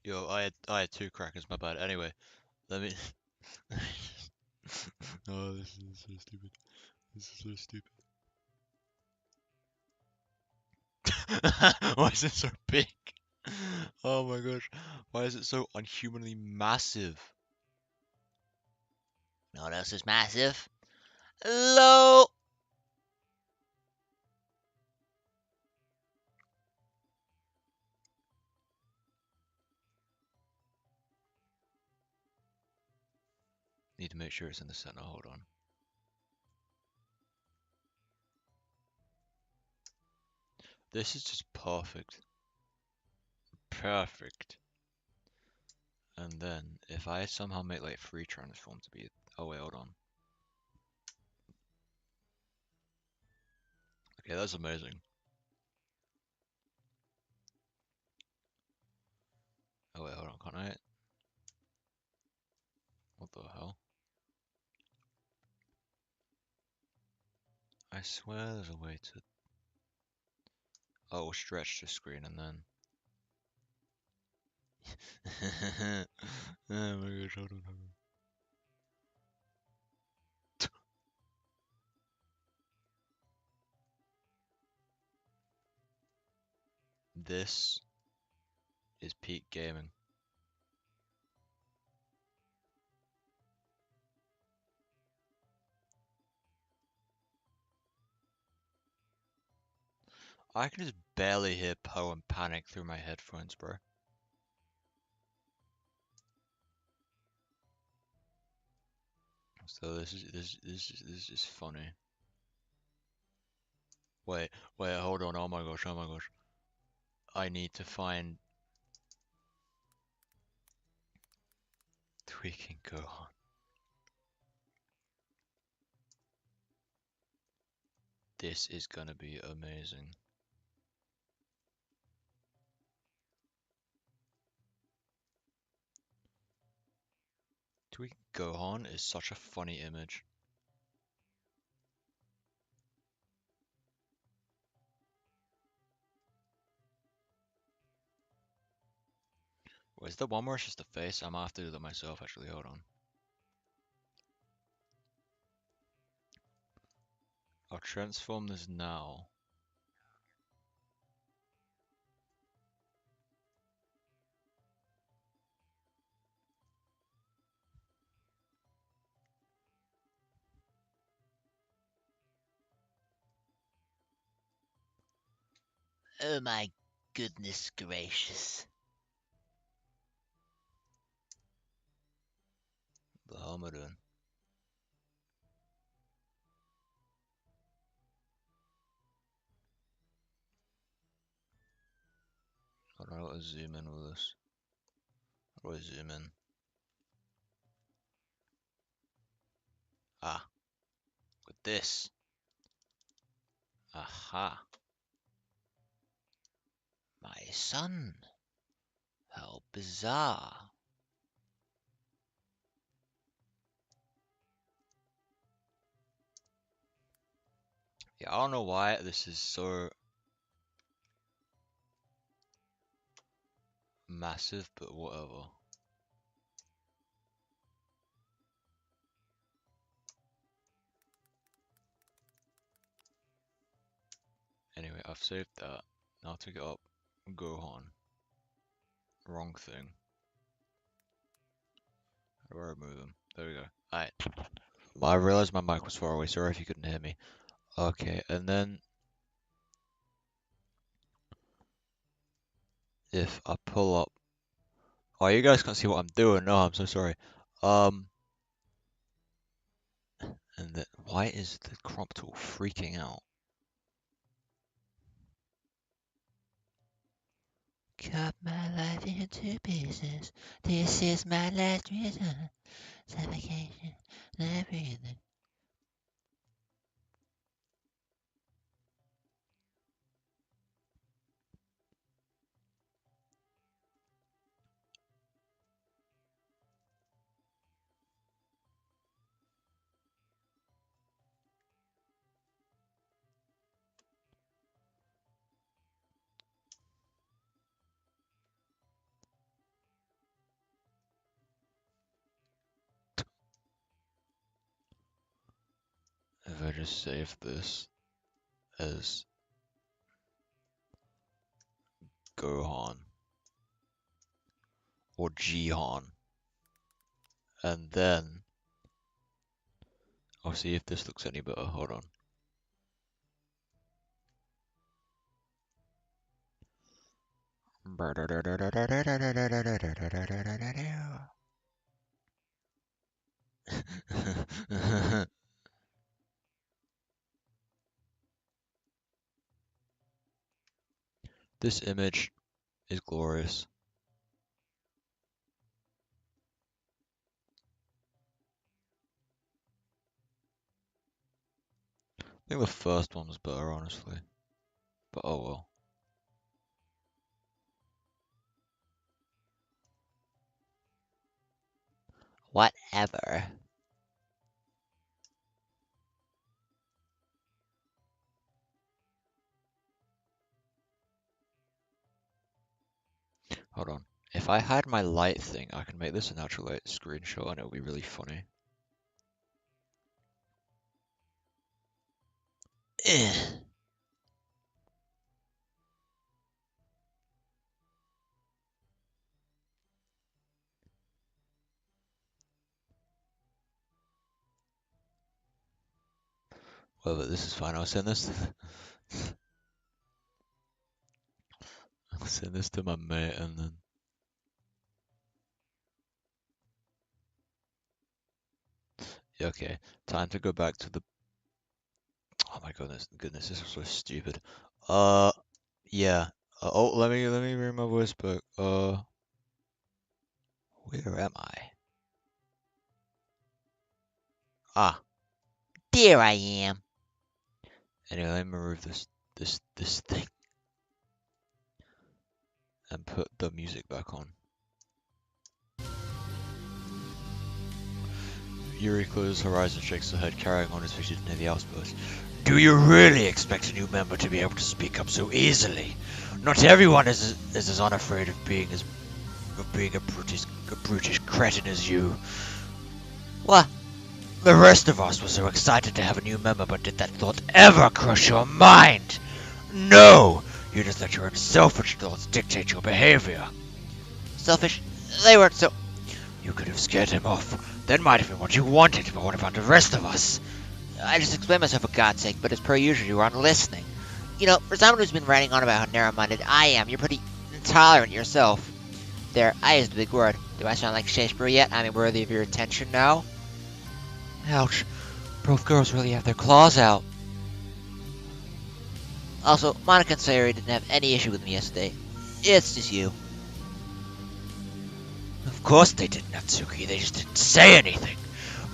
Yo, I had two crackers. My bad. Anyway, let me. Oh, this is so stupid. This is so stupid. Why is it so big? Oh my gosh. Why is it so unhumanly massive? You know what else is massive? Hello! Need to make sure it's in the center. Hold on. This is just perfect. Perfect. And then, if I somehow make like 3 transform to be... Oh wait, hold on. Okay, that's amazing. Oh wait, hold on, can't I? What the hell? I swear there's a way to... Oh, stretch the screen and then... Oh my gosh, hold on. This is peak gaming. I can just barely hear Poe and Panic through my headphones, bro. So this is just funny. Wait, hold on. Oh my gosh, oh my gosh. I need to find tweaking Gohan. This is gonna be amazing. Tweaking Gohan is such a funny image. Where's the one where it's just the face? I might have to do that myself actually, hold on. I'll transform this now. Oh my goodness gracious. The hell am I doing? I don't know how to zoom in with this. How do I zoom in? Ah, with this. Aha. My son. How bizarre. Yeah, I don't know why this is so massive, but whatever. Anyway, I've saved that. Now to get up Gohan. Wrong thing. How do I remove him? There we go. Alright. I realized my mic was far away, sorry if you couldn't hear me. Okay, and then if I pull up... Oh, you guys can't see what I'm doing. No, I'm so sorry. And then why is the crop tool freaking out? Cut my life into pieces. This is my last reason. Suffocation, everything. If I just save this as Gohan or Jihan, and then I'll see if this looks any better. Hold on. This image is glorious. I think the first one was better, honestly. But oh well. Whatever. Hold on. If I had my light thing, I can make this a natural light screenshot and it'll be really funny. Well, but this is fine. I'll send this to I'll send this to my mate and then okay. Time to go back to the oh my goodness, this is so stupid. Yeah. Oh, let me read my voice book. Where am I? Ah, There I am. anyway, let me remove this thing and put the music back on. Yuri closes her eyes and shakes her head, carrying on his vision near the outpost. Do you really expect a new member to be able to speak up so easily? Not everyone is as unafraid of being a brutish cretin as you. What? The rest of us were so excited to have a new member, but did that thought ever cross your mind? No! You just let your own selfish thoughts dictate your behavior. Selfish? They weren't so... You could have scared him off. That might have been what you wanted, but what about the rest of us? I just explained myself for God's sake, but as per usual, you aren't listening. You know, for someone who's been writing on about how narrow-minded I am, you're pretty intolerant yourself. There, I used a big word. Do I sound like Shakespeare yet? I'm worthy of your attention now? Ouch. Both girls really have their claws out. Also, Monica and Sayori didn't have any issue with me yesterday. It's just you. Of course they did, Natsuki. They just didn't say anything.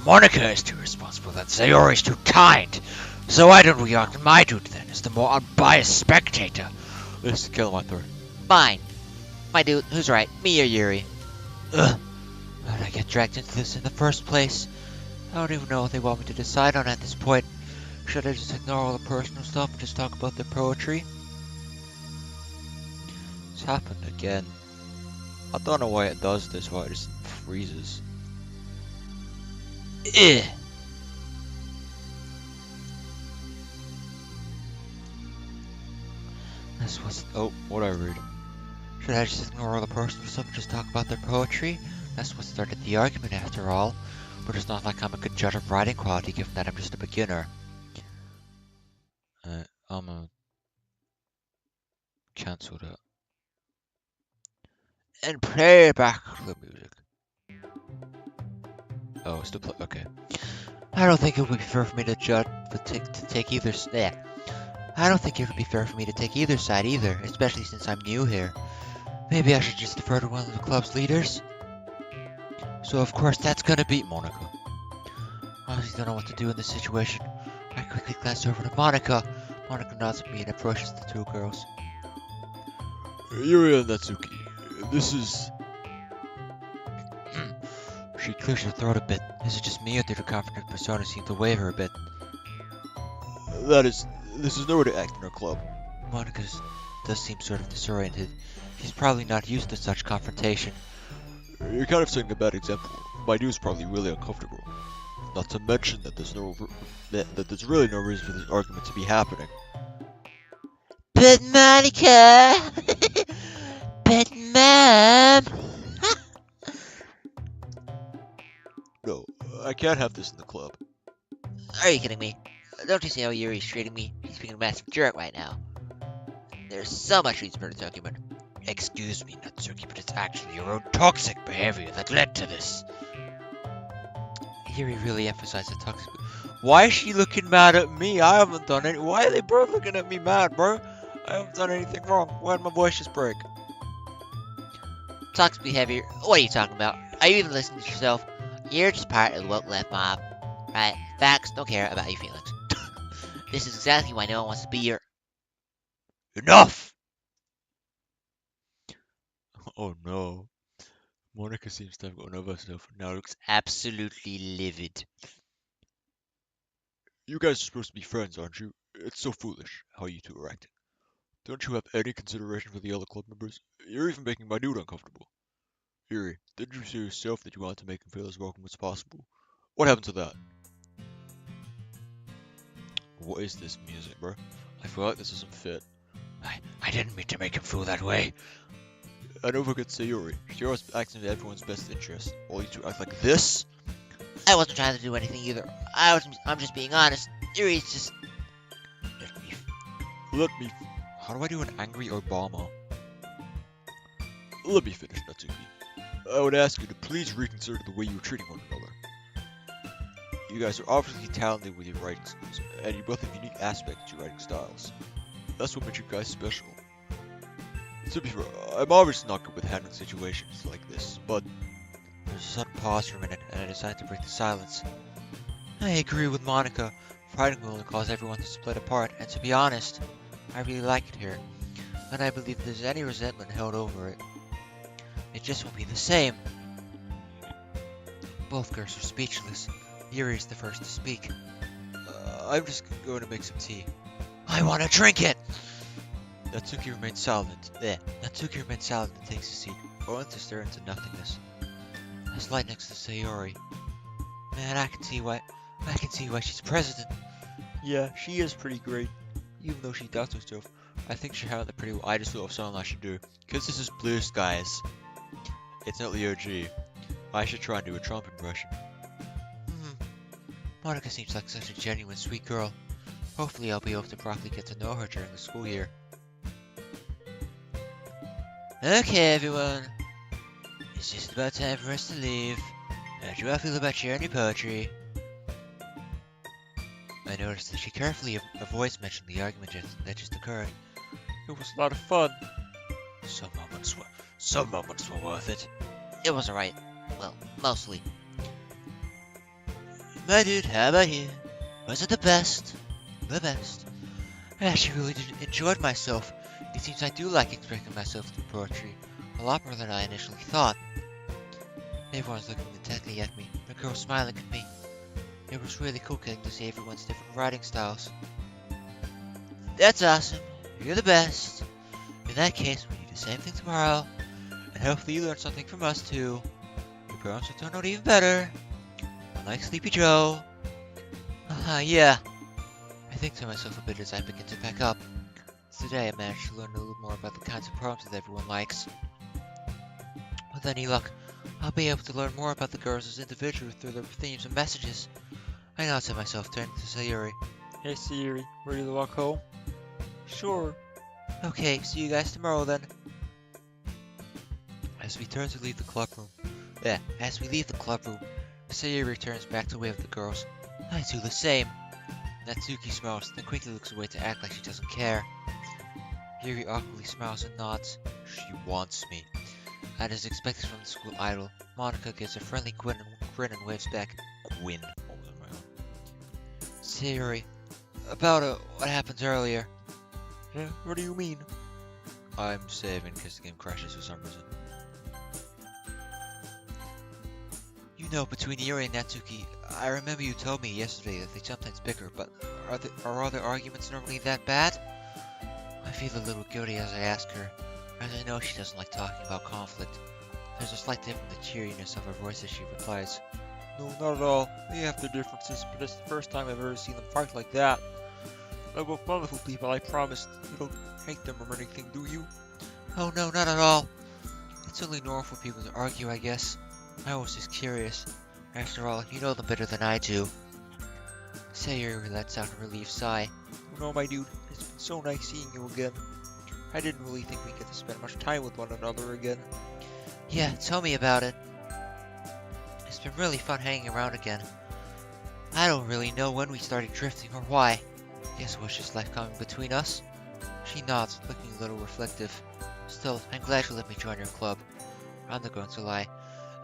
Monica is too responsible, and Sayori is too kind. So why don't we act my duty then, as the more unbiased spectator? This is killing my throat. Fine. My dude, who's right, me or Yuri? Ugh. How'd I get dragged into this in the first place? I don't even know what they want me to decide on at this point. Should I just ignore all the personal stuff and just talk about their poetry? It's happened again. I don't know why it does this, why it just freezes. Ugh. This was... Oh, what I read? Should I just ignore all the personal stuff and just talk about their poetry? That's what started the argument after all. But it's not like I'm a good judge of writing quality given that I'm just a beginner. I'm gonna cancel that. And play back the music. Oh, it's still play. Okay. I don't think it would be fair for me to judge, take either. I don't think it would be fair for me to take either side either, especially since I'm new here. Maybe I should just defer to one of the club's leaders. So of course that's gonna be Monica. I honestly don't know what to do in this situation. I quickly glance over to Monica. Monica nods at me and approaches the two girls. Yuri and Natsuki, this is... She clears her throat a bit. Is it just me or did her confident persona seem to waver a bit? This is nowhere to act in our club. Monica does seem sort of disoriented. She's probably not used to such confrontation. You're kind of setting a bad example. My dude's probably really uncomfortable. Not to mention that there's really no reason for this argument to be happening. But Monica! But Mom! No, I can't have this in the club. Are you kidding me? Don't you see how Yuri's treating me? He's being a massive jerk right now. There's so much reason for this argument. Excuse me, Natsuki, but it's actually your own toxic behavior that led to this. Yuri really emphasized the toxic. Why is she looking mad at me? I haven't done any. Why are they both looking at me mad, bro? I haven't done anything wrong. Why did my voice just break? Toxic behavior? What are you talking about? Are you even listening to yourself? You're just part of the woke left mob. Right? Facts don't care about your feelings. This is exactly why no one wants to be your... Enough! Oh no. Monica seems to have gotten over herself and now looks absolutely livid. You guys are supposed to be friends, aren't you? It's so foolish how you two are acting. Don't you have any consideration for the other club members? You're even making my dude uncomfortable. Yuri, didn't you say yourself that you wanted to make him feel as welcome as possible? What happened to that? What is this music, bro? I feel like this doesn't fit. I didn't mean to make him feel that way. And don't forget Sayuri. She always acts in everyone's best interest. All you two act like this? I wasn't trying to do anything either. I'm just being honest. Yuri's just... Let me... How do I do an angry Obama? Let me finish, Natsuki. I would ask you to please reconsider the way you are treating one another. You guys are obviously talented with your writing skills, and you both have unique aspects to your writing styles. That's what makes you guys special. To be fair, I'm obviously not good with handling situations like this, but... There's a sudden pause for a minute, and I decide to break the silence. I agree with Monica. Fighting will only cause everyone to split apart, and to be honest, I really like it here. And I believe if there's any resentment held over it, it just won't be the same. Both girls are speechless. Yuri's the first to speak. I'm just going to make some tea. I want to drink it! Natsuki remains silent. Natsuki remains silent and takes a seat, going to stare into nothingness. I slide next to Sayori. Man, I can see why she's president. Yeah, she is pretty great. Even though she doubts herself, I think she handled it pretty well. I just thought of something I should do. Cause this is Blue Skies. It's not the OG. I should try and do a Trump impression. Monica seems like such a genuine, sweet girl. Hopefully I'll be able to properly get to know her during the school year. Okay, everyone. It's just about time for us to leave. How do I feel about sharing your poetry? I noticed that she carefully avoids mentioning the argument that just occurred. It was a lot of fun. Some moments were worth it. It was alright. Well, mostly. My dude, how about you? Was it the best? The best. I actually really enjoyed myself. It seems I do like expressing myself through poetry, a lot more than I initially thought. Everyone's looking intently at me, the girl smiling at me. It was really cool getting to see everyone's different writing styles. That's awesome. You're the best. In that case, we do the same thing tomorrow, and hopefully you learn something from us too. Your poems will turn out even better. Unlike Sleepy Joe. Yeah. I think to myself a bit as I begin to pack up. Today I managed to learn a little more about the kinds of poems that everyone likes. With any luck, I'll be able to learn more about the girls as individuals through their themes and messages. I nod to myself, turning to Sayuri. Hey Sayuri, ready to walk home? Sure. Okay, see you guys tomorrow then. As we turn to leave the club room, Sayuri turns back to wave at the girls. I do the same. Natsuki smiles, then quickly looks away to act like she doesn't care. Yuri awkwardly smiles and nods. She wants me. And as expected from the school idol, Monica gives a friendly grin and waves back. Gwyn. Sayuri, about what happened earlier. Yeah, what do you mean? I'm saving because the game crashes for some reason. You know, between Yuri and Natsuki, I remember you told me yesterday that they sometimes bicker, but are other arguments normally that bad? I feel a little guilty as I ask her, as I know she doesn't like talking about conflict. There's a slight dip in the cheeriness of her voice as she replies. No, not at all. They have their differences, but it's the first time I've ever seen them fight like that. They're both wonderful people, I promise. You don't hate them or anything, do you? Oh no, not at all. It's only normal for people to argue, I guess. I was just curious. After all, you know them better than I do. Sayuri lets out a relieved sigh. Oh no, my dude, it's been so nice seeing you again. I didn't really think we'd get to spend much time with one another again. Yeah, tell me about it. It's been really fun hanging around again. I don't really know when we started drifting or why. Guess it was just life coming between us. She nods, looking a little reflective. Still, I'm glad you let me join your club. I'm not going to lie.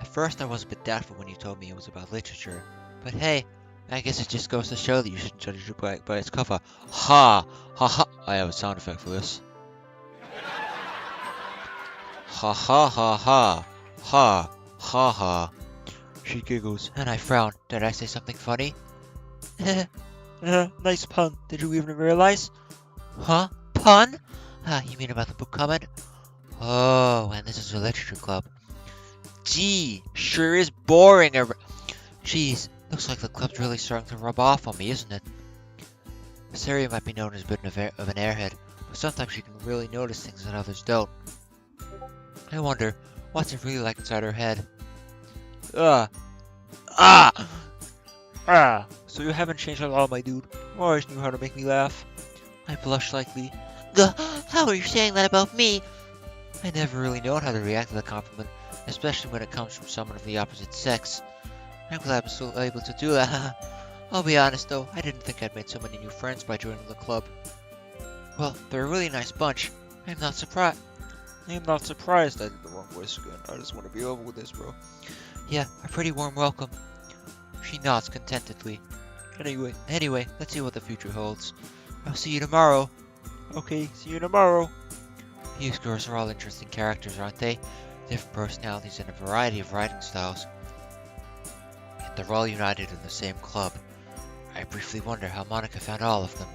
At first I was a bit doubtful when you told me it was about literature. But hey, I guess it just goes to show that you shouldn't judge a book by its cover. Ha! Ha ha! I have a sound effect for this. Ha ha ha ha! Ha! Ha ha! She giggles, and I frown. Did I say something funny? Nice pun. Did you even realize? Huh? Pun? You mean about the book comment? Oh, and this is a literature club. Gee, sure is boring. Jeez, looks like the club's really starting to rub off on me, isn't it? Saria might be known as a bit of an airhead, but sometimes she can really notice things that others don't. I wonder, what's it really like inside her head? So you haven't changed at all, my dude. You always knew how to make me laugh. I blush slightly. How are you saying that about me? I never really known how to react to the compliment, especially when it comes from someone of the opposite sex. I'm glad I'm still able to do that. I'll be honest though, I didn't think I'd made so many new friends by joining the club. Well, they're a really nice bunch. I'm not surprised. I'm not surprised I did the wrong voice again. I just want to be over with this, bro. Yeah, a pretty warm welcome. She nods contentedly. Anyway, let's see what the future holds. I'll see you tomorrow. Okay, see you tomorrow. These girls are all interesting characters, aren't they? Different personalities and a variety of writing styles. Yet they're all united in the same club. I briefly wonder how Monica found all of them.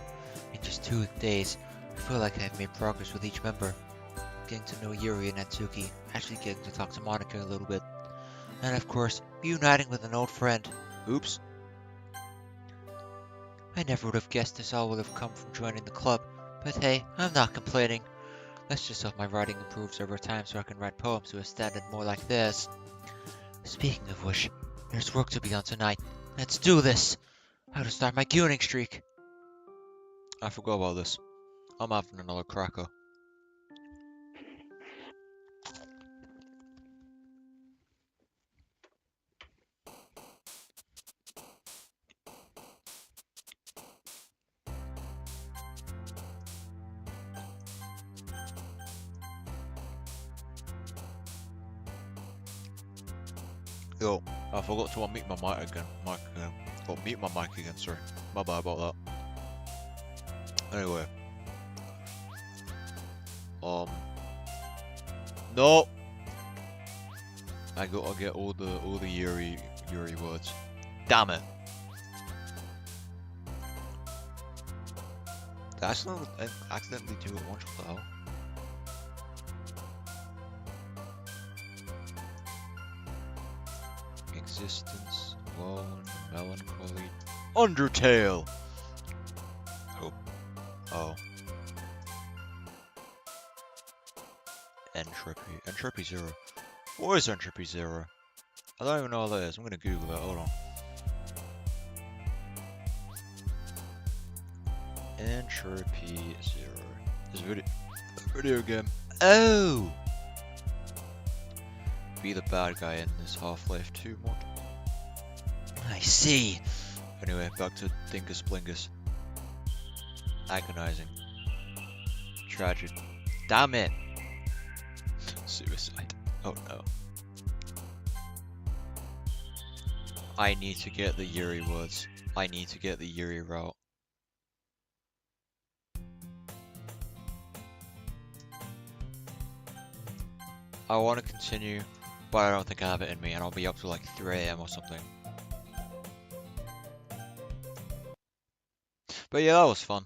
In just 2 days, I feel like I've made progress with each member. Getting to know Yuri and Natsuki, actually getting to talk to Monica a little bit. And of course, reuniting with an old friend. Oops. I never would have guessed this all would have come from joining the club, but hey, I'm not complaining. Let's just hope my writing improves over time so I can write poems to a standard more like theirs. Speaking of which, there's work to be done tonight. Let's do this! How to start my gooning streak. I forgot about this. I'm having another cracker. Yo, I forgot to unmute my mic again. Mute my mic again, sorry. My bad about that. Anyway. No! I gotta get all the Yuri words. Damn it! Did I accidentally do it once, what the hell? Existence, alone, melancholy, Undertale! Oh. Entropy 0. What is entropy 0? I don't even know what that is. I'm gonna Google that. Hold on. Entropy 0. This video game. Oh! Be the bad guy in this Half-Life 2 mod. I see. Anyway, back to Dingus Blingus. Agonizing. Tragic. Damn it! Suicide. Oh no. I need to get the Yuri words. I need to get the Yuri route. I want to continue, but I don't think I have it in me, and I'll be up to like 3 AM or something. But yeah, that was fun.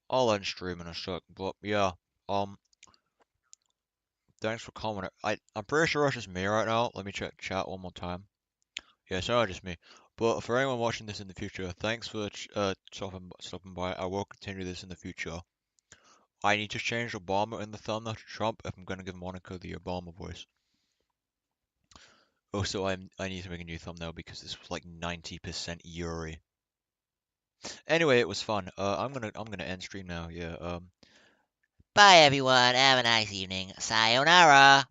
I'll end stream in a sec, but yeah, thanks for coming. I'm pretty sure it's just me right now. Let me check chat one more time. Yeah, sorry, just me. But for anyone watching this in the future, thanks for stopping by. I will continue this in the future. I need to change Obama in the thumbnail to Trump if I'm going to give Monica the Obama voice. Also, I need to make a new thumbnail because this was like 90% Yuri. Anyway, it was fun. I'm gonna end stream now. Yeah. Bye everyone, have a nice evening. Sayonara.